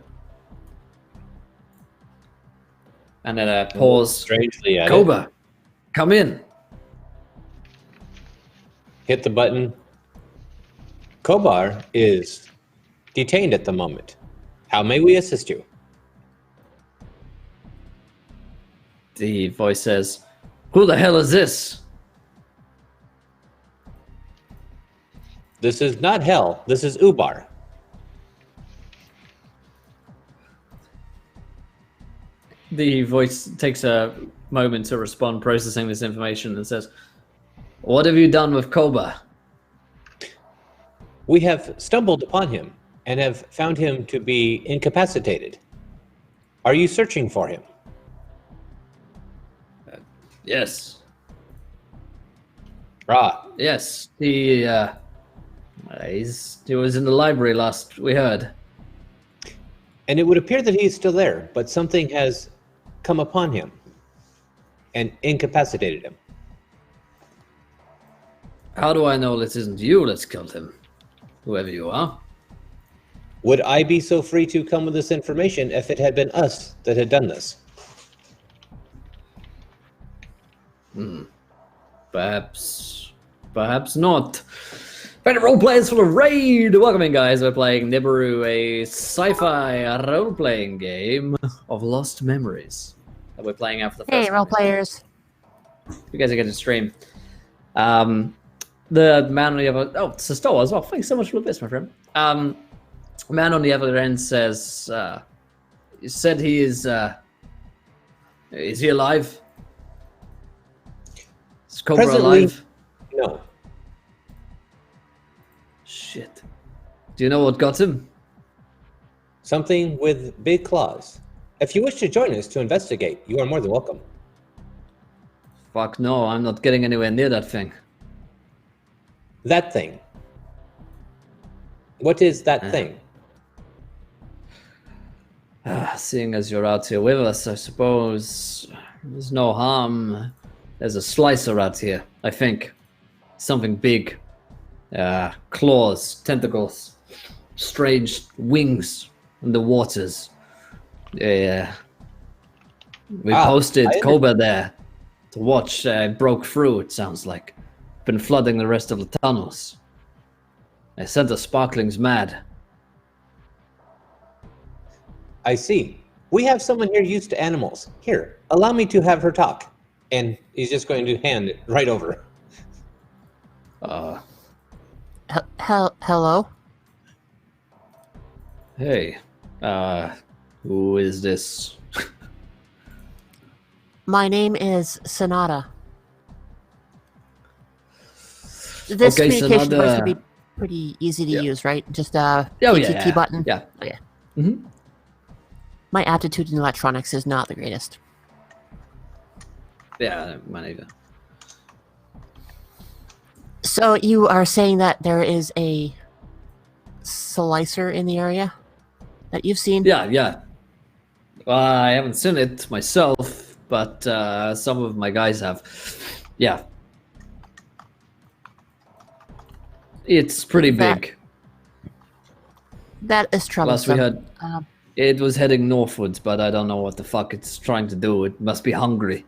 And then a pause. Strangely at it. Koba, come in. Hit the button. Kobar is detained at the moment. How may we assist you? The voice says, who the hell is this? This is not hell. This is Ubar. The voice takes a moment to respond, processing this information, and says, what have you done with Koba? We have stumbled upon him and have found him to be incapacitated. Are you searching for him? Yes. Ah, Yes. He was in the library last we heard. and it would appear that he's still there, but something has come upon him and incapacitated him. How do I know this isn't you that's killed him? Whoever you are. Would I be so free to come with this information if it had been us that had done this? Perhaps not. Right, role players for the raid. Welcome in, guys. We're playing Nibiru, a sci-fi role-playing game of lost memories that we're playing out for the first Hey, time. role players. You guys are going to stream. The man on the other... Oh, it's a Stoa as well. Thanks so much for this, my friend. The man on the other end says... he said he is... is he alive? Is Cobra Presently- alive? No. Shit. Do you know what got him? Something with big claws. If you wish to join us to investigate, you are more than welcome. Fuck no, I'm not getting anywhere near that thing. That thing. What is that thing? Seeing as you're out here with us, I suppose there's no harm. There's a slicer out here, I think. Something big. Claws, tentacles, strange wings in the waters. Yeah. We posted Koba there to watch. Broke through, it sounds like. Been flooding the rest of the tunnels. I sent the sparklings mad. I see. We have someone here used to animals. Here, allow me to have her talk. And he's just going to hand it right over. Hello? Hey, who is this? My name is Sonata. This Okay, communication device Sonata. would be pretty easy to Yeah. use, right? Just Oh, PTT button. Yeah. Okay. Mm-hmm. My aptitude in electronics is not the greatest. Yeah, mine either. So you are saying that there is a slicer in the area that you've seen? Yeah. I haven't seen it myself, but some of my guys have. Yeah. It's pretty big. That is Plus, we troublesome. had. It was heading northwards, but I don't know what the fuck it's trying to do. It must be hungry.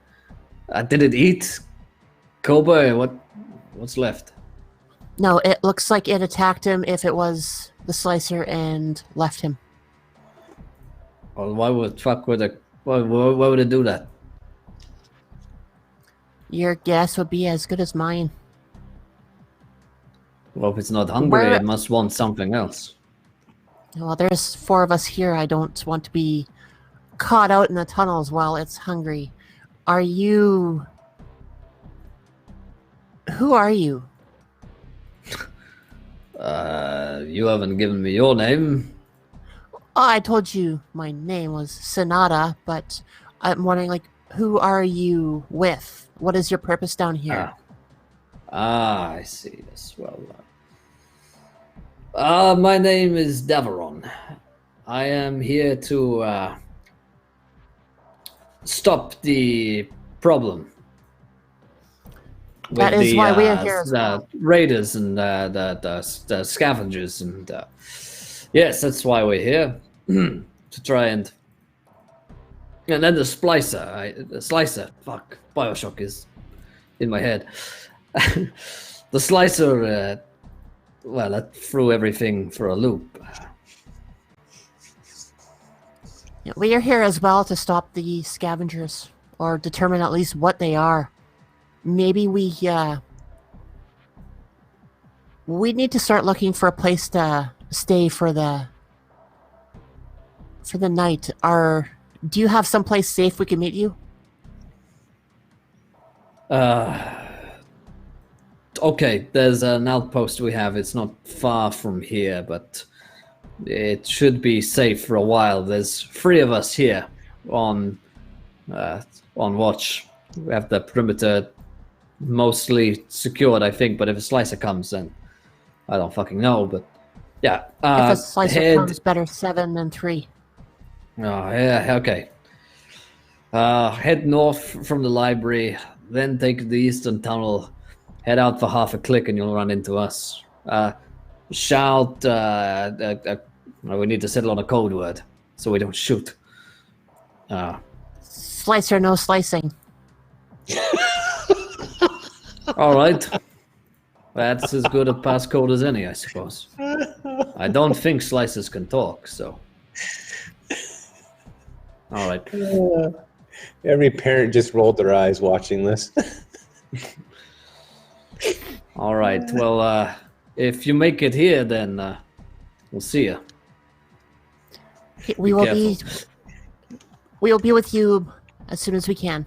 Did it eat? Koba, what's left? No, it looks like it attacked him if it was the slicer and left him. Well, why would why would it do that? Your guess would be as good as mine. Well, if it's not hungry, Where- it must want something else. Well, there's 4 of us here. I don't want to be caught out in the tunnels while it's hungry. Are you... Who are you? You haven't given me your name. Oh, I told you my name was Sonata, but I'm wondering, like, who are you with? What is your purpose down here? I see. Yes, well. My name is Davaron. I am here to stop the problem. That with is the, why we are here as the well. raiders and the scavengers, and yes, that's why we're here to try and then the slicer. Fuck, Bioshock is in my head. The slicer. Well, that threw everything for a loop. Yeah, we are here as well to stop the scavengers, or determine at least what they are. Maybe we need to start looking for a place to stay for the night. Do you have someplace safe we can meet you? Okay, there's an outpost we have. It's not far from here, but it should be safe for a while. There's 3 of us here on watch. We have the perimeter mostly secured, I think, but if a slicer comes, then I don't fucking know, but yeah. If a slicer comes, better 7 than 3. Oh, yeah, okay. Head north from the library, then take the eastern tunnel, head out for half a click and you'll run into us. Shout, we need to settle on a code word so we don't shoot. Slicer, no slicing. All right. That's as good a passcode as any, I suppose. I don't think slicers can talk, so. All right. Every parent just rolled their eyes watching this. All right. Well, if you make it here, then we'll see you. We will be with you as soon as we can.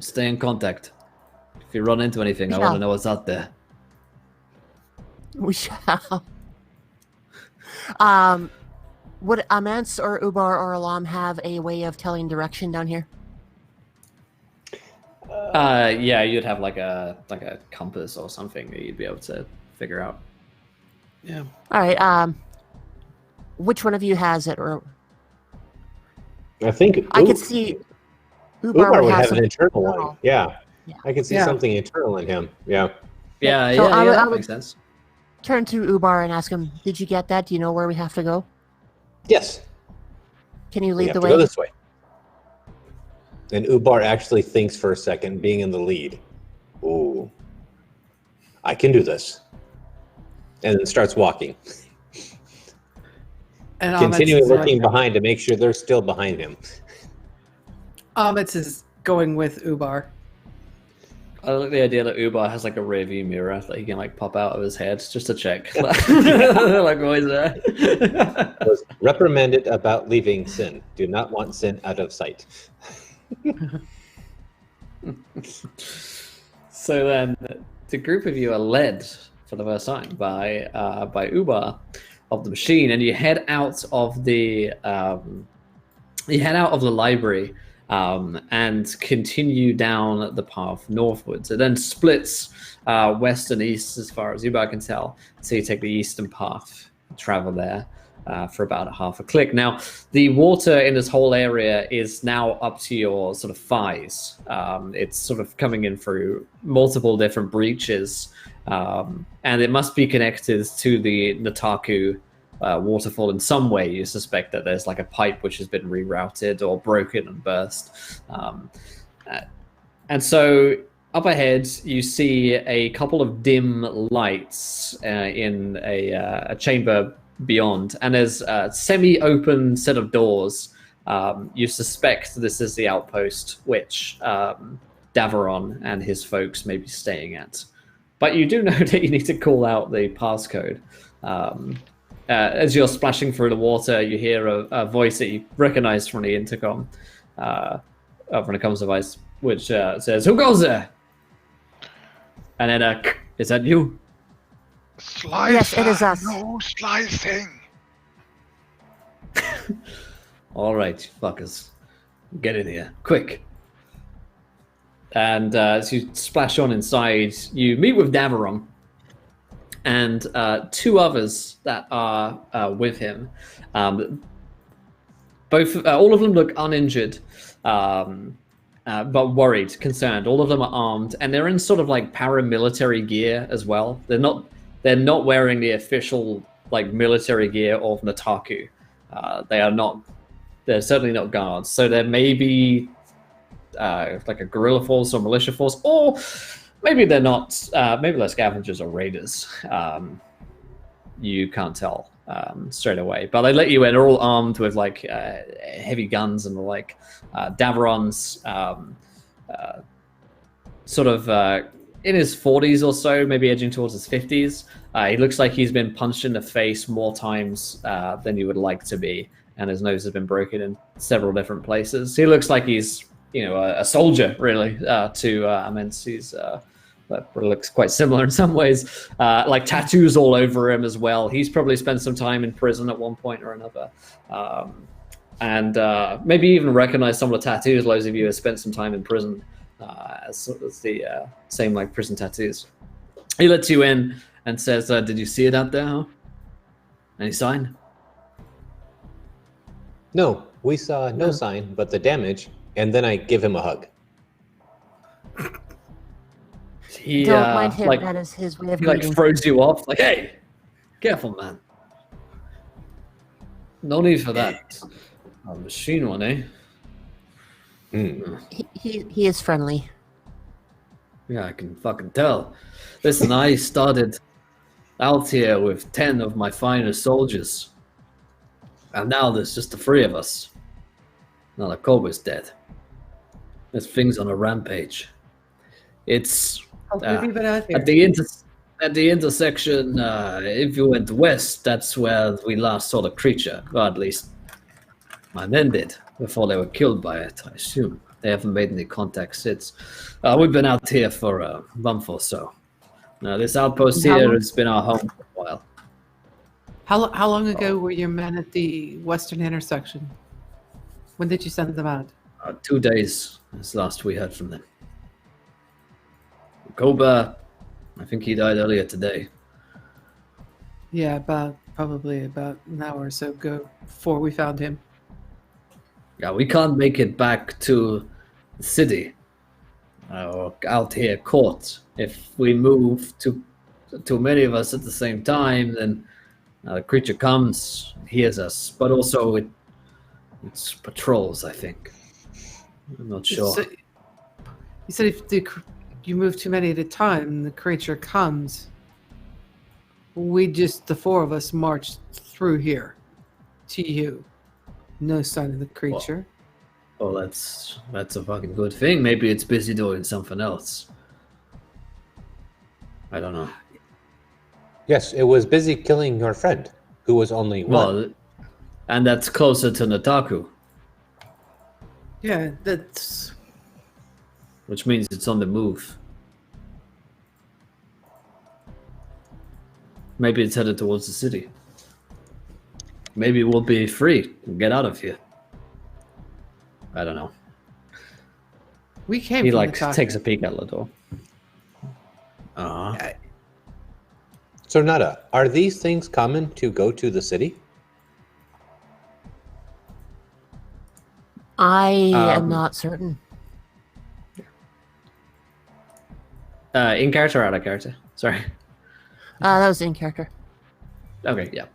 Stay in contact. If you run into anything, I Yeah. want to know what's out there. We shall. Would Amance or Ubar or Alam have a way of telling direction down here? Yeah, you'd have like a compass or something that you'd be able to figure out. Yeah. All right. Which one of you has it, or I think I could see Ubar would have an some internal one. internal. Yeah. Yeah. I could see Yeah. something internal in him. Yeah. Yeah, So I would- I that would- makes sense. Turn to Ubar and ask him, "Did you get that? Do you know where we have to go? Yes. Can you We lead have the to way?" go this way. And Ubar actually thinks for a second, being in the lead. Ooh, I can do this. And then starts walking, And continuing Ahmed's looking behind to make sure they're still behind him. Ahmed's is going with Ubar. I like the idea that Ubar has like a rear view mirror that he can like pop out of his head just to check. Like always there. Was reprimanded about leaving Sin. Do not want Sin out of sight. So then the group of you are led for the first time by Ubar of the machine, and you head out of the library and continue down the path northwards. It then splits west and east as far as Ubar can tell. So you take the eastern path, travel there for about half a click. Now, the water in this whole area is now up to your sort of thighs. It's sort of coming in through multiple different breaches, and it must be connected to the Nataku waterfall in some way. You suspect that there's like a pipe which has been rerouted or broken and burst. And so up ahead, you see a couple of dim lights in a chamber beyond, and there's a semi-open set of doors. You suspect this is the outpost which Daveron and his folks may be staying at. But you do know that you need to call out the passcode. As you're splashing through the water, you hear a voice that you recognize from the intercom, from the comms device, which says, "Who goes there?" And then, is that you? Slicer, Yes, it is us. no slicing. All right, fuckers. Get in here, quick. And as you splash on inside, you meet with Daveron and two others that are with him. All of them look uninjured, but worried, concerned. All of them are armed, and they're in sort of like paramilitary gear as well. They're not wearing the official like military gear of Nataku. They're certainly not guards. So there may be like a guerrilla force or militia force, or maybe they're not. Maybe they're scavengers or raiders. You can't tell straight away. But they let you in. They're all armed with like heavy guns and the like. Daveron's sort of in his 40s or so, maybe edging towards his 50s. He looks like he's been punched in the face more times than you would like to be, and his nose has been broken in several different places. He looks like he's, a soldier, really, to Amensi's. That looks quite similar in some ways. Like tattoos all over him as well. He's probably spent some time in prison at one point or another. And maybe even recognize some of the tattoos. Loads of you have spent some time in prison as the same like prison tattoos. He lets you in and says, "Did you see it out there? Huh? Any sign?" No, we saw no sign, but the damage. And then I give him a hug. He, Don't mind him. like, That is his way of he like greeting. throws you off, like, "Hey, careful, man. No need for that. A machine one, eh?" He is friendly. Yeah, I can fucking tell. Listen, I started out here with 10 of my finest soldiers. And now there's just the 3 of us. Now the Koba's dead. This thing's on a rampage. It's How have you been out here? at the intersection. If you went west, that's where we last saw the creature. Or at least my men did before they were killed by it, I assume. They haven't made any contact since. We've been out here for a month or so. Now, this outpost here has been our home for a while. How long ago were your men at the western intersection? When did you send them out? 2 days is last we heard from them. Koba, I think he died earlier today. Yeah, probably about an hour or so ago before we found him. Yeah, we can't make it back to the city or out here court. If we move too many of us at the same time, then the creature comes, hears us, but also it's patrols, I think. I'm not sure. So, you said if you move too many at a time, the creature comes. The four of us, marched through here to you. No sign of the creature. Well, that's a fucking good thing. Maybe it's busy doing something else. I don't know. Yes, it was busy killing your friend, who was only one. Well, and that's closer to Nataku, Yeah, that's. which means it's on the move. Maybe it's headed towards the city. Maybe we'll be free and get out of here. I don't know. We came He from like Nataku. takes a peek at the door. Uh-huh. So, Nada, are these things common to go to the city? I am not certain. In character or out of character? Sorry. That was in character. Okay, yeah.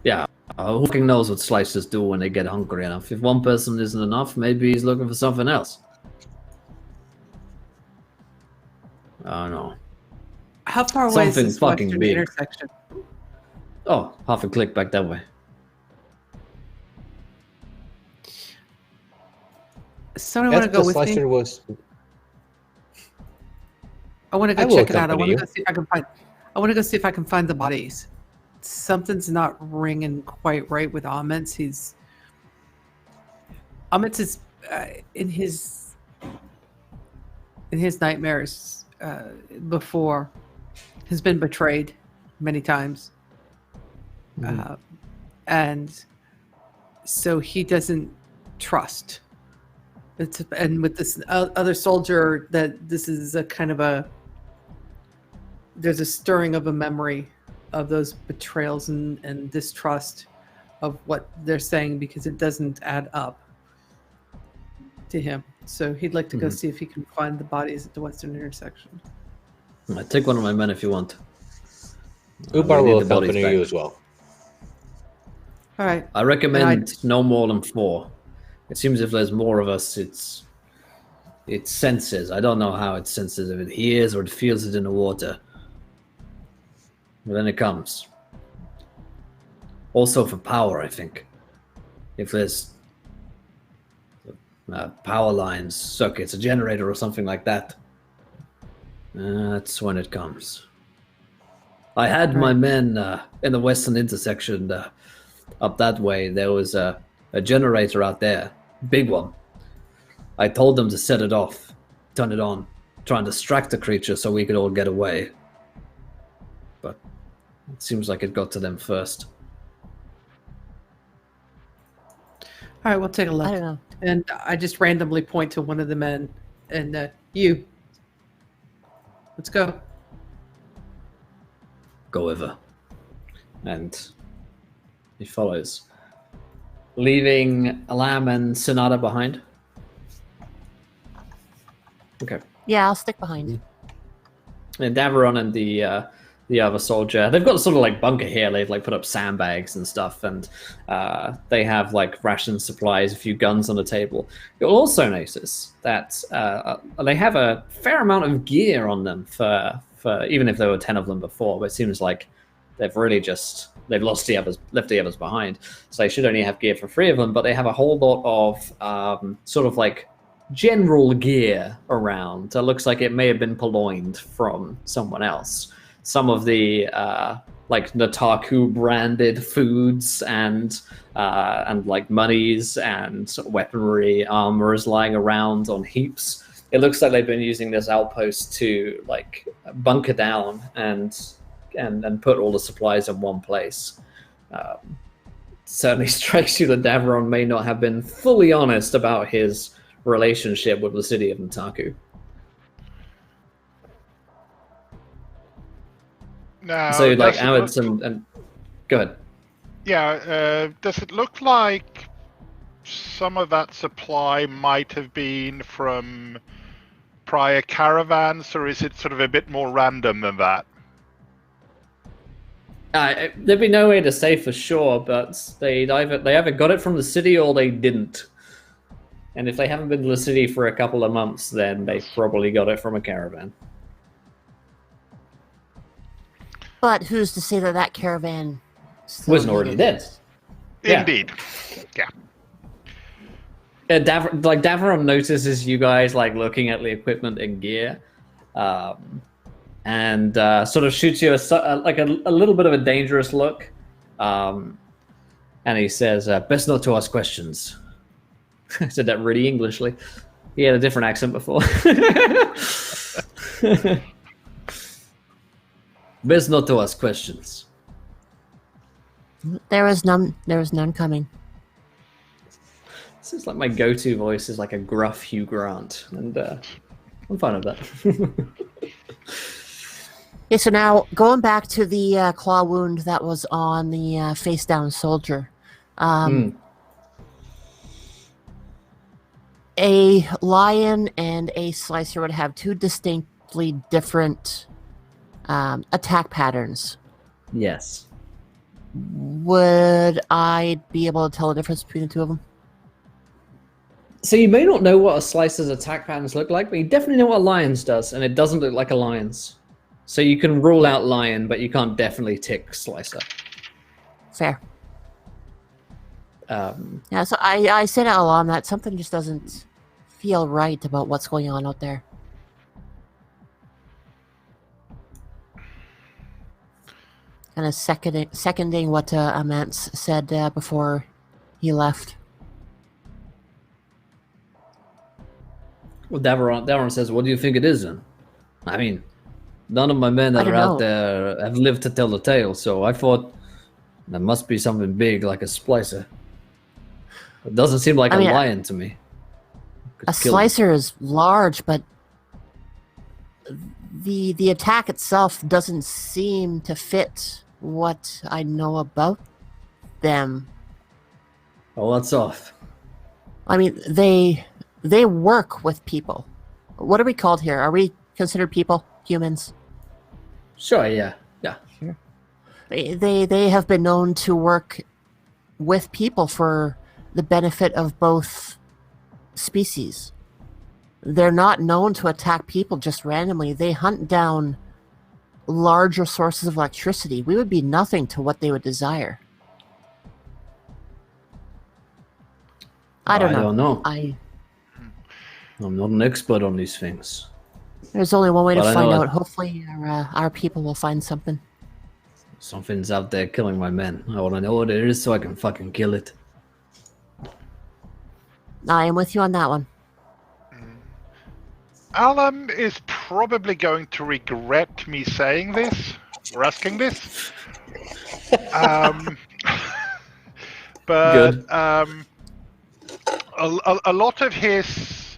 Yeah, who fucking knows what slicers do when they get hungry enough? If one person isn't enough, maybe he's looking for something else. I don't know. How far away Something is this fucking western big. intersection? Oh, half a click back that way. Somebody want to As go the with me? slicer was. I want to I go will check it out. I accompany want to you. go see if I can find. I want to go see if I can find the bodies. Something's not ringing quite right with Aments. Aments is in his nightmares before has been betrayed many times, and so he doesn't trust. And with this other soldier, that this is a kind of there's a stirring of a memory of those betrayals and distrust of what they're saying, because it doesn't add up to him. So he'd like to go see if he can find the bodies at the western intersection. Take one of my men if you want. Ubar we need will the bodies accompany back. you as well. All right. I recommend no more than 4. It seems if there's more of us, it senses. I don't know how it senses, if it hears or it feels it in the water. But then it comes. Also for power, I think. If there's power lines, circuits, a generator or something like that, that's when it comes. I had my men in the western intersection up that way. There was a generator out there, big one. I told them to set it off, turn it on, try and distract the creature so we could all get away. But it seems like it got to them first. All right, we'll take a look. I don't know. And I just randomly point to one of the men and you. Let's go. Go over. And he follows, leaving Alam and Sonata behind. Okay. Yeah, I'll stick behind. And Daveron and the other soldier, they've got sort of like bunker here. They've like put up sandbags and stuff, and they have like ration supplies, a few guns on the table. You'll also notice that they have a fair amount of gear on them for even if there were 10 of them before, but it seems like they've really they've left the others behind. So they should only have gear for 3 of them, but they have a whole lot of sort of like general gear around. It looks like it may have been purloined from someone else. Some of the like Nataku branded foods and like monies and weaponry, armor is lying around on heaps. It looks like they've been using this outpost to like bunker down and put all the supplies in one place. Certainly strikes you that Daveron may not have been fully honest about his relationship with the city of Nataku. Now, So like does it Alex look- and go ahead. Yeah, does it look like some of that supply might have been from prior caravans, or is it sort of a bit more random than that? There'd be no way to say for sure, but they either got it from the city or they didn't. And if they haven't been to the city for a couple of months, then they probably got it from a caravan. But who's to say that that caravan still Wasn't already needed dead. it? Yeah. Indeed. Yeah. Davron notices you guys like looking at the equipment and gear, and sort of shoots you a little bit of a dangerous look, and he says, "Best not to ask questions." I said that really Englishly. He had a different accent before. Best not to ask questions. There was none. There was none coming. This is like my go-to voice is like a gruff Hugh Grant, and I'm fine with that. Okay, so now going back to the claw wound that was on the face-down soldier. A lion and a slicer would have two distinctly different attack patterns. Yes. Would I be able to tell the difference between the two of them? So you may not know what a slicer's attack patterns look like, but you definitely know what a lion's does, and it doesn't look like a lion's. So you can rule out lion, but you can't definitely tick slicer. Fair. Yeah, so I said out loud that something just doesn't feel right about what's going on out there. Kind of seconding what Amance said before he left. Well, Davron says, "What do you think it is then?" I mean, none of my men that I are don't out know. there have lived to tell the tale, so I thought there must be something big like a splicer. It doesn't seem like I a mean, lion to me. Could A kill him. slicer is large, but the attack itself doesn't seem to fit what I know about them. Oh, that's off. I mean, they work with people. What are we called here? Are we considered people? Humans? Sure, yeah. They have been known to work with people for the benefit of both species. They're not known to attack people just randomly. They hunt down larger sources of electricity. We would be nothing to what they would desire. I don't know. I'm not an expert on these things. There's only one way to But I find know out. Hopefully our people will find something. Something's out there killing my men. I want to know what it is so I can fucking kill it. I am with you on that one. Alan is probably going to regret me saying this or asking this. But Good. a lot of his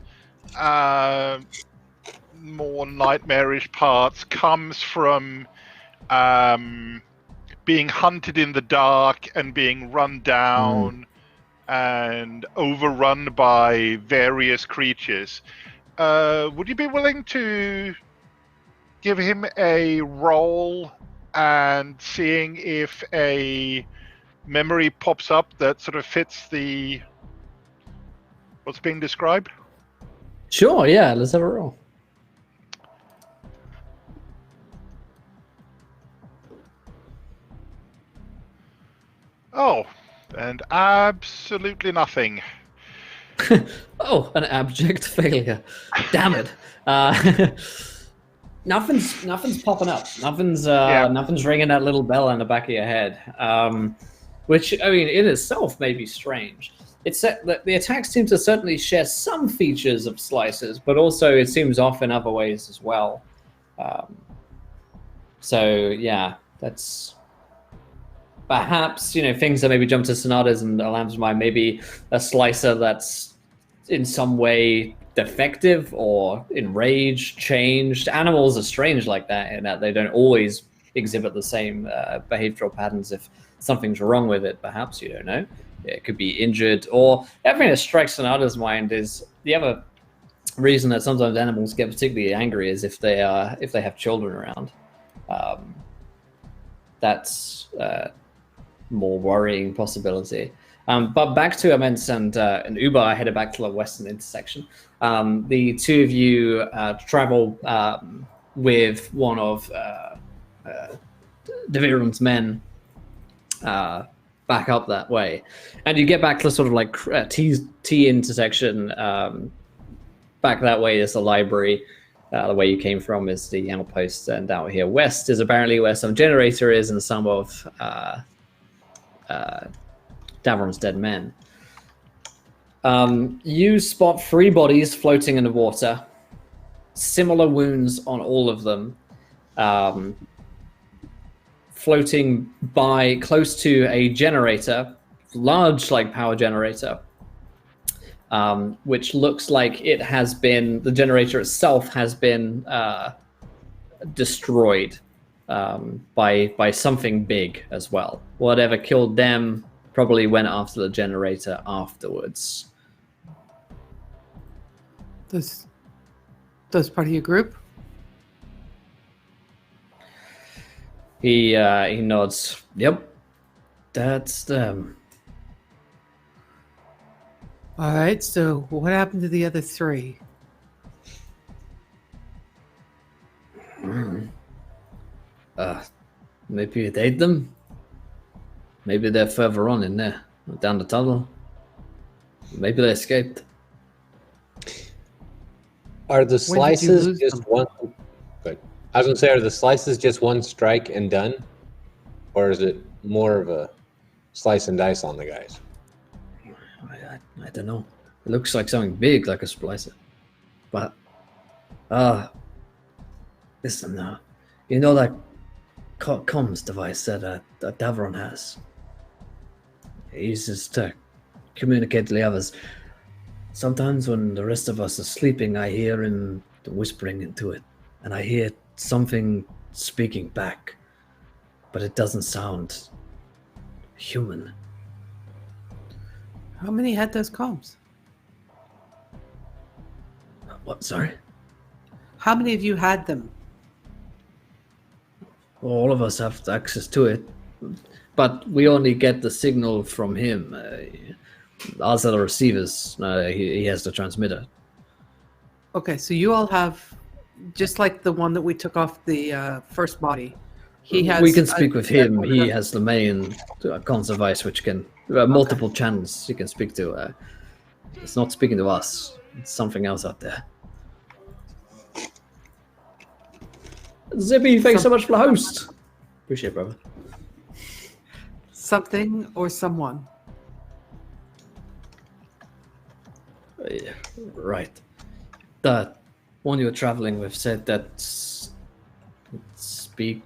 more nightmarish parts comes from being hunted in the dark and being run down and overrun by various creatures. Would you be willing to give him a roll and seeing if a memory pops up that sort of fits what's being described? Sure, yeah, let's have a roll. Oh, and absolutely nothing. Oh, an abject failure. Damn it. Nothing's popping up. Nothing's ringing that little bell on the back of your head. Which, I mean, in itself may be strange. It's that the attacks seem to certainly share some features of slices, but also it seems off in other ways as well. So yeah, that's perhaps, things that maybe jump to Sonata's and Alam's mind. Maybe a slicer that's in some way defective or enraged, changed. Animals are strange like that in that they don't always exhibit the same behavioral patterns. If something's wrong with it, perhaps, you don't know. it could be injured, or everything that strikes an other's mind is the other reason that sometimes animals get particularly angry is if they have children around. That's more worrying possibility. But back to Amens and Uber, I headed back to the western intersection. The two of you travel with one of Nibiru's men back up that way, and you get back to the sort of like T intersection. Back that way is the library. The way you came from is the outpost, and out here west is apparently where some generator is and some of Davron's dead men. You spot 3 bodies floating in the water, similar wounds on all of them, floating by close to a generator, large like power generator, which looks like it has been, the generator itself has been destroyed by something big as well. Whatever killed them probably went after the generator afterwards. Those part of your group? He nods. Yep, that's them. All right, so what happened to the other 3? Maybe it ate them. Maybe they're further on in there, down the tunnel. Maybe they escaped. Are the When did you slices lose just them? one? Good. I was gonna say, are the slices just one strike and done, or is it more of a slice and dice on the guys? I don't know. It looks like something big, like a splicer. But, listen, you know that comms device that Davron has? He uses to communicate to the others. Sometimes when the rest of us are sleeping, I hear him whispering into it, and I hear something speaking back, but it doesn't sound human. How many had those comms? What, sorry? How many of you had them? All of us have access to it, but we only get the signal from him. Us are the receivers. He has the transmitter. Okay, so you all have, just like the one that we took off the first body. He has. We can speak with him. He has the main comms device, which can multiple channels he can speak to. It's not speaking to us. It's something else out there. Zippy, thanks so much for the host. Appreciate it, brother. Something or someone. Yeah, right. The one you were traveling with said that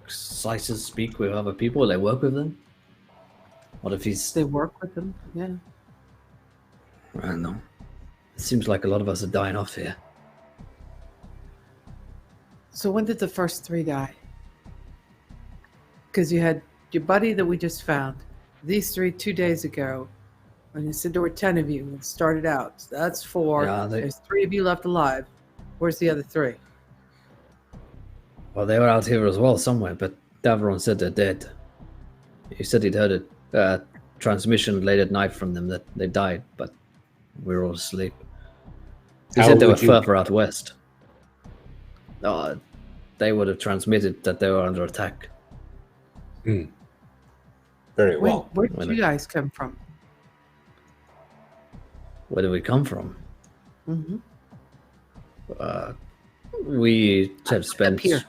slices speak with other people. They work with them. What if he's? They work with them. Yeah. I don't know. It seems like a lot of us are dying off here. So when did the first 3 die? Because you had your buddy that we just found. These 3 2 days ago. And you said there were 10 of you and it started out. So that's 4. Yeah, There's 3 of you left alive. Where's the other 3? Well, they were out here as well somewhere, but Davron said they're dead. He said he'd heard a transmission late at night from them that they died, but we were all asleep. He said they were further out west. They would have transmitted that they were under attack. Very well. Where did you guys come from? Where did we come from? Mm-hmm. We have spent. Here.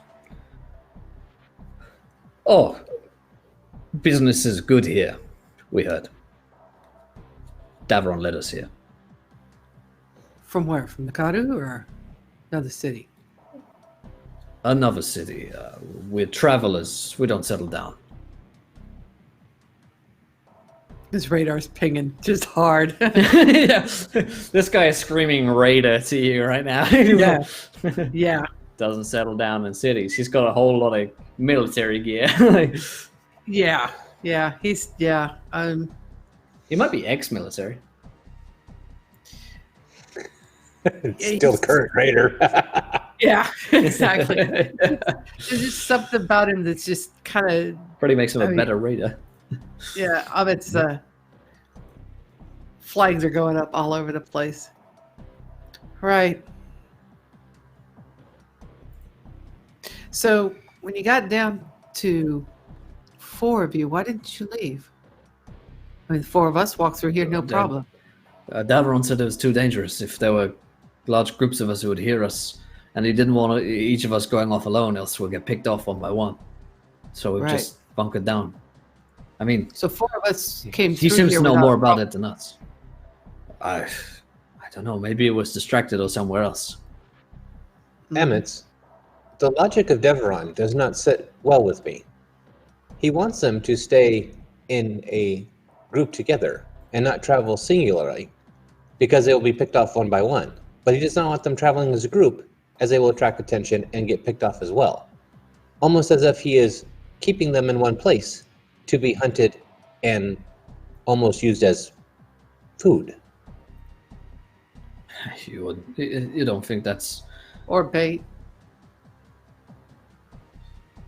Oh, business is good here. We heard. Davron led us here. From where? From Nakadu or another city? Another city. We're travelers. We don't settle down. This radar's pinging just hard. Yeah. This guy is screaming raider to you right now. Yeah. Yeah. Doesn't settle down in cities. He's got a whole lot of military gear. Yeah. Yeah. He's, yeah. He might be ex-military. Still the current raider. Yeah, exactly. There's just something about him that's just kind of Probably makes him a better raider. yeah. It's flags are going up all over the place. Right. So when you got down to 4 of you, why didn't you leave? I mean, 4 of us walked through here, no problem. Davron said it was too dangerous. If there were large groups of us who would hear us, and he didn't want each of us going off alone, else we'll get picked off one by one. So we've just bunkered down. I mean, so 4 of us came. He through seems here to know without more a about problem. it than us. I don't know. Maybe it was distracted or somewhere else. Emmett, the logic of Deveron does not sit well with me. He wants them to stay in a group together and not travel singularly, because they will be picked off one by one. But he does not want them traveling as a group, as they will attract attention and get picked off as well. Almost as if he is keeping them in one place to be hunted and almost used as food. You don't think that's... Or bait.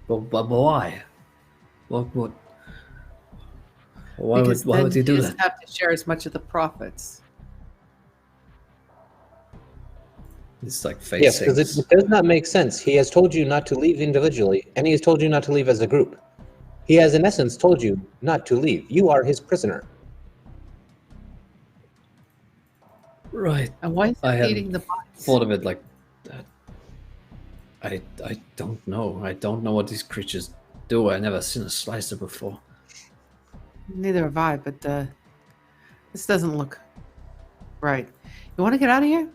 But why? What? Why Because would he do doesn't that? have to share as much of the profits. It's like face Yes, because it does not make sense. He has told you not to leave individually, and he has told you not to leave as a group. He has, in essence, told you not to leave. You are his prisoner. Right. And why is I he hadn't eating the bodies? thought of it like that. I don't know. I don't know what these creatures do. I never seen a slicer before. Neither have I, but this doesn't look right. You want to get out of here?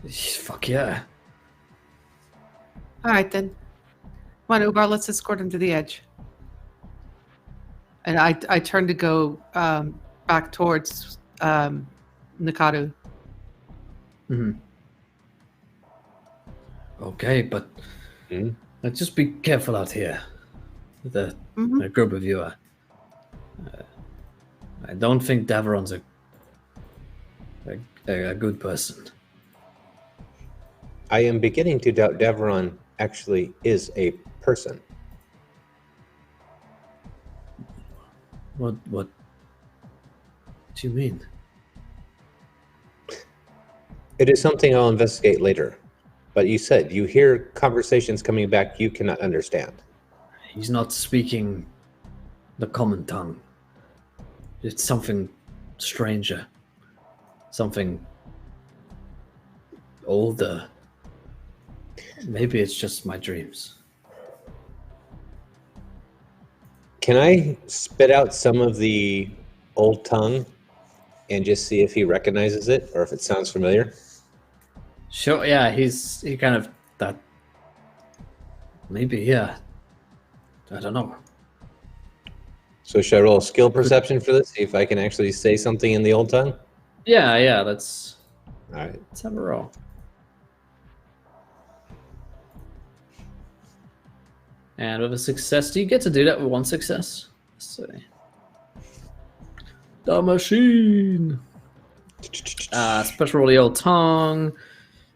Fuck yeah. All right, then. Come on, Ubar, let's escort him to the edge. And I turn to go back towards Nikadu. Mm-hmm. Okay, but just be careful out here. The group of you are. I don't think Davron's a good person. I am beginning to doubt Deveron actually is a person. What do you mean? It is something I'll investigate later. But you said you hear conversations coming back you cannot understand. He's not speaking the common tongue. It's something stranger. Something older. Maybe it's just my dreams. Can I spit out some of the old tongue and just see if he recognizes it or if it sounds familiar? Sure, yeah, he kind of that. Maybe, yeah. I don't know. So should I roll skill perception for this? See if I can actually say something in the old tongue? Yeah, let's All right. have a roll. And with a success, do you get to do that with one success? Let's see. The machine. Special roll the old tongue.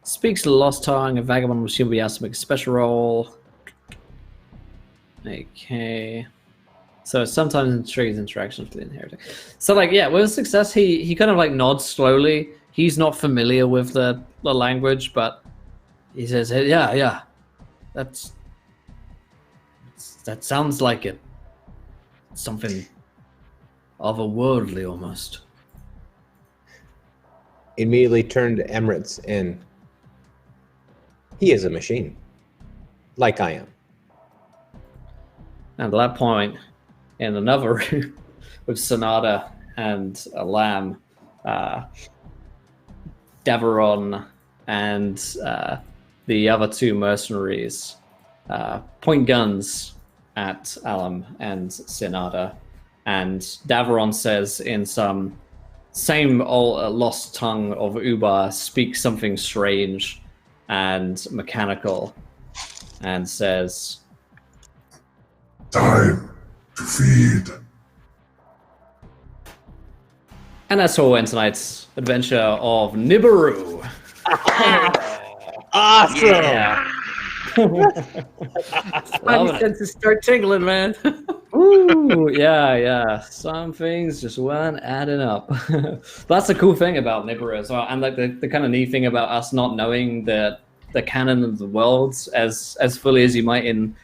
Speaks the lost tongue. A vagabond machine will be asked to make a special roll. Okay. So sometimes triggers interactions with the inheritor. So with a success, he kind of nods slowly. He's not familiar with the language, but he says, hey, yeah. That sounds like it. Something otherworldly almost. Immediately turned to Emirates and he is a machine. Like I am. And at that point, in another room with Sonata and Lamb, Deveron and the other 2 mercenaries point guns at Alam and Sonata. And Deveron says in some same old lost tongue of Ubar, speaks something strange and mechanical, and says, Time to feed. And that's all in tonight's adventure of Nibiru. Awesome. Yeah. Spidey senses start tingling, man. Ooh, yeah. Some things just weren't adding up. That's the cool thing about Nibiru as well, and like the kind of neat thing about us not knowing the canon of the worlds as fully as you might in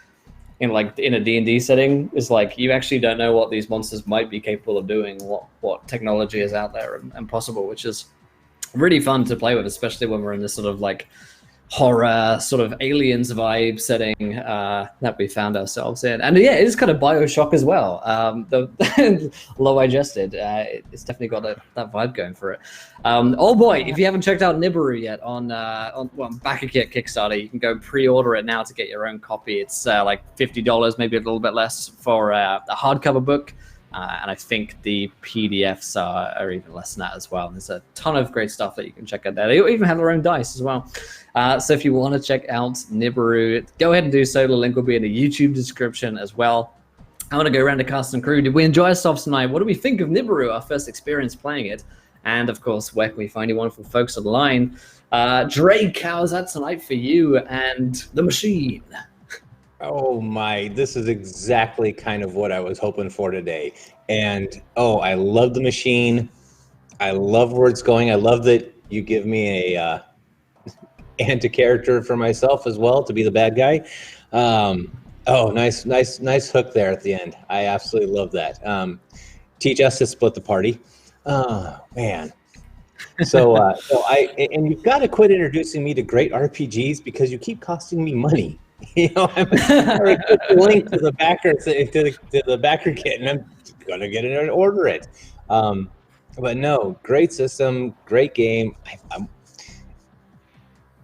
a D&D setting is like you actually don't know what these monsters might be capable of doing, what technology is out there and possible, which is really fun to play with, especially when we're in this sort of like horror sort of aliens vibe setting that we found ourselves in. And yeah, it is kind of BioShock as well. The low I jested. It's definitely got that vibe going for it. Oh boy, if you haven't checked out Nibiru yet on Back Again Kickstarter, you can go pre-order it now to get your own copy. It's like $50, maybe a little bit less for a hardcover book. And I think the PDFs are even less than that as well. There's a ton of great stuff that you can check out there. They even have their own dice as well. So if you want to check out Nibiru, go ahead and do so. The link will be in the YouTube description as well. I want to go around to cast and crew. Did we enjoy ourselves tonight? What do we think of Nibiru, our first experience playing it? And of course, where can we find you wonderful folks online? Drake, how's that tonight for you and the machine? Oh my, this is exactly kind of what I was hoping for today. And I love the machine. I love where it's going. I love that you give me a anti-character for myself as well to be the bad guy. Nice hook there at the end. I absolutely love that. Teach us to split the party. Oh man. So and you've got to quit introducing me to great RPGs because you keep costing me money. I'm very quick to link to the backer to the backer kit, and I'm gonna get it and order it. But no, great system, great game.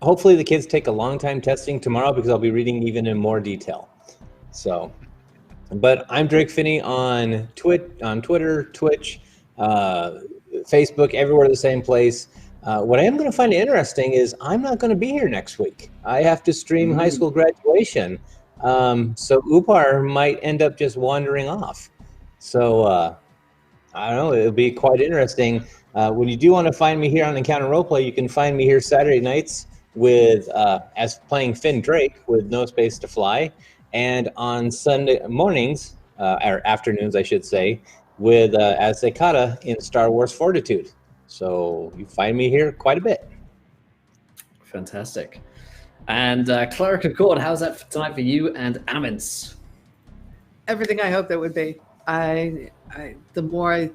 Hopefully the kids take a long time testing tomorrow because I'll be reading even in more detail. So, but I'm Drake Finney on Twitter, Twitch, Facebook, everywhere the same place. What I am going to find interesting is I'm not going to be here next week. I have to stream high school graduation. So Upar might end up just wandering off. So I don't know, it'll be quite interesting. When you do want to find me here on Encounter Roleplay, you can find me here Saturday nights with as playing Finn Drake with No Space to Fly, and on Sunday mornings, or afternoons I should say, with as Sekata in Star Wars Fortitude. So you find me here quite a bit. Fantastic. And Cleric Accord, how's that tonight for you and Amins? Everything I hoped it would be. The more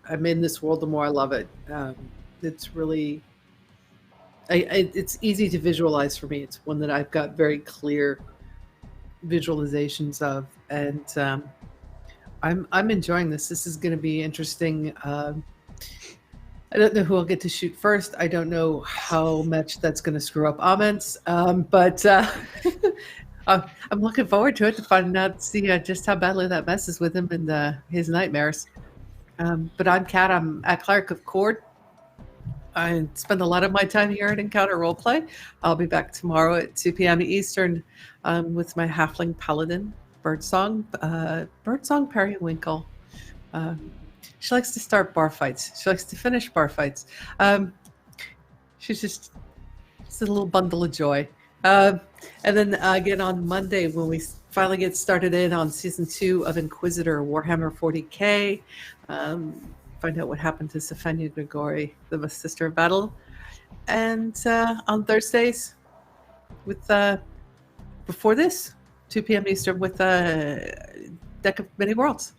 I'm in this world, the more I love it. It's really, it's easy to visualize for me. It's one that I've got very clear visualizations of, and I'm enjoying this. This is going to be interesting. I don't know who I'll get to shoot first. I don't know how much that's going to screw up Amens, but I'm looking forward to it to find out, see just how badly that messes with him and his nightmares. But I'm Kat. I'm at Cleric of Cord. I spend a lot of my time here at Encounter Roleplay. I'll be back tomorrow at 2 p.m. Eastern with my halfling paladin, Birdsong Periwinkle. She likes to start bar fights. She likes to finish bar fights. She's just a little bundle of joy. And then again on Monday when we finally get started in on Season 2 of Inquisitor Warhammer 40k, find out what happened to Safania Grigori, the Sister of Battle. And on Thursdays with before this, 2 p.m. Eastern with Deck of Many Worlds.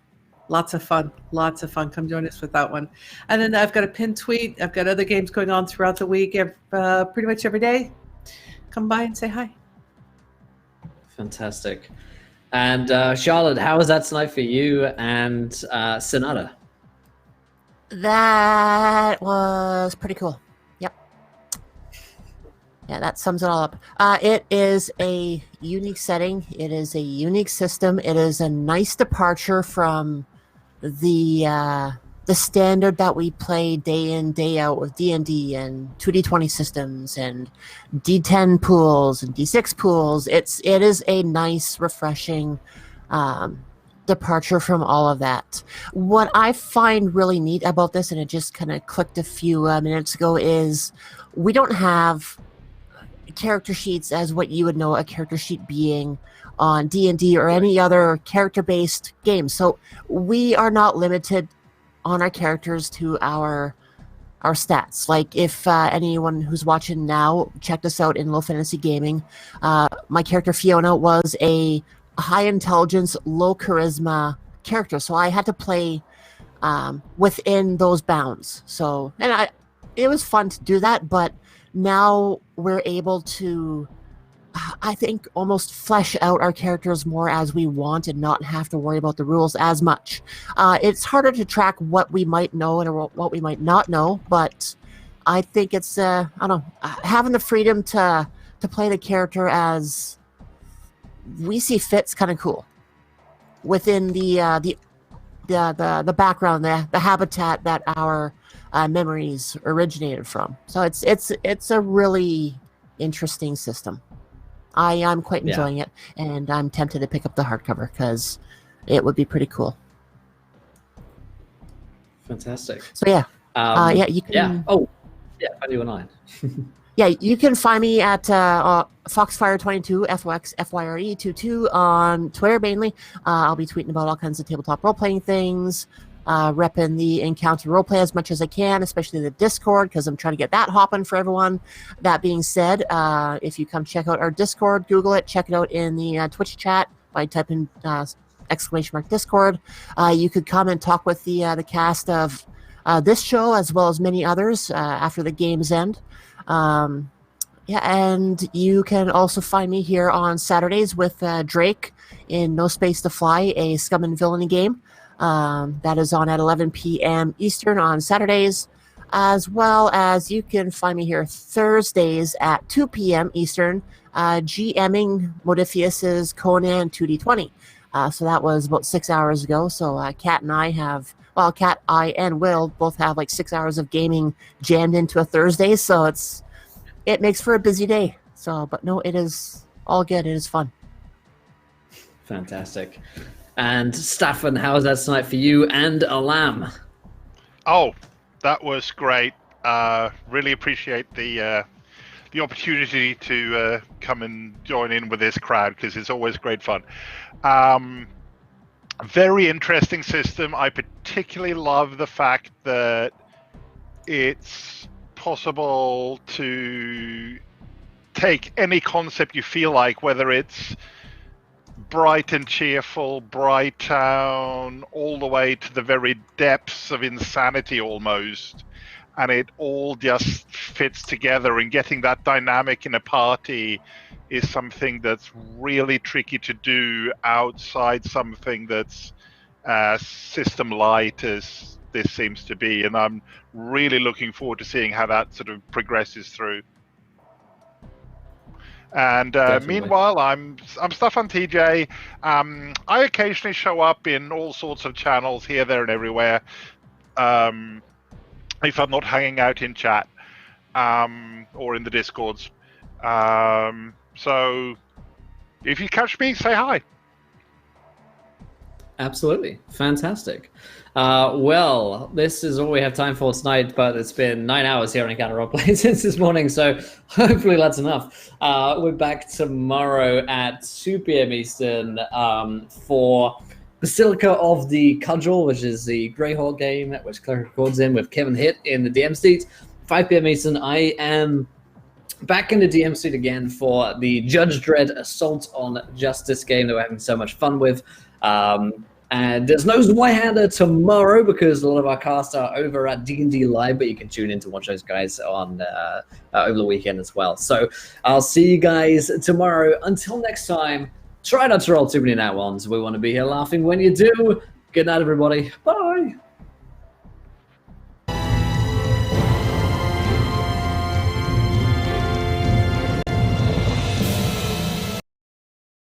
Lots of fun. Come join us with that one. And then I've got a pinned tweet. I've got other games going on throughout the week, pretty much every day. Come by and say hi. Fantastic. And Charlotte, how was that tonight for you and Sonata? That was pretty cool. Yep. Yeah, that sums it all up. It is a unique setting. It is a unique system. It is a nice departure from the standard that we play day in, day out with D&D and 2D20 systems and D10 pools and D6 pools. It is a nice, refreshing departure from all of that. What I find really neat about this, and it just kind of clicked a few minutes ago, is we don't have character sheets as what you would know a character sheet being on D&D or any other character-based game. So we are not limited on our characters to our stats. Like if anyone who's watching now checked us out in Low Fantasy Gaming, my character Fiona was a high intelligence, low charisma character, so I had to play within those bounds. So, and it was fun to do that, but now we're able to, I think, almost flesh out our characters more as we want and not have to worry about the rules as much. It's harder to track what we might know and what we might not know, but I think it's, I don't know, having the freedom to play the character as we see fit's kind of cool within the background, the habitat that our memories originated from. So it's a really interesting system. I'm quite enjoying it, and I'm tempted to pick up the hardcover because it would be pretty cool. Fantastic. So you can. Yeah. Oh, yeah. 509. Yeah, you can find me at Foxfire22, FYRE22 on Twitter mainly. I'll be tweeting about all kinds of tabletop role-playing things, repping the Encounter roleplay as much as I can, especially the Discord, because I'm trying to get that hopping for everyone. That being said, if you come check out our Discord, Google it, check it out in the Twitch chat by typing !Discord. You could come and talk with the cast of this show as well as many others after the game's end. And you can also find me here on Saturdays with Drake in No Space to Fly, a Scum and Villainy game. That is on at 11 p.m. Eastern on Saturdays, as well as you can find me here Thursdays at 2 p.m. Eastern, GMing Modifius's Conan 2D20. So that was about 6 hours ago. So Kat and I have, well, Kat, I, and Will both have like 6 hours of gaming jammed into a Thursday. So it makes for a busy day. So, but no, it is all good. It is fun. Fantastic. And Staffan, how was that tonight for you and Alam? Oh, that was great. Really appreciate the opportunity to come and join in with this crowd, because it's always great fun. Very interesting system. I particularly love the fact that it's possible to take any concept you feel like, whether it's bright and cheerful, bright town, all the way to the very depths of insanity almost, and it all just fits together. And getting that dynamic in a party is something that's really tricky to do outside something that's system light as this seems to be, and I'm really looking forward to seeing how that sort of progresses through. And meanwhile, I'm Staffan TJ. I occasionally show up in all sorts of channels here, there, and everywhere. If I'm not hanging out in chat or in the Discords. So if you catch me, say hi. Absolutely. Fantastic. Well, this is all we have time for tonight, but it's been 9 hours here on Encounter Roleplay since this morning, so hopefully that's enough. We're back tomorrow at 2 p.m. Eastern for Basilica of the Cudgel, which is the Greyhawk game, which Claire records in with Kevin Hitt in the DM seat. 5 p.m. Eastern, I am back in the DM seat again for the Judge Dredd Assault on Justice game that we're having so much fun with. And there's no Zweihander tomorrow because a lot of our cast are over at D&D Live, but you can tune in to watch those guys on over the weekend as well. So I'll see you guys tomorrow. Until next time, try not to roll too many nat ones. We want to be here laughing when you do. Good night, everybody. Bye.